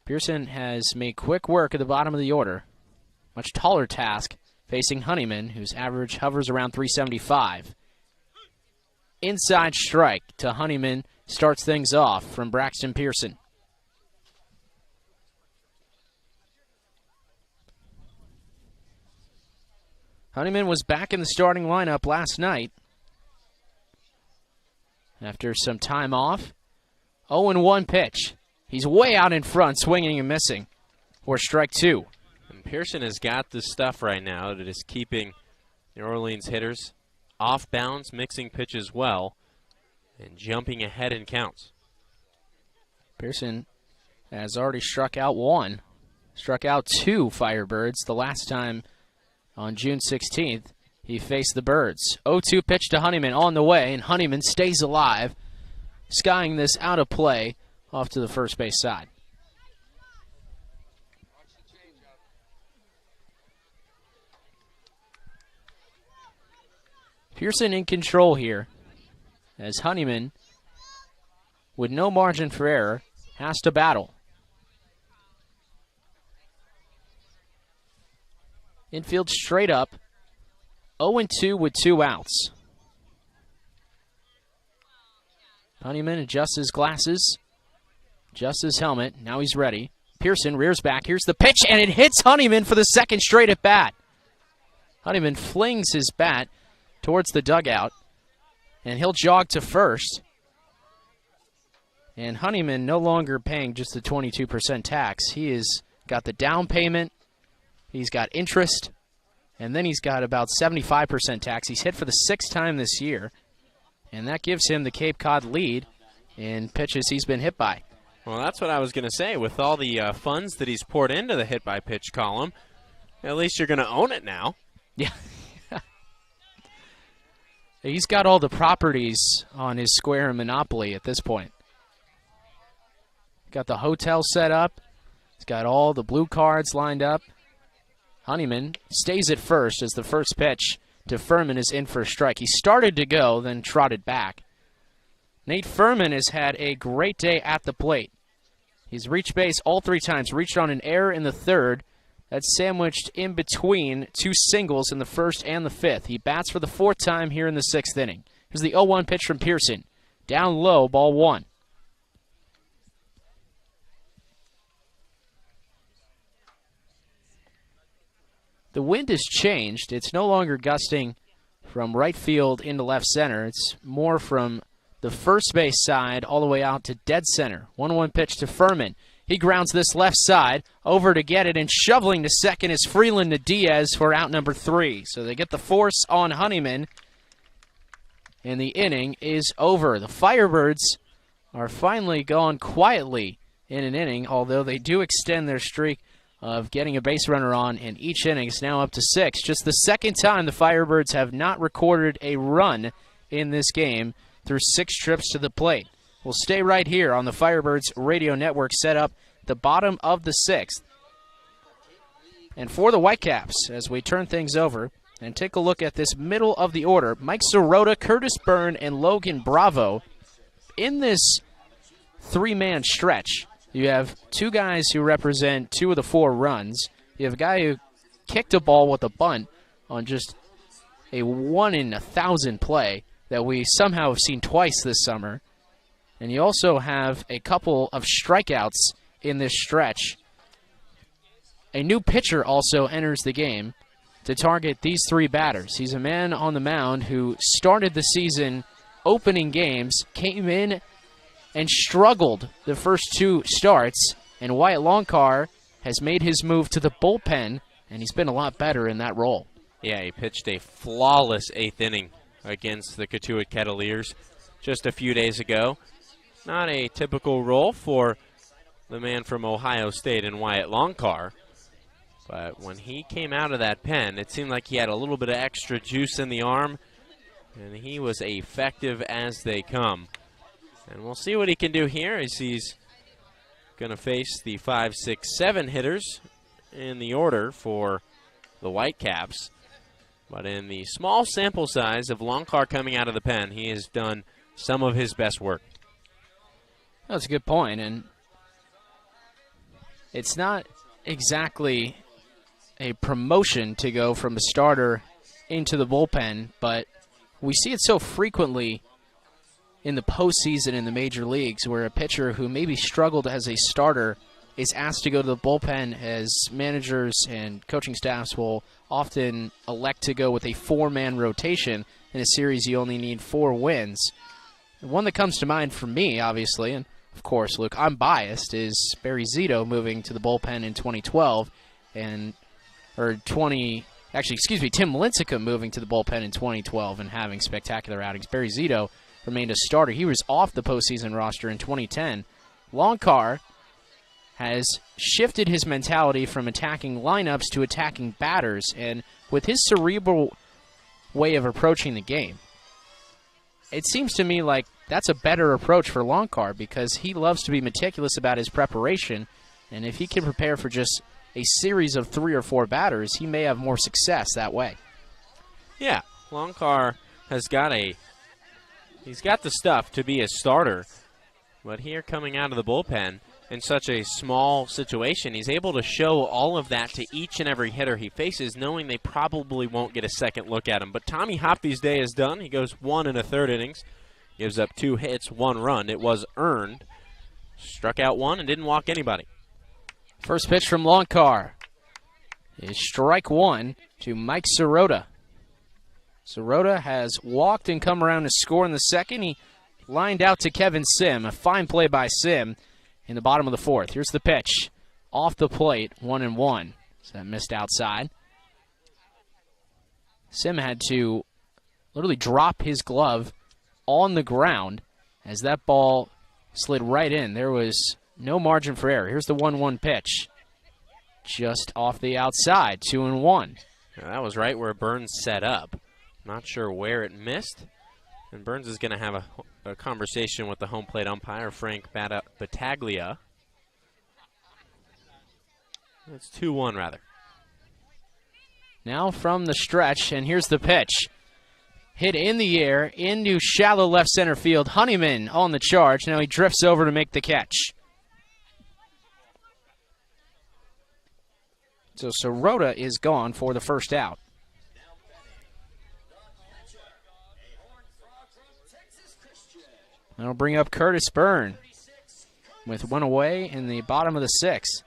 B: Pearson has made quick work at the bottom of the order. Much taller task facing Honeyman, whose average hovers around 375. Inside strike to Honeyman starts things off from Braxton Pearson. Honeyman was back in the starting lineup last night after some time off. 0-1 pitch. He's way out in front, swinging and missing for strike 2.
A: And Pearson has got the stuff right now that is keeping New Orleans hitters off bounds, mixing pitches well, and jumping ahead in counts.
B: Pearson has already struck out 1, struck out 2 Firebirds the last time on June 16th. He faced the Birds. 0-2 pitch to Honeyman on the way, and Honeyman stays alive, skying this out of play off to the first base side. Pearson in control here, as Honeyman, with no margin for error, has to battle. Infield straight up, 0-2 with 2 outs. Honeyman adjusts his glasses, adjusts his helmet. Now he's ready. Pearson rears back. Here's the pitch, and it hits Honeyman for the second straight at bat. Honeyman flings his bat towards the dugout, and he'll jog to first. And Honeyman no longer paying just the 22% tax. He has got the down payment, he's got interest, and then he's got about 75% tax. He's hit for the 6th time this year, and that gives him the Cape Cod lead in pitches he's been hit by.
A: Well, that's what I was going to say. With all the funds that he's poured into the hit-by-pitch column, at least you're going to own it now.
B: Yeah. He's got all the properties on his square in Monopoly at this point. Got the hotel set up. He's got all the blue cards lined up. Honeyman stays at first as the first pitch to Furman is in for a strike. He started to go, then trotted back. Nate Furman has had a great day at the plate. He's reached base all 3 times, reached on an error in the 3rd. That's sandwiched in between 2 singles in the 1st and the 5th. He bats for the 4th time here in the 6th inning. Here's the 0-1 pitch from Pearson. Down low, ball 1. The wind has changed. It's no longer gusting from right field into left center. It's more from the first base side all the way out to dead center. 1-1 pitch to Furman. He grounds this left side over to get it, and shoveling to second is Freeland to Diaz for out number 3. So they get the force on Honeyman, and the inning is over. The Firebirds are finally gone quietly in an inning, although they do extend their streak of getting a base runner on in each inning. It's now up to 6. Just the 2nd time the Firebirds have not recorded a run in this game through 6 trips to the plate. We'll stay right here on the Firebirds radio network, set up the bottom of the 6th. And for the Whitecaps, as we turn things over and take a look at this middle of the order, Mike Sirota, Curtis Byrne, and Logan Bravo. In this 3-man stretch, you have 2 guys who represent 2 of the 4 runs. You have a guy who kicked a ball with a bunt on just a 1 in 1,000 play that we somehow have seen twice this summer. And you also have a couple of strikeouts in this stretch. A new pitcher also enters the game to target these 3 batters. He's a man on the mound who started the season opening games, came in and struggled the first 2 starts, and Wyatt Longcar has made his move to the bullpen and he's been a lot better in that role.
A: Yeah, he pitched a flawless 8th inning against the Cotuit Kettleers just a few days ago. Not a typical role for the man from Ohio State and Wyatt Longcar. But when he came out of that pen, it seemed like he had a little bit of extra juice in the arm, and he was effective as they come. And we'll see what he can do here as he's going to face the 5, 6, 7 hitters in the order for the Whitecaps. But in the small sample size of Longcar coming out of the pen, he has done some of his best work.
B: That's a good point, and it's not exactly a promotion to go from a starter into the bullpen, but we see it so frequently in the postseason in the major leagues where a pitcher who maybe struggled as a starter is asked to go to the bullpen, as managers and coaching staffs will often elect to go with a 4-man rotation. In a series, you only need 4 wins. The one that comes to mind for me, obviously, and of course, Luke, I'm biased, is Barry Zito moving to the bullpen in 2012, Tim Lincecum moving to the bullpen in 2012 and having spectacular outings. Barry Zito remained a starter. He was off the postseason roster in 2010. Longcar has shifted his mentality from attacking lineups to attacking batters, and with his cerebral way of approaching the game, it seems to me like that's a better approach for Longcar because he loves to be meticulous about his preparation, and if he can prepare for just a series of 3 or 4 batters, he may have more success that way.
A: Yeah, Longcar has got he's got the stuff to be a starter, but here coming out of the bullpen in such a small situation, he's able to show all of that to each and every hitter he faces, knowing they probably won't get a second look at him. But Tommy Hopfey's day is done. He goes 1 1/3 innings, gives up 2 hits, 1 run. It was earned. Struck out 1 and didn't walk anybody.
B: First pitch from Longcar is strike 1 to Mike Sirota. Sirota has walked and come around to score in the second. He lined out to Kevin Sim. A fine play by Sim in the bottom of the 4th. Here's the pitch. Off the plate, 1-1. So that missed outside. Sim had to literally drop his glove on the ground as that ball slid right in. There was no margin for error. Here's the 1-1 pitch. Just off the outside, 2-1.
A: Now, that was right where Burns set up. Not sure where it missed. And Burns is going to have a conversation with the home plate umpire, Frank Battaglia. It's 2-1, rather.
B: Now from the stretch, and here's the pitch. Hit in the air into shallow left center field. Honeyman on the charge. Now he drifts over to make the catch. So Sirota is gone for the first out. That'll bring up Curtis Byrne with 1 away in the bottom of the 6th.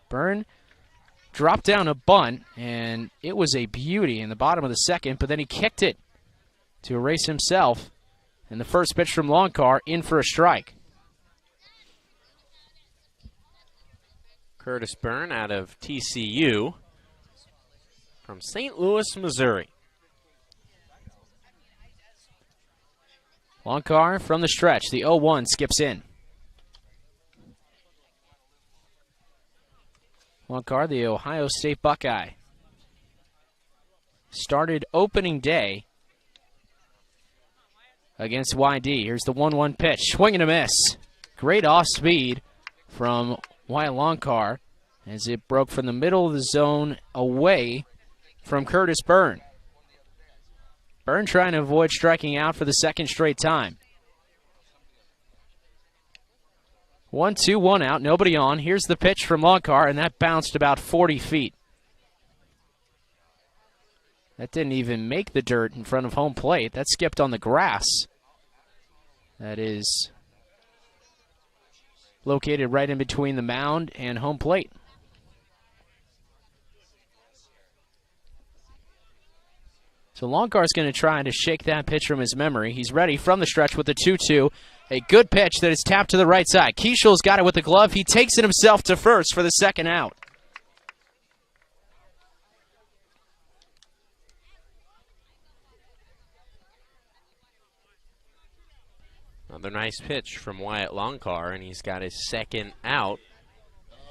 B: Byrne dropped down a bunt, and it was a beauty in the bottom of the 2nd, but then he kicked it to erase himself. And the first pitch from Longcar in for a strike.
A: Curtis Byrne out of TCU from St. Louis, Missouri.
B: Longcar from the stretch. The 0-1 skips in. Longcar, the Ohio State Buckeye, started opening day against YD. Here's the 1-1 pitch. Swing and a miss. Great off speed from Wyatt Longcar as it broke from the middle of the zone away from Curtis Byrne. Byrne trying to avoid striking out for the 2nd straight time. 1-2, 1 out, nobody on. Here's the pitch from Longcar, and that bounced about 40 feet. That didn't even make the dirt in front of home plate. That skipped on the grass. That is located right in between the mound and home plate. So Longcar's going to try to shake that pitch from his memory. He's ready from the stretch with the 2-2. A good pitch that is tapped to the right side. Keshel's got it with the glove. He takes it himself to first for the 2nd out.
A: Another nice pitch from Wyatt Longcar, and he's got his second out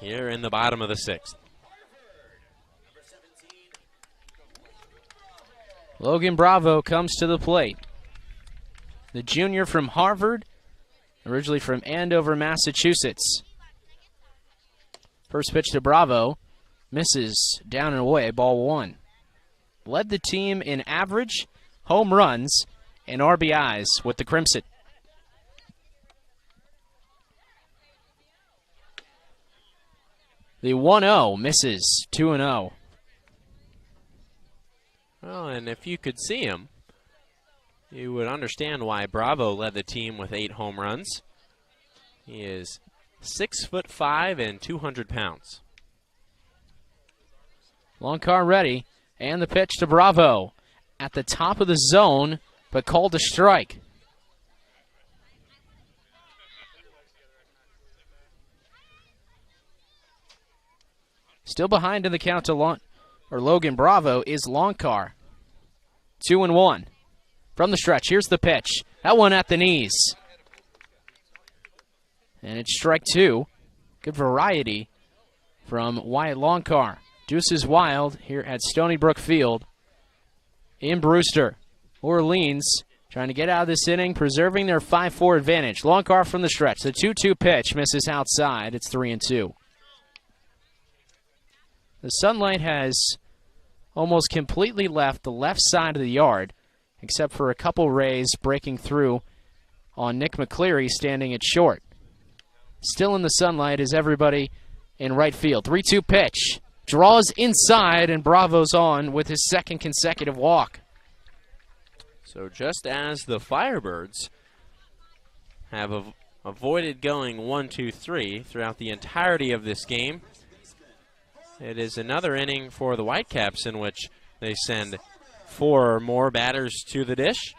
A: here in the bottom of the 6th.
B: Logan Bravo comes to the plate. The junior from Harvard, originally from Andover, Massachusetts. First pitch to Bravo, misses down and away, ball 1. Led the team in average, home runs, and RBIs with the Crimson. The 1-0 misses, 2-0.
A: Well, and if you could see him, you would understand why Bravo led the team with 8 home runs. He is 6'5" and 200 pounds.
B: Longcar ready, and the pitch to Bravo. At the top of the zone, but called a strike. Still behind in the count to Logan Bravo is Longcar. 2-1. From the stretch, here's the pitch. That one at the knees. And it's strike 2. Good variety from Wyatt Longcar. Deuce is wild here at Stony Brook Field in Brewster. Orleans trying to get out of this inning, preserving their 5-4 advantage. Longcar from the stretch. The 2-2 pitch misses outside. It's 3-2. The sunlight has almost completely left the left side of the yard, except for a couple rays breaking through on Nick McCleary standing at short. Still in the sunlight is everybody in right field. 3-2 pitch. Draws inside, and Bravo's on with his second consecutive walk.
A: So just as the Firebirds have avoided going 1-2-3 throughout the entirety of this game, it is another inning for the Whitecaps in which they send 4 or more batters to the dish.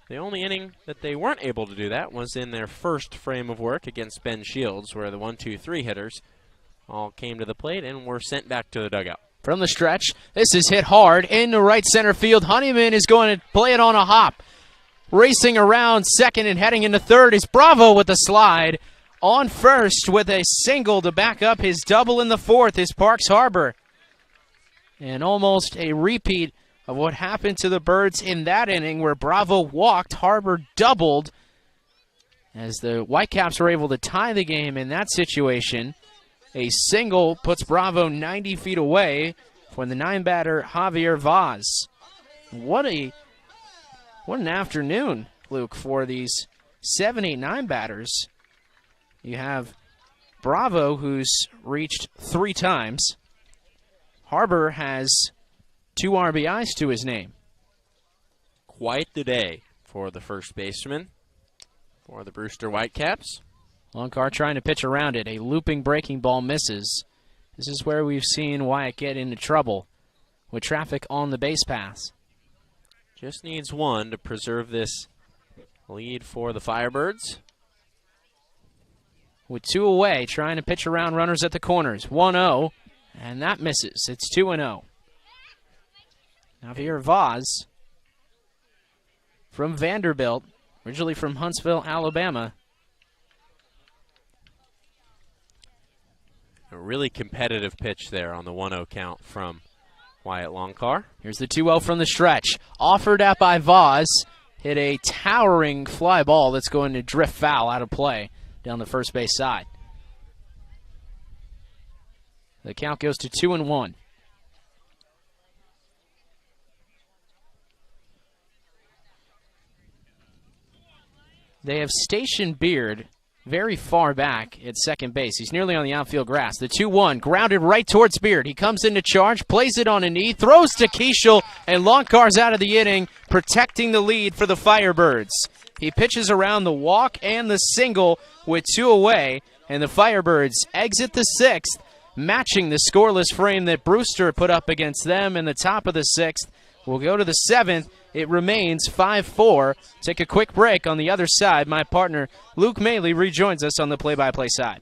A: The only inning that they weren't able to do that was in their first frame of work against Ben Shields, where the 1-2-3 hitters all came to the plate and were sent back to the dugout.
B: From the stretch, this is hit hard into right center field. Honeyman is going to play it on a hop. Racing around second and heading into third is Bravo with the slide. On first with a single to back up his double in the fourth is Parks Harbor. And almost a repeat of what happened to the Birds in that inning where Bravo walked, Harbor doubled. As the Whitecaps were able to tie the game in that situation, a single puts Bravo 90 feet away for the 9-batter Javier Vaz. What an afternoon, Luke, for these 7, 8, 9 batters. You have Bravo, who's reached 3 times. Harbor has 2 RBIs to his name.
A: Quite the day for the first baseman for the Brewster Whitecaps.
B: Longcar trying to pitch around it. A looping breaking ball misses. This is where we've seen Wyatt get into trouble with traffic on the base paths.
A: Just needs 1 to preserve this lead for the Firebirds.
B: With 2 away, trying to pitch around runners at the corners. 1-0, and that misses. It's 2-0. Javier Vaz from Vanderbilt, originally from Huntsville, Alabama.
A: A really competitive pitch there on the 1-0 count from Wyatt Longcar.
B: Here's the 2-0 from the stretch. Offered at by Vaz. Hit a towering fly ball that's going to drift foul out of play down the first base side. The count goes to 2-1. They have stationed Beard very far back at second base. He's nearly on the outfield grass. The 2-1, grounded right towards Beard. He comes into charge, plays it on a knee, throws to Keshel, and Longcar's out of the inning, protecting the lead for the Firebirds. He pitches around the walk and the single with 2 away, and the Firebirds exit the 6th, matching the scoreless frame that Brewster put up against them in the top of the 6th. We'll go to the 7th. It remains 5-4. Take a quick break. On the other side, my partner Luke Maley rejoins us on the play-by-play side.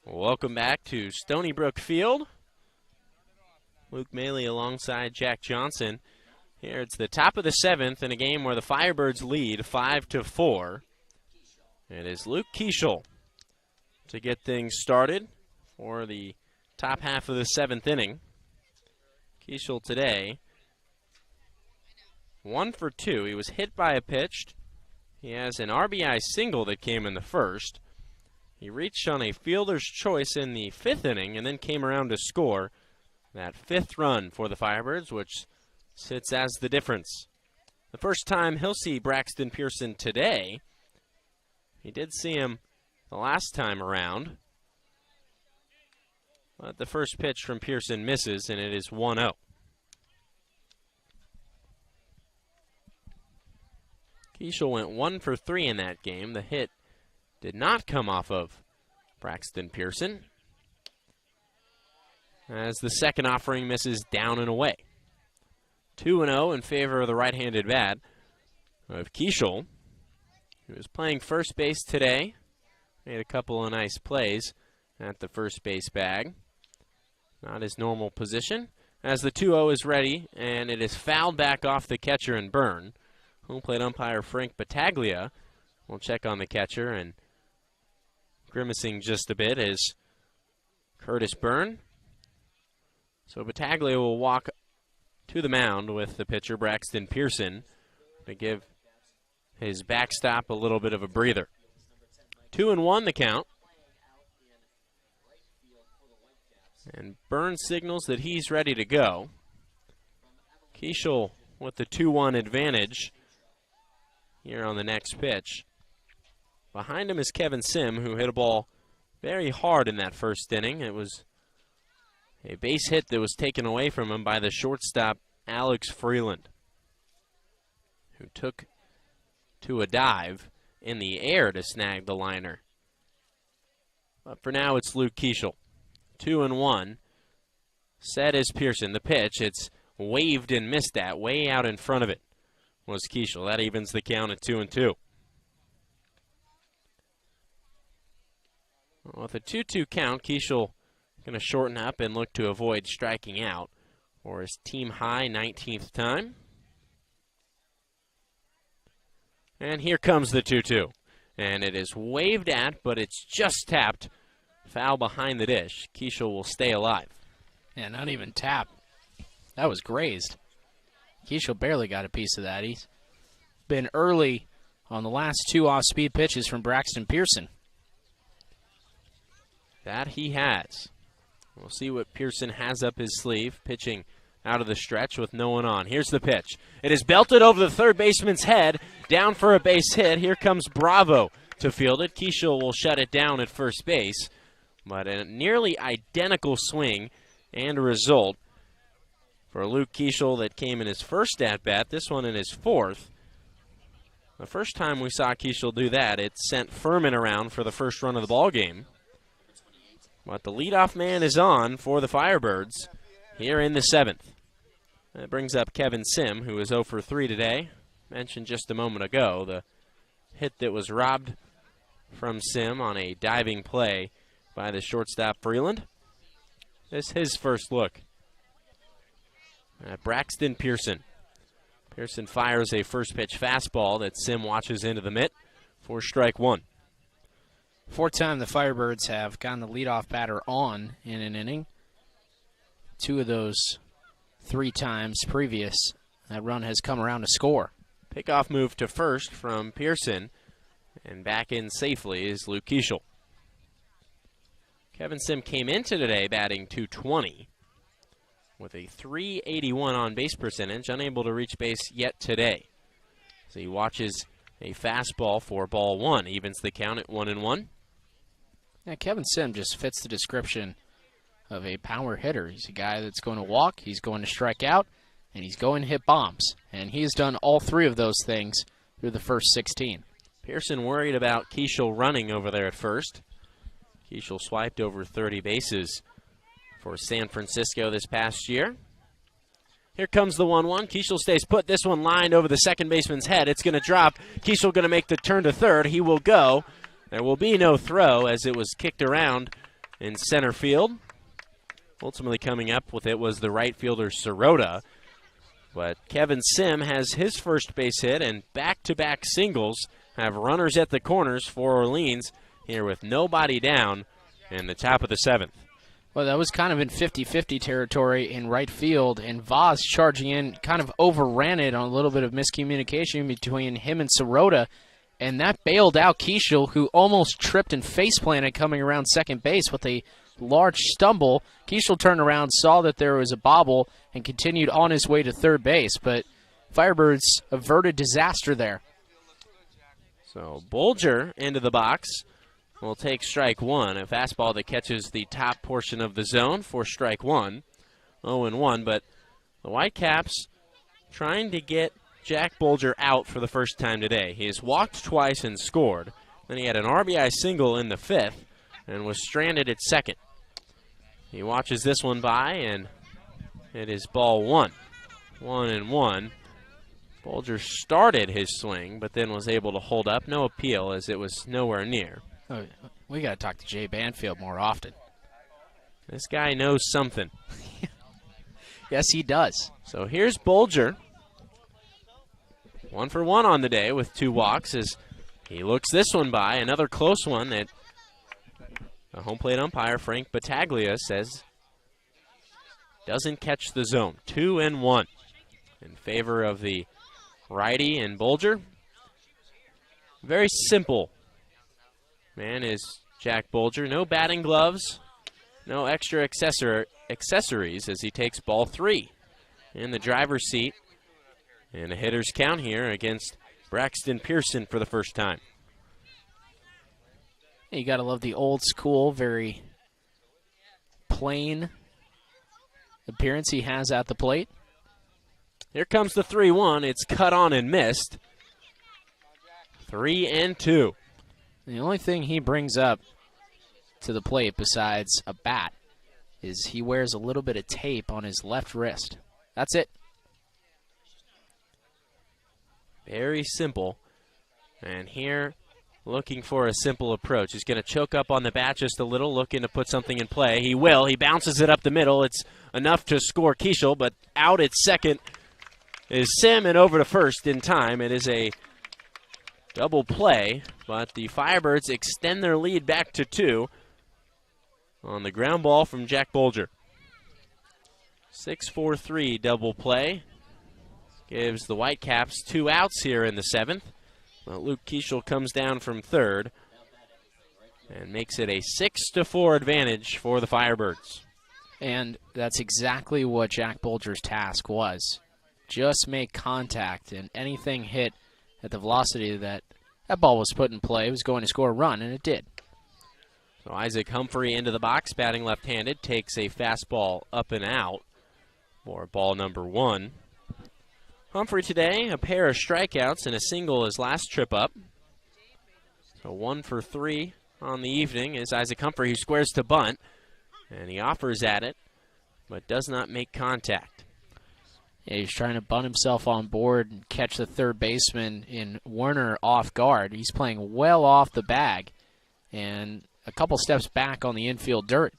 A: Welcome back to Stony Brook Field. Luke Maley alongside Jack Johnson. Here it's the top of the 7th in a game where the Firebirds lead 5-4. It is Luke Keshel to get things started for the top half of the 7th inning. Keshel today 1 for 2. He was hit by a pitch. He has an RBI single that came in the first. He reached on a fielder's choice in the 5th inning and then came around to score that 5th run for the Firebirds, which sits as the difference. The first time he'll see Braxton Pearson today. He did see him the last time around. But the first pitch from Pearson misses, and it is 1-0. Keshel went 1 for 3 in that game. The hit did not come off of Braxton Pearson, as the second offering misses down and away. 2-0 in favor of the right-handed bat of Keshel, who was playing first base today. Made a couple of nice plays at the first base bag. Not his normal position. As the 2-0 is ready, and it is fouled back off the catcher and Burn. Home plate umpire Frank Battaglia will check on the catcher, and grimacing just a bit is Curtis Byrne. So Battaglia will walk to the mound with the pitcher Braxton Pearson to give his backstop a little bit of a breather. 2-1 the count. And Byrne signals that he's ready to go. Keshel with the 2-1 advantage here on the next pitch. Behind him is Kevin Sim, who hit a ball very hard in that first inning. It was a base hit that was taken away from him by the shortstop, Alex Freeland, who took to a dive in the air to snag the liner. But for now, it's Luke Keshel. 2-1. Set is Pearson. The pitch, it's waved and missed at, way out in front of it, was Keshel. That evens the count at 2-2. With a 2-2 count, Keshel going to shorten up and look to avoid striking out for his team-high 19th time. And here comes the 2-2. And it is waved at, but it's just tapped. Foul behind the dish. Keshel will stay alive.
B: Yeah, not even tapped. That was grazed. Keshel barely got a piece of that. He's been early on the last 2 off-speed pitches from Braxton Pearson.
A: That he has. We'll see what Pearson has up his sleeve, pitching out of the stretch with no one on. Here's the pitch. It is belted over the third baseman's head, down for a base hit. Here comes Bravo to field it. Keshel will shut it down at first base, but a nearly identical swing and a result for Luke Keshel that came in his first at-bat, this one in his 4th. The first time we saw Keshel do that, it sent Furman around for the first run of the ball game. But the leadoff man is on for the Firebirds here in the 7th. That brings up Kevin Sim, who is 0 for 3 today. Mentioned just a moment ago, the hit that was robbed from Sim on a diving play by the shortstop Freeland. This is his first look at Braxton Pearson. Pearson fires a first pitch fastball that Sim watches into the mitt for strike 1.
B: 4th time the Firebirds have gotten the leadoff batter on in an inning. 2 of those 3 times previous, that run has come around to score.
A: Pickoff move to first from Pearson, and back in safely is Luke Keshel. Kevin Sim came into today batting .220 with a .381 on base percentage, unable to reach base yet today. So he watches a fastball for ball 1, evens the count at 1-1.
B: Yeah, Kevin Sim just fits the description of a power hitter. He's a guy that's going to walk, he's going to strike out, and he's going to hit bombs. And he has done all 3 of those things through the first 16.
A: Pearson worried about Keshel running over there at first. Keshel swiped over 30 bases for San Francisco this past year. Here comes the 1-1. Keshel stays put. This one lined over the second baseman's head. It's going to drop. Keshel going to make the turn to third. He will go. There will be no throw as it was kicked around in center field. Ultimately coming up with it was the right fielder, Sirota. But Kevin Sim has his first base hit, and back-to-back singles have runners at the corners for Orleans here with nobody down in the top of the 7th.
B: Well, that was kind of in 50-50 territory in right field, and Vaz charging in kind of overran it on a little bit of miscommunication between him and Sirota, and that bailed out Keshel, who almost tripped and faceplanted coming around second base with a large stumble. Keshel turned around, saw that there was a bobble, and continued on his way to third base, but Firebirds averted disaster there.
A: So Bolger into the box will take strike one, a fastball that catches the top portion of the zone for strike one. 0-1, but the Whitecaps trying to get Jack Bolger out for the first time today. He has walked twice and scored. Then he had an RBI single in the 5th and was stranded at second. He watches this one by, and it is ball 1. 1-1. Bolger started his swing, but then was able to hold up. No appeal, as it was nowhere near.
B: Oh, we got to talk to Jay Banfield more often.
A: This guy knows something.
B: Yes, he does.
A: So here's Bolger. 1 for 1 on the day with 2 walks as he looks this one by. Another close one that the home plate umpire, Frank Battaglia, says doesn't catch the zone. 2-1 in favor of the righty and Bolger. Very simple man is Jack Bolger. No batting gloves, no extra accessories as he takes ball 3 in the driver's seat. And a hitter's count here against Braxton Pearson for the first time.
B: You got to love the old school, very plain appearance he has at the plate.
A: Here comes the 3-1. It's cut on and missed. 3-2.
B: The only thing he brings up to the plate besides a bat is he wears a little bit of tape on his left wrist. That's it.
A: Very simple. And here, looking for a simple approach. He's going to choke up on the bat just a little, looking to put something in play. He will. He bounces it up the middle. It's enough to score Keshel, but out at second is Sim, and over to first in time. It is a double play, but the Firebirds extend their lead back to 2 on the ground ball from Jack Bolger. 6-4-3 double play. Gives the Whitecaps 2 outs here in the 7th. Well, Luke Keshel comes down from third and makes it a 6-4 advantage for the Firebirds.
B: And that's exactly what Jack Bolger's task was. Just make contact, and anything hit at the velocity that ball was put in play was going to score a run, and it did.
A: So Isaac Humphrey into the box, batting left-handed, takes a fastball up and out for ball number 1. Humphrey today, a pair of strikeouts and a single his last trip up. So 1 for 3 on the evening is Isaac Humphrey, who squares to bunt, and he offers at it, but does not make contact.
B: Yeah, he's trying to bunt himself on board and catch the third baseman in Werner off guard. He's playing well off the bag and a couple steps back on the infield dirt.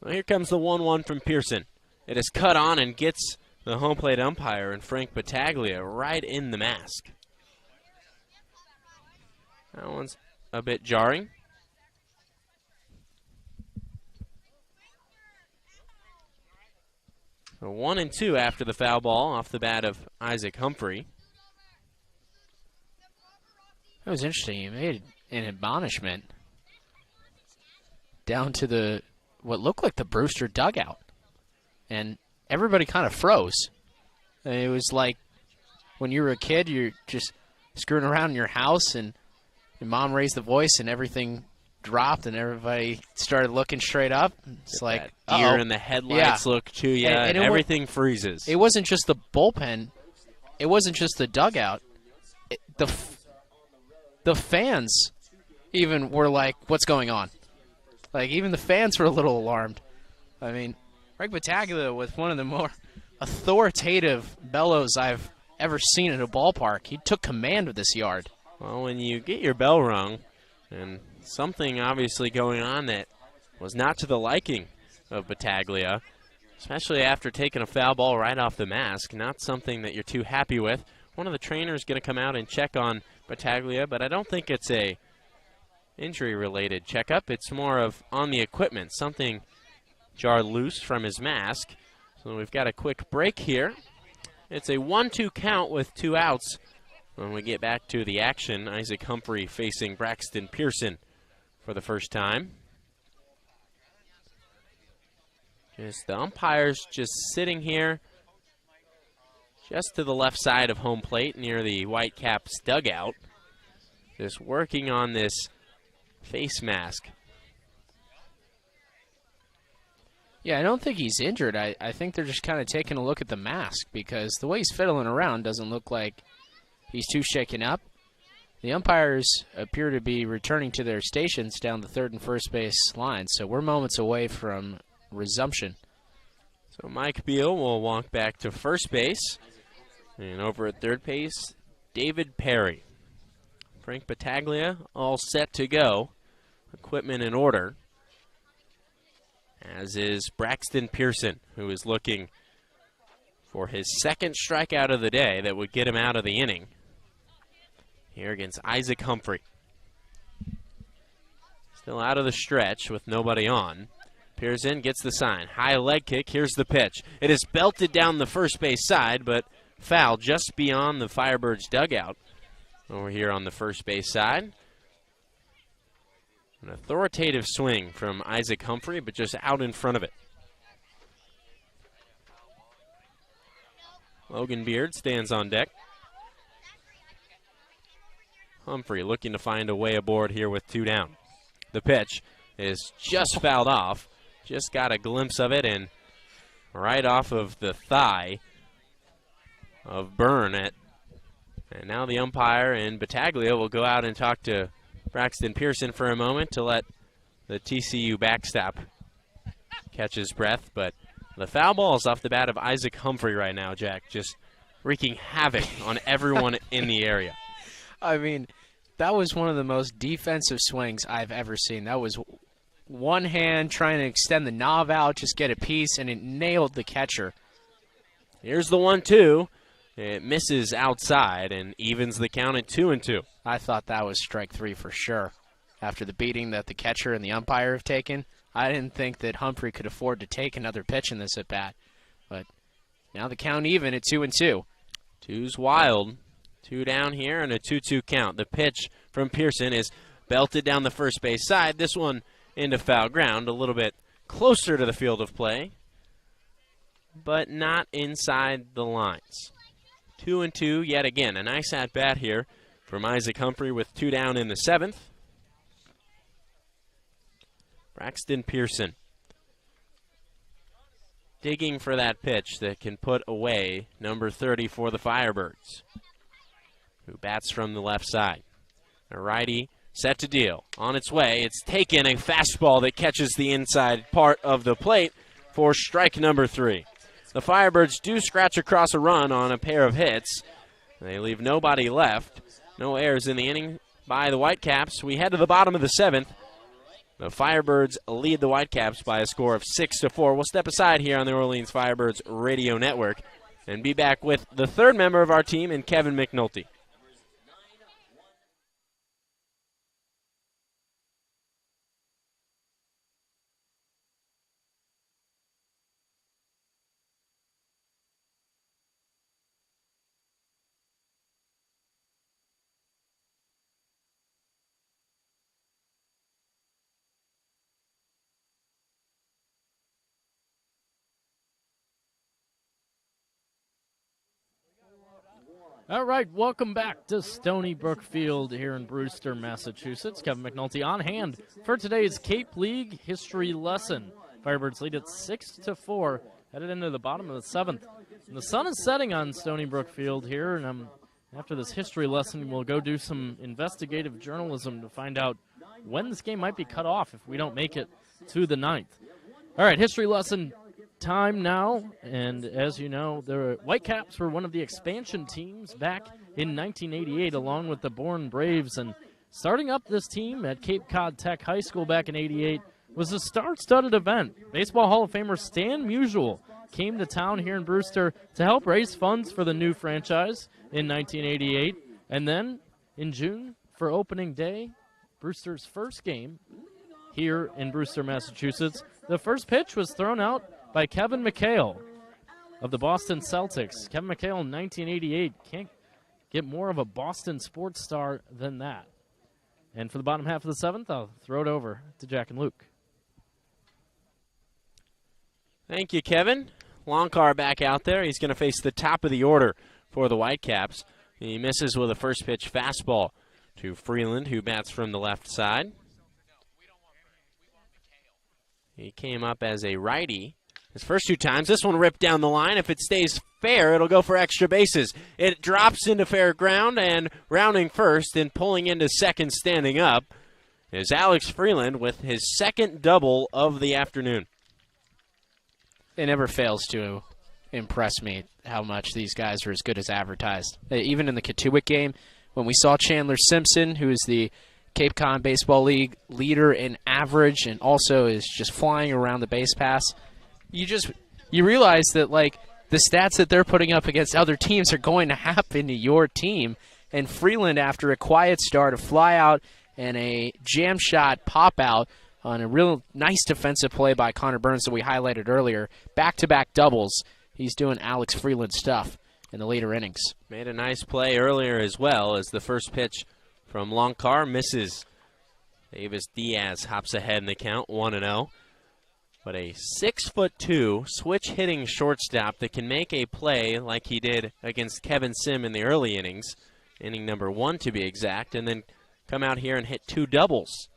A: Well, here comes the 1-1 from Pearson. It is cut on and gets the home plate umpire and Frank Battaglia right in the mask. That one's a bit jarring. So 1-2 after the foul ball off the bat of Isaac Humphrey.
B: That was interesting. He made an admonishment down to what looked like the Brewster dugout. And everybody kind of froze. It was like when you were a kid, you're just screwing around in your house, and your mom raised the voice, and everything dropped, and everybody started looking straight up. It's
A: Get
B: like
A: that deer in the headlights look to you, and everything freezes.
B: It wasn't just the bullpen. It wasn't just the dugout. The fans even were like, what's going on? Like, even the fans were a little alarmed. I mean, Frank Battaglia with one of the more authoritative bellows I've ever seen at a ballpark. He took command of this yard.
A: Well, when you get your bell rung and Something obviously going on that was not to the liking of Battaglia, especially after taking a foul ball right off the mask. Not something that you're too happy with. One of the trainers going to come out and check on Battaglia, but I don't think it's a injury-related checkup. It's more of on the equipment, something jarred loose from his mask. So we've got a quick break here. It's a 1-2 count with 2 outs. When we get back to the action, Isaac Humphrey facing Braxton Pearson for the first time. Just the umpires just sitting here just to the left side of home plate near the Whitecaps dugout, just working on this face mask.
B: Yeah, I don't think he's injured. I think they're just kind of taking a look at the mask because the way he's fiddling around doesn't look like he's too shaken up. The umpires appear to be returning to their stations down the third and first base line, so we're moments away from resumption.
A: So Mike Beal will walk back to first base. And over at third base, David Perry. Frank Battaglia all set to go. Equipment in order. As is Braxton Pearson, who is looking for his second strikeout of the day that would get him out of the inning. Here against Isaac Humphrey. Still out of the stretch with nobody on. Pearson gets the sign. High leg kick. Here's the pitch. It is belted down the first base side, but foul just beyond the Firebirds dugout over here on the first base side. An authoritative swing from Isaac Humphrey, but just out in front of it. Logan Beard stands on deck. Humphrey looking to find a way aboard here with 2 down. The pitch is just fouled off. Just got a glimpse of it and right off of the thigh of Burnett. And now the umpire and Battaglia will go out and talk to Braxton Pearson for a moment to let the TCU backstop catch his breath. But the foul ball is off the bat of Isaac Humphrey right now, Jack, just wreaking havoc on everyone in the area.
B: I mean, that was one of the most defensive swings I've ever seen. That was one hand trying to extend the knob out, just get a piece, and it nailed the catcher.
A: Here's the 1-2. It misses outside and evens the count at 2-2.
B: I thought that was strike 3 for sure. After the beating that the catcher and the umpire have taken, I didn't think that Humphrey could afford to take another pitch in this at-bat. But now the count even at 2-2.
A: 2's wild. 2 down here and a 2-2 count. The pitch from Pearson is belted down the first base side. This one into foul ground, a little bit closer to the field of play, but not inside the lines. 2-2 yet again. A nice at-bat here from Isaac Humphrey with 2 down in the 7th. Braxton Pearson digging for that pitch that can put away number 30 for the Firebirds, who bats from the left side. A righty set to deal. On its way, it's taken, a fastball that catches the inside part of the plate for strike number 3. The Firebirds do scratch across a run on a pair of hits. They leave nobody left. No errors in the inning by the Whitecaps. We head to the bottom of the 7th. The Firebirds lead the Whitecaps by a score of 6-4. We'll step aside here on the Orleans Firebirds Radio Network and be back with the third member of our team in Kevin McNulty.
C: All right, welcome back to Stony Brook Field here in Brewster, Massachusetts. Kevin McNulty on hand for today's Cape League history lesson. Firebirds lead at 6-4, headed into the bottom of the 7th. And the sun is setting on Stony Brook Field here, and after this history lesson, we'll go do some investigative journalism to find out when this game might be cut off if we don't make it to the 9th. All right, history lesson time now, and as you know, the Whitecaps were one of the expansion teams back in 1988 along with the Bourne Braves, and Starting up this team at Cape Cod Tech High School back in '88 was a star-studded event. Baseball Hall of Famer Stan Musial came to town here in Brewster to help raise funds for the new franchise in 1988. And then in June, for opening day, Brewster's first game here in Brewster, Massachusetts, the first pitch was thrown out by Kevin McHale of the Boston Celtics. Kevin McHale in 1988 can't get more of a Boston sports star than that. And for the bottom half of the seventh, I'll throw it over to Jack and Luke.
A: Thank you, Kevin. Longcar back out there. He's going to face the top of the order for the Whitecaps. He misses with a first pitch fastball to Freeland, who bats from the left side. He came up as a righty his first two times. This one ripped down the line. If it stays fair, it'll go for extra bases. It drops into fair ground, and rounding first and pulling into second standing up is Alex Freeland with his second double of the afternoon.
B: It never fails to impress me how much these guys are as good as advertised. Even in the Katuitt game, when we saw Chandler Simpson, who is the Cape Cod Baseball League leader in average and also is just flying around the base pass, you realize that, like, the stats that they're putting up against other teams are going to happen to your team. And Freeland, after a quiet start, a fly out and a jam shot pop out on a real nice defensive play by Conor Burns that we highlighted earlier, back-to-back doubles. He's doing Alex Freeland stuff in the later innings.
A: Made a nice play earlier as well as the first pitch from Longcar misses. Davis Diaz hops ahead in the count, 1-0. But a 6'2" switch-hitting shortstop that can make a play like he did against Kevin Sim in the early innings, inning number 1 to be exact, and then come out here and hit 2 doubles.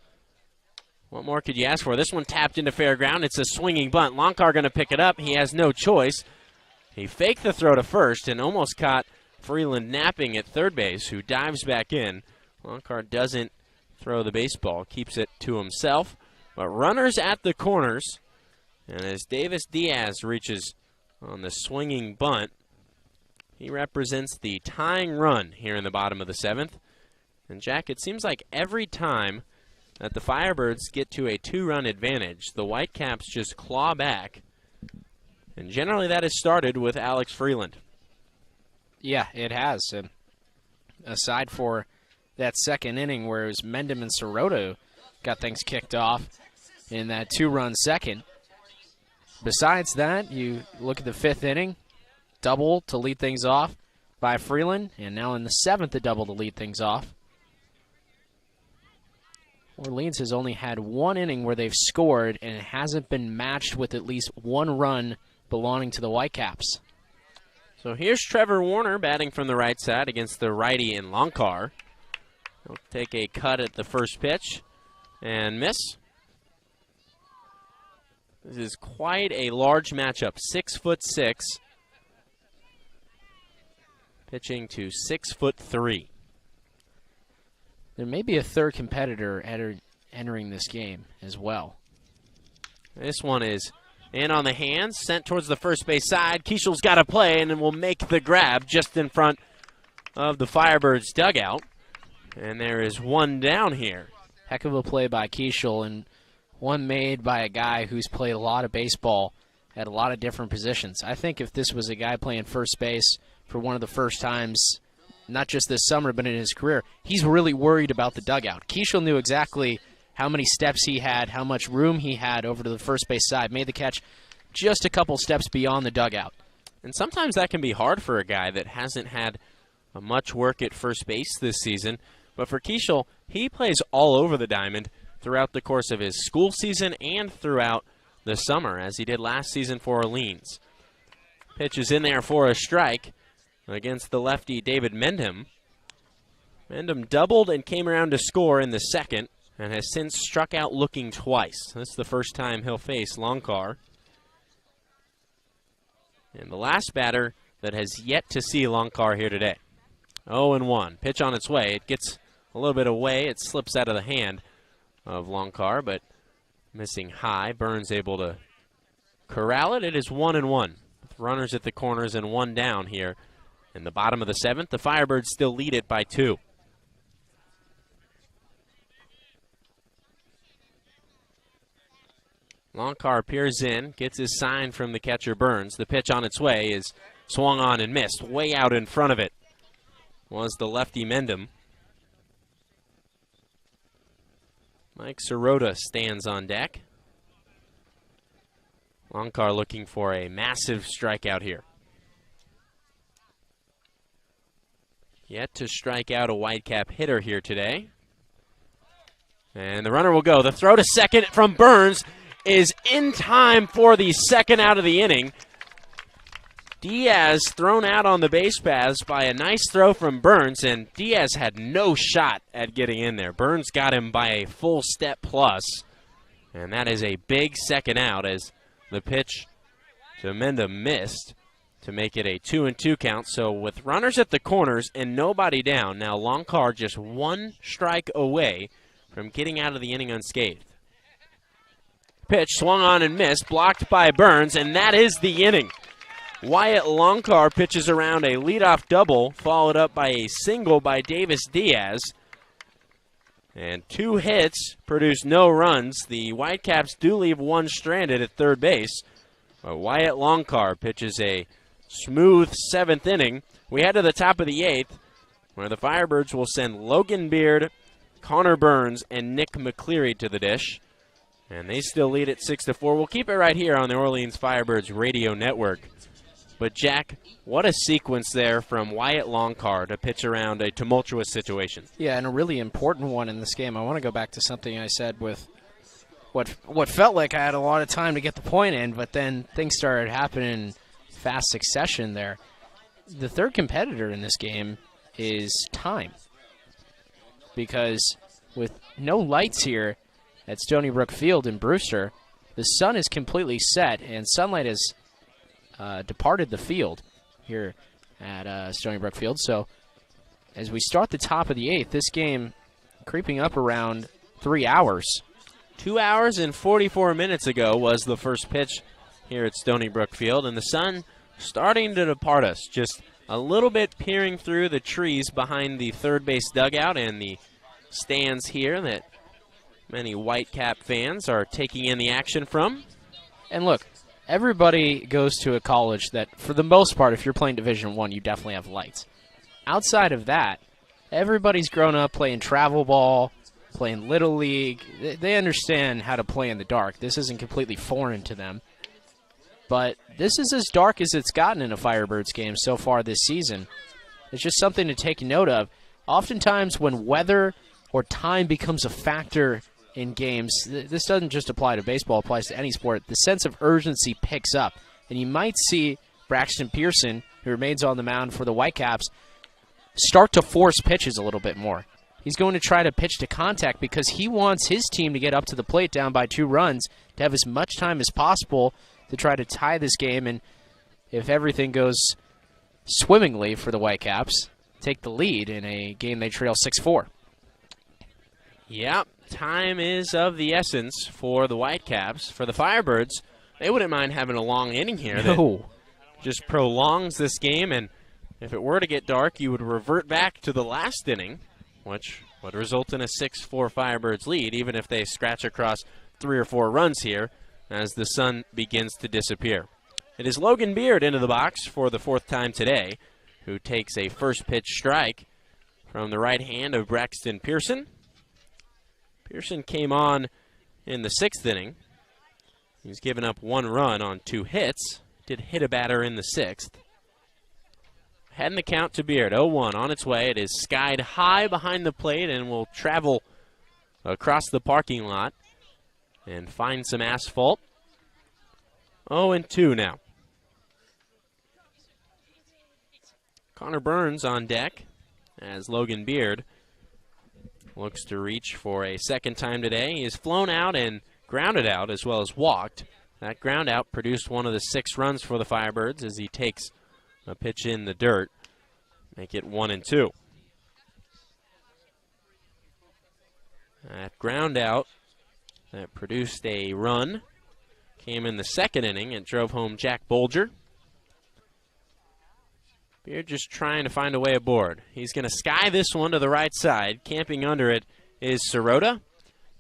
A: What more could you ask for? This one tapped into fair ground. It's a swinging bunt. Longcar going to pick it up. He has no choice. He faked the throw to first and almost caught Freeland napping at third base, who dives back in. Longcar doesn't throw the baseball, keeps it to himself. But runners at the corners, and as Davis Diaz reaches on the swinging bunt, he represents the tying run here in the bottom of the 7th. And Jack, it seems like every time that the Firebirds get to a 2-run advantage, the Whitecaps just claw back. And generally that has started with Alex Freeland.
B: Yeah, it has. And aside for that second inning where it was Mendenham and Sirotto got things kicked off in that 2-run second. Besides that, you look at the 5th inning, double to lead things off by Freeland, and now in the 7th a double to lead things off. Orleans has only had 1 inning where they've scored, and it hasn't been matched with at least 1 run belonging to the Whitecaps.
A: So here's Trevor Warner batting from the right side against the righty in Longcar. He'll take a cut at the first pitch and miss. This is quite a large matchup. 6'6", pitching to 6'3".
B: There may be a third competitor entering this game as well.
A: This one is in on the hands, sent towards the first base side. Keshel's got a play and will make the grab just in front of the Firebirds dugout. And there is one down here.
B: Heck of a play by Keshel, and one made by a guy who's played a lot of baseball at a lot of different positions. I think if this was a guy playing first base for one of the first times, not just this summer, but in his career, he's really worried about the dugout. Keshel knew exactly how many steps he had, how much room he had over to the first base side. Made the catch just a couple steps beyond the dugout.
A: And sometimes that can be hard for a guy that hasn't had much work at first base this season. But for Keshel, he plays all over the diamond throughout the course of his school season and throughout the summer, as he did last season for Orleans. Pitch is in there for a strike against the lefty David Mendenham. Mendenham doubled and came around to score in the second and has since struck out looking twice. This is the first time he'll face Longcar. And the last batter that has yet to see Longcar here today. 0-1. Pitch on its way. It gets a little bit away. It slips out of the hand of Longcar, but missing high. Burns able to corral it. It is 1-1. With runners at the corners and one down here in the bottom of the 7th. The Firebirds still lead it by 2. Longcar peers in, gets his sign from the catcher Burns. The pitch on its way is swung on and missed. Way out in front of it was the lefty Mendenham. Mike Sirota stands on deck. Longcar looking for a massive strikeout here. Yet to strike out a Whitecap hitter here today. And the runner will go. The throw to second from Burns is in time for the second out of the inning. Diaz thrown out on the base paths by a nice throw from Burns, and Diaz had no shot at getting in there. Burns got him by a full step plus, and that is a big second out as the pitch to Mendenham missed to make it a 2-2 count. So with runners at the corners and nobody down, now Longcar just one strike away from getting out of the inning unscathed. Pitch swung on and missed, blocked by Burns, and that is the inning. Wyatt Longcar pitches around a leadoff double, followed up by a single by Davis Diaz. And 2 hits produce no runs. The Whitecaps do leave one stranded at third base. But Wyatt Longcar pitches a smooth 7th inning. We head to the top of the 8th, where the Firebirds will send Logan Beard, Conor Burns, and Nick McCleary to the dish. And they still lead at 6-4. We'll keep it right here on the Orleans Firebirds radio network. But, Jack, what a sequence there from Wyatt Longcar to pitch around a tumultuous situation.
B: Yeah, and a really important one in this game. I want to go back to something I said with what felt like I had a lot of time to get the point in, but then things started happening in fast succession there. The third competitor in this game is time. Because with no lights here at Stony Brook Field in Brewster, the sun is completely set, and sunlight has departed the field here at Stony Brook Field. So as we start the top of the 8th, this game creeping up around 3 hours.
A: 2 hours and 44 minutes ago was the first pitch here at Stony Brook Field, and the sun starting to depart us, just a little bit peering through the trees behind the third base dugout and the stands here that many Whitecap fans are taking in the action from.
B: And look, everybody goes to a college that, for the most part, if you're playing Division I, you definitely have lights. Outside of that, everybody's grown up playing travel ball, playing Little League. They understand how to play in the dark. This isn't completely foreign to them. But this is as dark as it's gotten in a Firebirds game so far this season. It's just something to take note of. Oftentimes when weather or time becomes a factor in games, this doesn't just apply to baseball, it applies to any sport. The sense of urgency picks up. And you might see Braxton Pearson, who remains on the mound for the Whitecaps, start to force pitches a little bit more. He's going to try to pitch to contact because he wants his team to get up to the plate down by 2 runs to have as much time as possible to try to tie this game. And if everything goes swimmingly for the Whitecaps, take the lead in a game they trail 6-4.
A: Yep, time is of the essence for the Whitecaps. For the Firebirds, they wouldn't mind having a long inning here that just prolongs this game. And if it were to get dark, you would revert back to the last inning, which would result in a 6-4 Firebirds lead, even if they scratch across 3 or 4 runs here as the sun begins to disappear. It is Logan Beard into the box for the 4th time today, who takes a first pitch strike from the right hand of Braxton Pearson. Pearson came on in the 6th inning. He's given up 1 run on 2 hits. Did hit a batter in the 6th. Heading the count to Beard. 0-1 on its way. It is skied high behind the plate and will travel across the parking lot and find some asphalt. 0-2 now. Conor Burns on deck as Logan Beard looks to reach for a second time today. He has flown out and grounded out as well as walked. That ground out produced one of the 6 runs for the Firebirds as he takes a pitch in the dirt. Make it 1-2. That ground out that produced a run came in the 2nd inning and drove home Jack Bolger. Beard just trying to find a way aboard. He's going to sky this one to the right side. Camping under it is Sirota,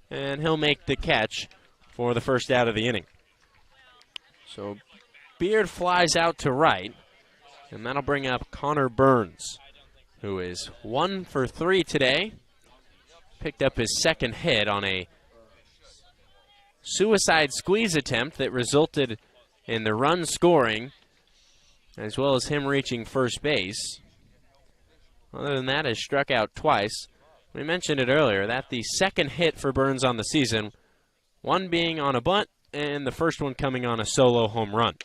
A: and he'll make the catch for the first out of the inning. So Beard flies out to right, and that'll bring up Conor Burns, who is 1 for 3 today. Picked up his second hit on a suicide squeeze attempt that resulted in the run scoring, as well as him reaching first base. Other than that, has struck out twice. We mentioned it earlier, that the second hit for Burns on the season, one being on a bunt, and the first one coming on a solo home run.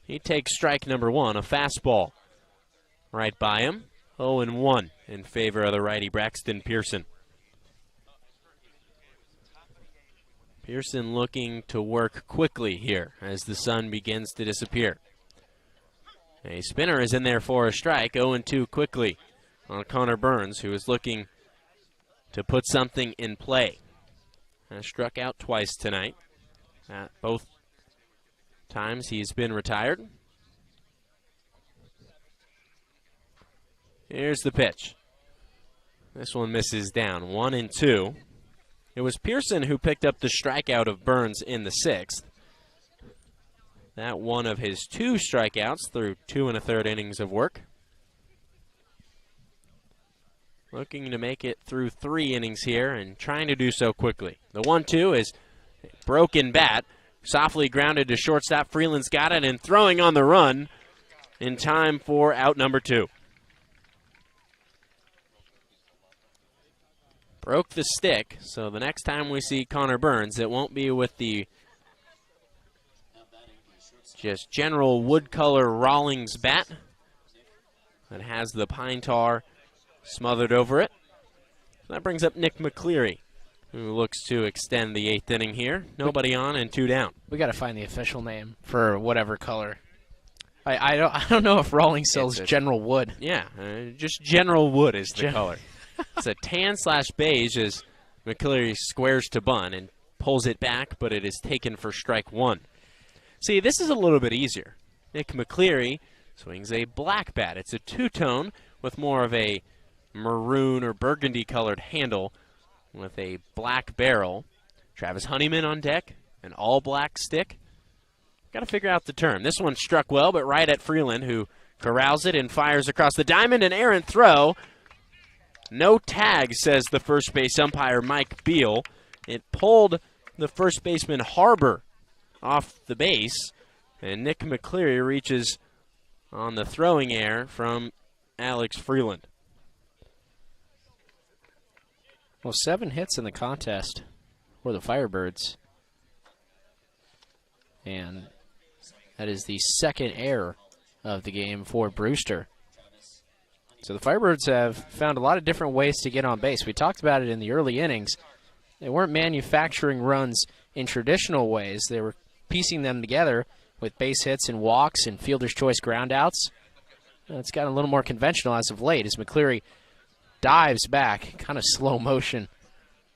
A: He takes strike number 1, a fastball. Right by him, 0-1 in favor of the righty Braxton Pearson. Pearson looking to work quickly here as the sun begins to disappear. A spinner is in there for a strike, 0-2 quickly on Conor Burns, who is looking to put something in play. Has struck out twice tonight. At both times he's been retired. Here's the pitch. This one misses down, 1-2. It was Pearson who picked up the strikeout of Burns in the 6th. That one of his 2 strikeouts through 2 1/3 innings of work. Looking to make it through 3 innings here and trying to do so quickly. The 1-2 is a broken bat. Softly grounded to shortstop. Freeland's got it and throwing on the run in time for out number 2. Broke the stick, so the next time we see Conor Burns, it won't be with the just general wood color Rawlings bat that has the pine tar smothered over it. That brings up Nick McCleary, who looks to extend the 8th inning here. Nobody on and 2 down.
B: We got to find the official name for whatever color. I don't know if Rawlings sells general wood.
A: Yeah, just general wood is the color. It's a tan/beige as McCleary squares to bunt and pulls it back, but it is taken for strike 1. See, this is a little bit easier. Nick McCleary swings a black bat. It's a 2-tone with more of a maroon or burgundy-colored handle with a black barrel. Travis Honeyman on deck, an all-black stick. Got to figure out the term. This one struck well, but right at Freeland, who corrals it and fires across the diamond. An errant throw. No tag, says the first base umpire, Mike Beal. It pulled the first baseman, Harbor, off the base, and Nick McCleary reaches on the throwing error from Alex Freeland.
B: Well, 7 hits in the contest for the Firebirds. And that is the second error of the game for Brewster. So the Firebirds have found a lot of different ways to get on base. We talked about it in the early innings. They weren't manufacturing runs in traditional ways. They were piecing them together with base hits and walks and fielder's choice groundouts. It's gotten a little more conventional as of late as McCleary dives back, kind of slow motion.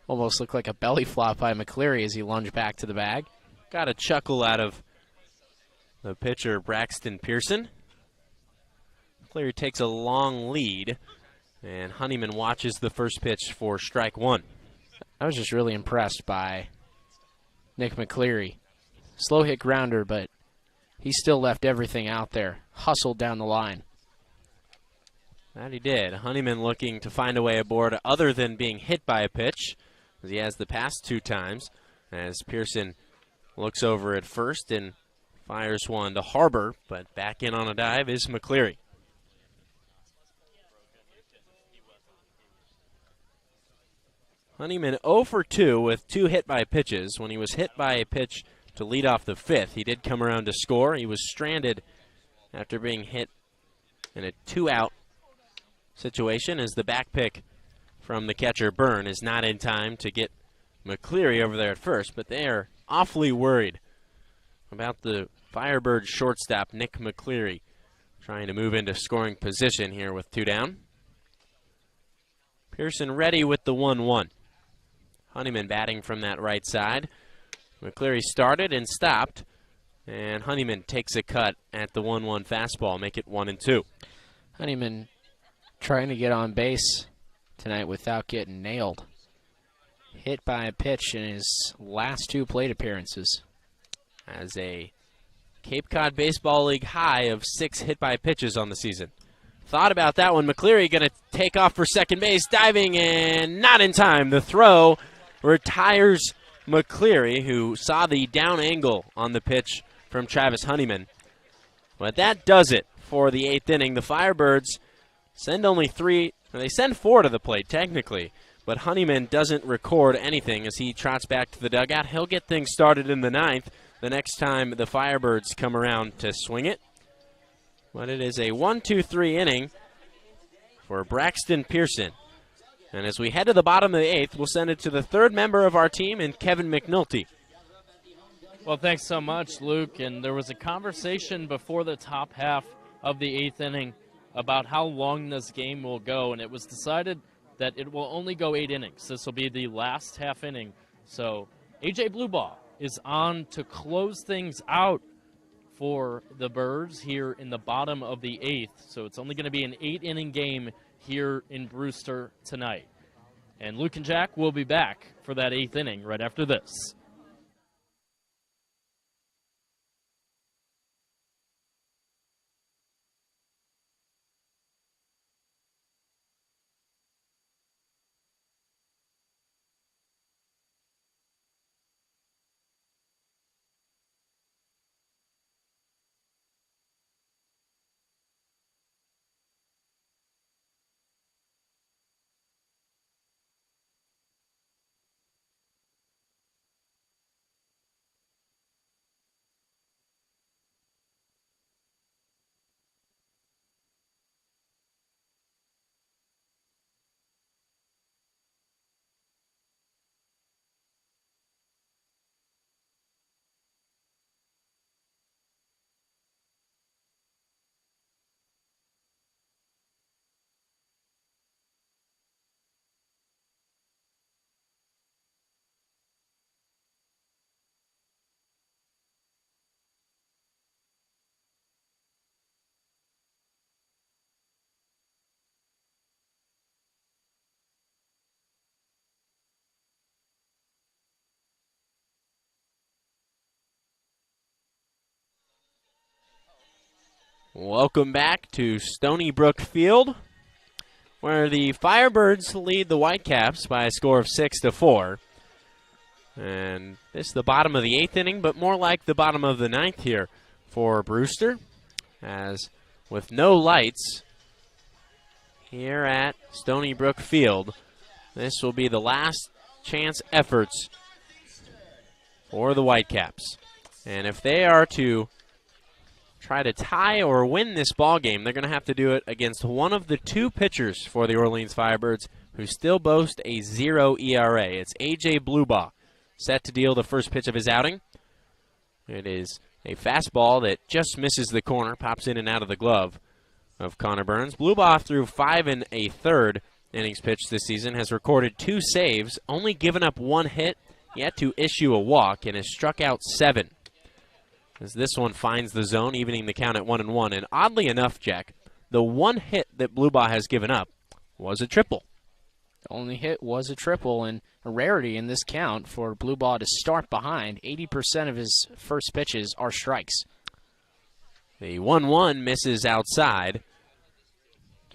B: Almost looked like a belly flop by McCleary as he lunged back to the bag.
A: Got a chuckle out of the pitcher, Braxton Pearson. McCleary takes a long lead, and Honeyman watches the first pitch for strike 1.
B: I was just really impressed by Nick McCleary. Slow hit grounder, but he still left everything out there. Hustled down the line.
A: That he did. Honeyman looking to find a way aboard other than being hit by a pitch, as he has the past 2 times, as Pearson looks over at first and fires one to Harbor, but back in on a dive is McCleary. Honeyman 0 for 2 with 2 hit by pitches. When he was hit by a pitch to lead off the 5th, he did come around to score. He was stranded after being hit in a 2-out situation as the back pick from the catcher, Byrne, is not in time to get McCleary over there at first, but they are awfully worried about the Firebirds shortstop, Nick McCleary, trying to move into scoring position here with 2 down. Pearson ready with the 1-1. Honeyman batting from that right side. McCleary started and stopped, and Honeyman takes a cut at the 1-1 fastball, make it 1-2.
B: Honeyman trying to get on base tonight without getting nailed. hit by a pitch in his last 2 plate appearances.
A: Has a Cape Cod Baseball League high of 6 hit by pitches on the season. Thought about that one. McCleary going to take off for second base, diving, and not in time. The throw retires McCleary, who saw the down angle on the pitch from Travis Honeyman. But that does it for the 8th inning. The Firebirds send only 3. They send 4 to the plate, technically. But Honeyman doesn't record anything as he trots back to the dugout. He'll get things started in the 9th the next time the Firebirds come around to swing it. But it is a 1-2-3 inning for Braxton Pearson. And as we head to the bottom of the 8th, we'll send it to the 3rd member of our team, and Kevin McNulty.
C: Well, thanks so much, Luke. And there was a conversation before the top half of the 8th inning about how long this game will go, and it was decided that it will only go 8 innings. This will be the last half inning. So A.J. Bluebaugh is on to close things out for the Birds here in the bottom of the 8th. So it's only going to be an 8-inning game here in Brewster tonight. And Luke and Jack will be back for that 8th inning right after this.
A: Welcome back to Stony Brook Field, where the Firebirds lead the Whitecaps by a score of 6-4. And this is the bottom of the 8th inning, but more like the bottom of the 9th here for Brewster, as with no lights here at Stony Brook Field, this will be the last chance efforts for the Whitecaps. And if they are to try to tie or win this ball game, they're going to have to do it against one of the 2 pitchers for the Orleans Firebirds who still boast a 0 ERA. It's A.J. Bluebaugh, set to deal the first pitch of his outing. It is a fastball that just misses the corner, pops in and out of the glove of Conor Burns. Bluebaugh threw 5 1/3 innings pitched this season, has recorded 2 saves, only given up 1 hit, yet to issue a walk, and has struck out 7. As this one finds the zone, evening the count at 1-1. And oddly enough, Jack, the 1 hit that Bluebaugh has given up was a triple.
B: The only hit was a triple, and a rarity in this count for Bluebaugh to start behind. 80% of his first pitches are strikes.
A: The 1-1 misses outside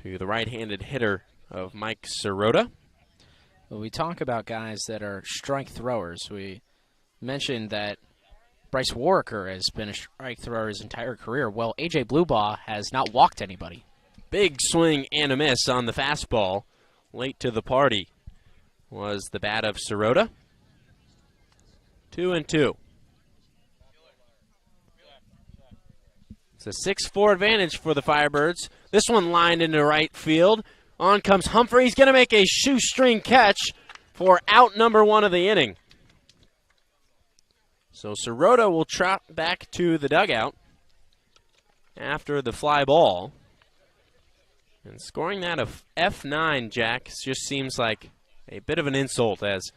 A: to the right-handed hitter of Mike Sirota.
B: Well, we talk about guys that are strike throwers. We mentioned that Bryce Warwicker has been a strike thrower his entire career. Well, A.J. Bluebaugh has not walked anybody.
A: Big swing and a miss on the fastball. Late to the party was the bat of Sirota. 2-2. It's a 6-4 advantage for the Firebirds. This one lined into right field. On comes Humphrey. He's going to make a shoestring catch for out number 1 of the inning. So Sirota will trot back to the dugout after the fly ball. And scoring that of F9, Jack, just seems like a bit of an insult, as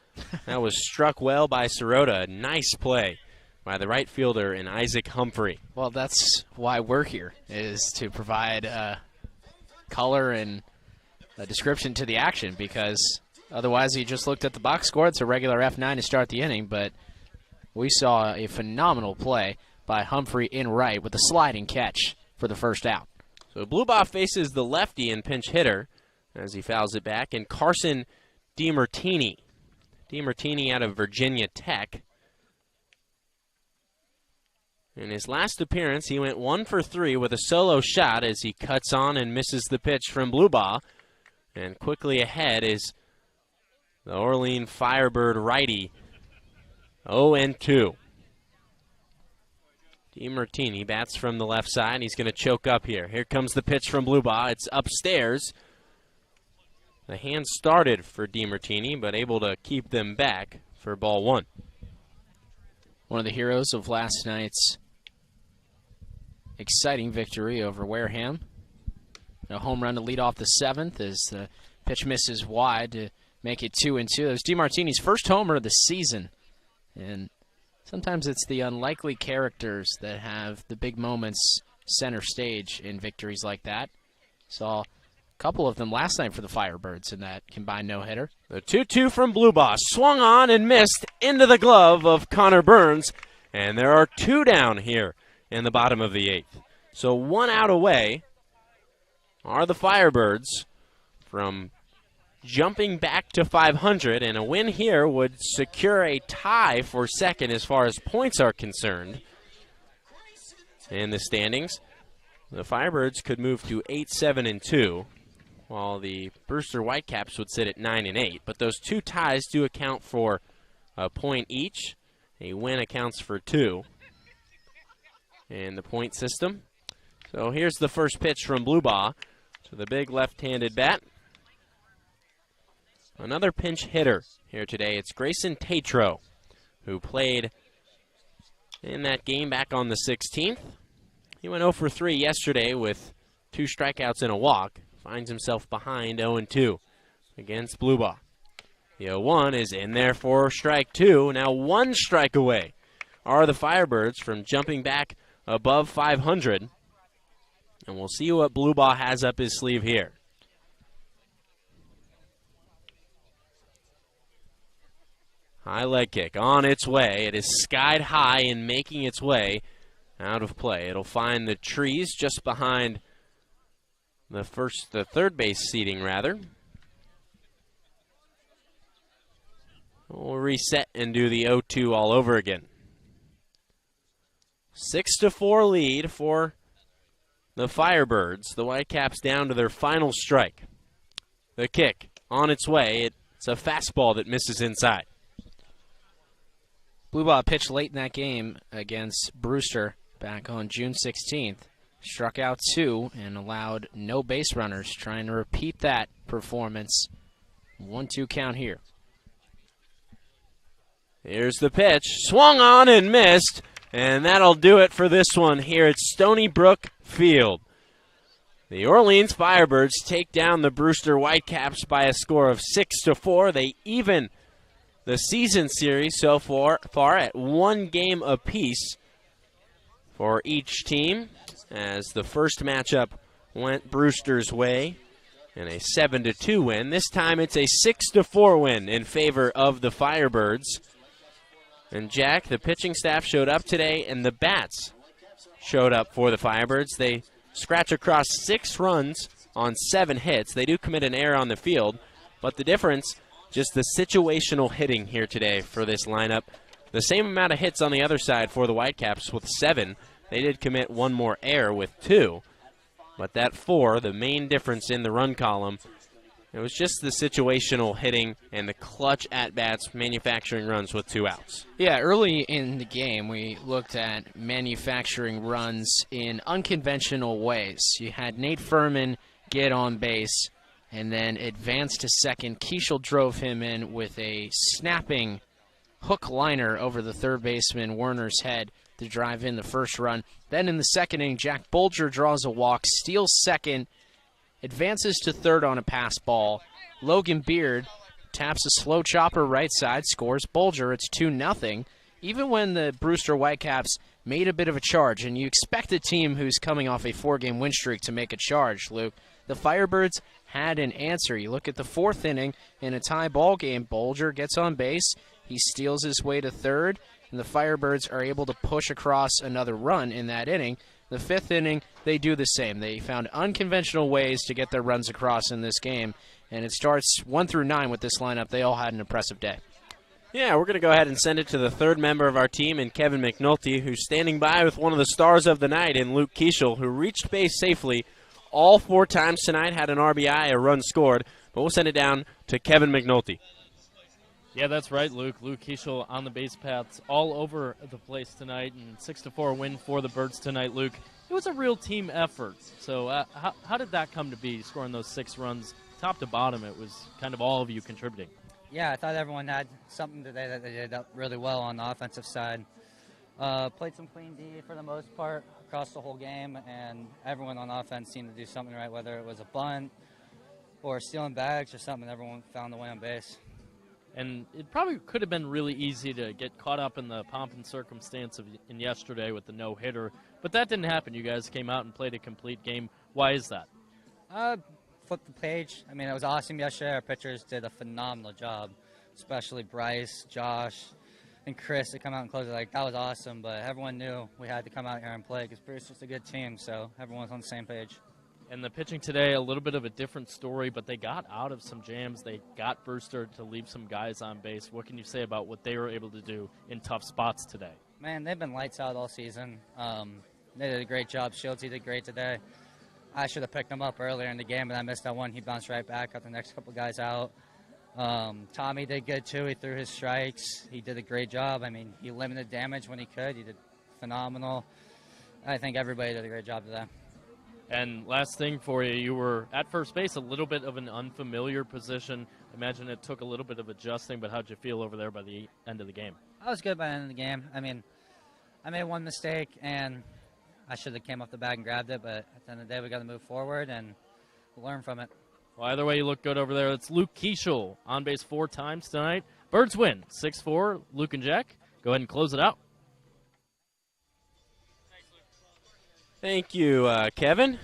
A: that was struck well by Sirota. Nice play by the right fielder in Isaac Humphrey.
B: Well, that's why we're here, is to provide color and a description to the action, because Otherwise, he just looked at the box score. It's a regular F9 to start the inning, but we saw a phenomenal play by Humphrey in right with a sliding catch for the first out.
A: So Blubaugh faces the lefty and pinch hitter as he fouls it back, and Carson DiMartini. DiMartini out of Virginia Tech. In his last appearance, he went 1 for 3 with a solo shot as he cuts on and misses the pitch from Blubaugh. And quickly ahead is the Orleans Firebird righty, 0-2. DiMartini bats from the left side. He's going to choke up here. Here comes the pitch from Blubaugh. It's upstairs. The hand started for DiMartini, but able to keep them back for ball 1.
B: One of the heroes of last night's exciting victory over Wareham. A home run to lead off the 7th as the pitch misses wide to make it 2-2. It was DiMartini's first homer of the season. And sometimes it's the unlikely characters that have the big moments center stage in victories like that. Saw a couple of them last night for the Firebirds in that combined no-hitter.
A: The 2-2 from Blubaugh swung on and missed into the glove of Conor Burns. And there are 2 down here in the bottom of the 8th. So 1 out away are the Firebirds from jumping back to 500, and a win here would secure a tie for second as far as points are concerned in the standings. The Firebirds could move to 8-7-2, while the Brewster Whitecaps would sit at 9-8. But those 2 ties do account for a point each. A win accounts for 2 in the point system. So here's the first pitch from Blubaugh to the big left-handed bat. Another pinch hitter here today. It's Grayson Tatro, who played in that game back on the 16th. He went 0 for 3 yesterday with 2 strikeouts and a walk. Finds himself behind 0-2 against Blubaugh. The 0-1 is in there for strike 2. Now 1 strike away are the Firebirds from jumping back above 500. And we'll see what Blubaugh has up his sleeve here. High leg kick on its way. It is skied high and making its way out of play. It'll find the trees just behind the third base seating, rather. We'll reset and do the 0-2 all over again. 6-4 lead for the Firebirds. The Whitecaps down to their final strike. The kick on its way. It's a fastball that misses inside.
B: Blubaugh pitched late in that game against Brewster back on June 16th. Struck out 2 and allowed no base runners. Trying to repeat that performance. 1-2 count here.
A: Here's the pitch. Swung on and missed. And that'll do it for this one here at Stony Brook Field. The Orleans Firebirds take down the Brewster Whitecaps by a score of 6-4. They even the season series so far at 1 game apiece for each team, as the first matchup went Brewster's way in a 7-2 win. This time it's a 6-4 win in favor of the Firebirds. And Jack, the pitching staff showed up today, and the bats showed up for the Firebirds. They scratch across 6 runs on 7 hits. They do commit an error on the field, but the difference, just the situational hitting here today for this lineup. The same amount of hits on the other side for the Whitecaps with 7. They did commit 1 more error with 2. But that 4, the main difference in the run column, it was just the situational hitting and the clutch at-bats manufacturing runs with 2 outs.
B: Yeah, early in the game, we looked at manufacturing runs in unconventional ways. You had Nate Furman get on base and then advance to second. Keshel drove him in with a snapping hook liner over the third baseman Werner's head to drive in the first run. Then in the second inning, Jack Bolger draws a walk, steals second, advances to third on a pass ball. Logan Beard taps a slow chopper right side, scores Bolger. It's 2-0. Even when the Brewster Whitecaps made a bit of a charge, and you expect a team who's coming off a 4-game win streak to make a charge, Luke. The Firebirds had an answer. You look at the 4th inning in a tie ball game. Bolger gets on base. He steals his way to third, and the Firebirds are able to push across another run in that inning. The 5th inning, they do the same. They found unconventional ways to get their runs across in this game, and it starts 1 through 9 with this lineup. They all had an impressive day.
A: Yeah, we're going to go ahead and send it to the 3rd member of our team, and Kevin McNulty, who's standing by with one of the stars of the night in Luke Keshel, who reached base safely all 4 times tonight, had an RBI, a run scored. But we'll send it down to Kevin McNulty.
C: Yeah, that's right, Luke. Luke Keshel on the base paths all over the place tonight, and 6-4 win for the Birds tonight, Luke. It was a real team effort. So how did that come to be, scoring those 6 runs top to bottom? It was kind of all of you contributing.
E: Yeah, I thought everyone had something today that they did really well on the offensive side. Played some clean D for the most part across the whole game, and everyone on offense seemed to do something right, whether it was a bunt or stealing bags or something. Everyone found the way on base.
C: And it probably could have been really easy to get caught up in the pomp and circumstance in yesterday with the no-hitter, but that didn't happen. You guys came out and played a complete game. Why is that?
E: Flip the page. I mean, it was awesome yesterday. Our pitchers did a phenomenal job, especially Bryce, Josh, and Chris to come out and close it. Like, that was awesome, but everyone knew we had to come out here and play because Brewster's a good team, so everyone's on the same page.
C: And the pitching today, a little bit of a different story, but they got out of some jams. They got Brewster to leave some guys on base. What can you say about what they were able to do in tough spots today?
E: Man, they've been lights out all season. They did a great job. Shields, he did great today. I should have picked him up earlier in the game, but I missed that one. He bounced right back, got the next couple guys out. Tommy did good, too. He threw his strikes. He did a great job. I mean, he limited damage when he could. He did phenomenal. I think everybody did a great job today.
C: And last thing for you, you were at first base, a little bit of an unfamiliar position. I imagine it took a little bit of adjusting, but how'd you feel over there by the end of the game?
E: I was good by the end of the game. I mean, I made one mistake, and I should have came off the bag and grabbed it, but at the end of the day, we got to move forward and learn from it.
C: Well, either way, you look good over there. It's Luke Keshel on base 4 times tonight. Birds win 6-4. Luke and Jack, go ahead and close it out.
A: Thank you, Kevin.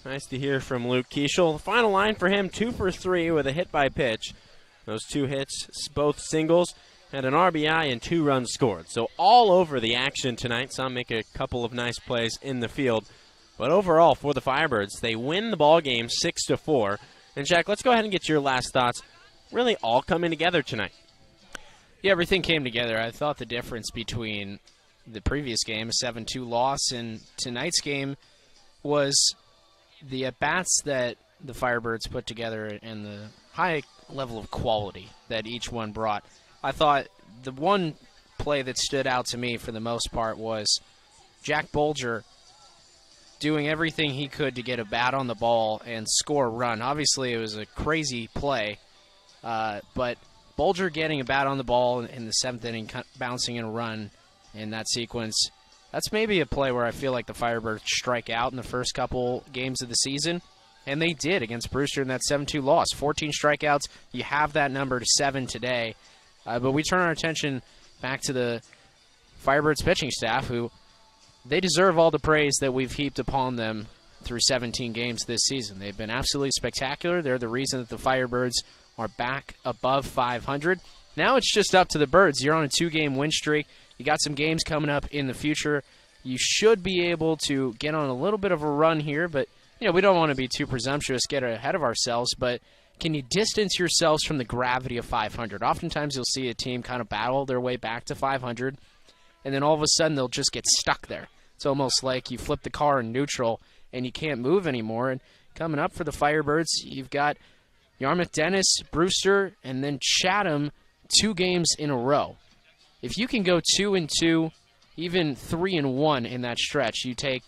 A: Nice to hear from Luke Keshel. The final line for him, 2 for 3 with a hit by pitch. Those 2 hits, both singles, had an RBI and 2 runs scored. So all over the action tonight. Some make a couple of nice plays in the field. But overall, for the Firebirds, they win the ball game 6-4. And, Jack, let's go ahead and get your last thoughts. Really all coming together tonight.
B: Yeah, everything came together. I thought the difference between the previous game, a 7-2 loss, and tonight's game was the at-bats that the Firebirds put together and the high level of quality that each one brought. I thought the one play that stood out to me for the most part was Jack Bolger doing everything he could to get a bat on the ball and score a run. Obviously, it was a crazy play, but Bolger getting a bat on the ball in the 7th inning, bouncing in a run in that sequence, that's maybe a play where I feel like the Firebirds strike out in the first couple games of the season, and they did against Brewster in that 7-2 loss. 14 strikeouts, you have that number to 7 today, but we turn our attention back to the Firebirds pitching staff, who they deserve all the praise that we've heaped upon them through 17 games this season. They've been absolutely spectacular. They're the reason that the Firebirds are back above 500. Now it's just up to the Birds. You're on a 2-game win streak. You got some games coming up in the future. You should be able to get on a little bit of a run here, but we don't want to be too presumptuous, get ahead of ourselves, but can you distance yourselves from the gravity of 500? Oftentimes you'll see a team kind of battle their way back to 500, and then all of a sudden they'll just get stuck there. It's almost like you flip the car in neutral and you can't move anymore. And coming up for the Firebirds, you've got Yarmouth Dennis, Brewster, and then Chatham 2 games in a row. If you can go 2-2, even 3-1 in that stretch, you take,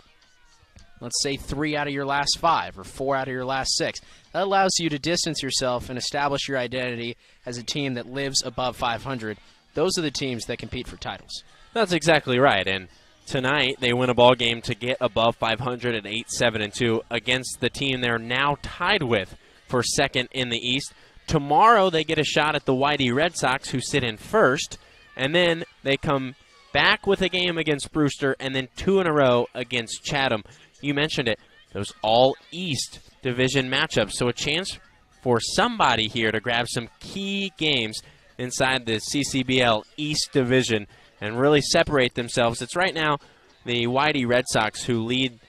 B: let's say, 3 out of your last 5 or 4 out of your last 6. That allows you to distance yourself and establish your identity as a team that lives above 500. Those are the teams that compete for titles.
A: That's exactly right. And tonight they win a ball game to get above 500 at 8-7-2 against the team they're now tied with for 2nd in the East. Tomorrow they get a shot at the Whitey Red Sox, who sit in 1st, and then they come back with a game against Brewster, and then 2 in a row against Chatham. You mentioned it, those all East Division matchups, so a chance for somebody here to grab some key games inside the CCBL East Division and really separate themselves. It's right now the Whitey Red Sox who lead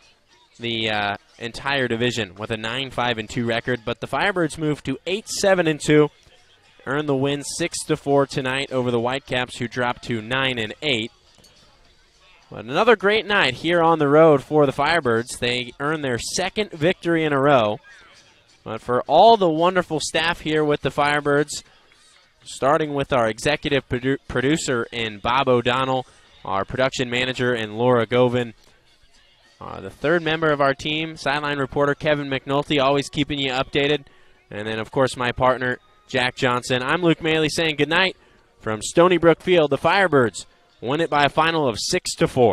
A: the entire division with a 9-5-2 record, but the Firebirds move to 8-7-2, earn the win 6-4 tonight over the Whitecaps, who dropped to 9-8. But another great night here on the road for the Firebirds. They earn their 2nd victory in a row. But for all the wonderful staff here with the Firebirds, starting with our executive producer in Bob O'Donnell, our production manager in Laura Govin, the 3rd member of our team, sideline reporter Kevin McNulty, always keeping you updated. And then, of course, my partner, Jack Johnson. I'm Luke Maley saying goodnight from Stony Brook Field. The Firebirds win it by a final of 6-4.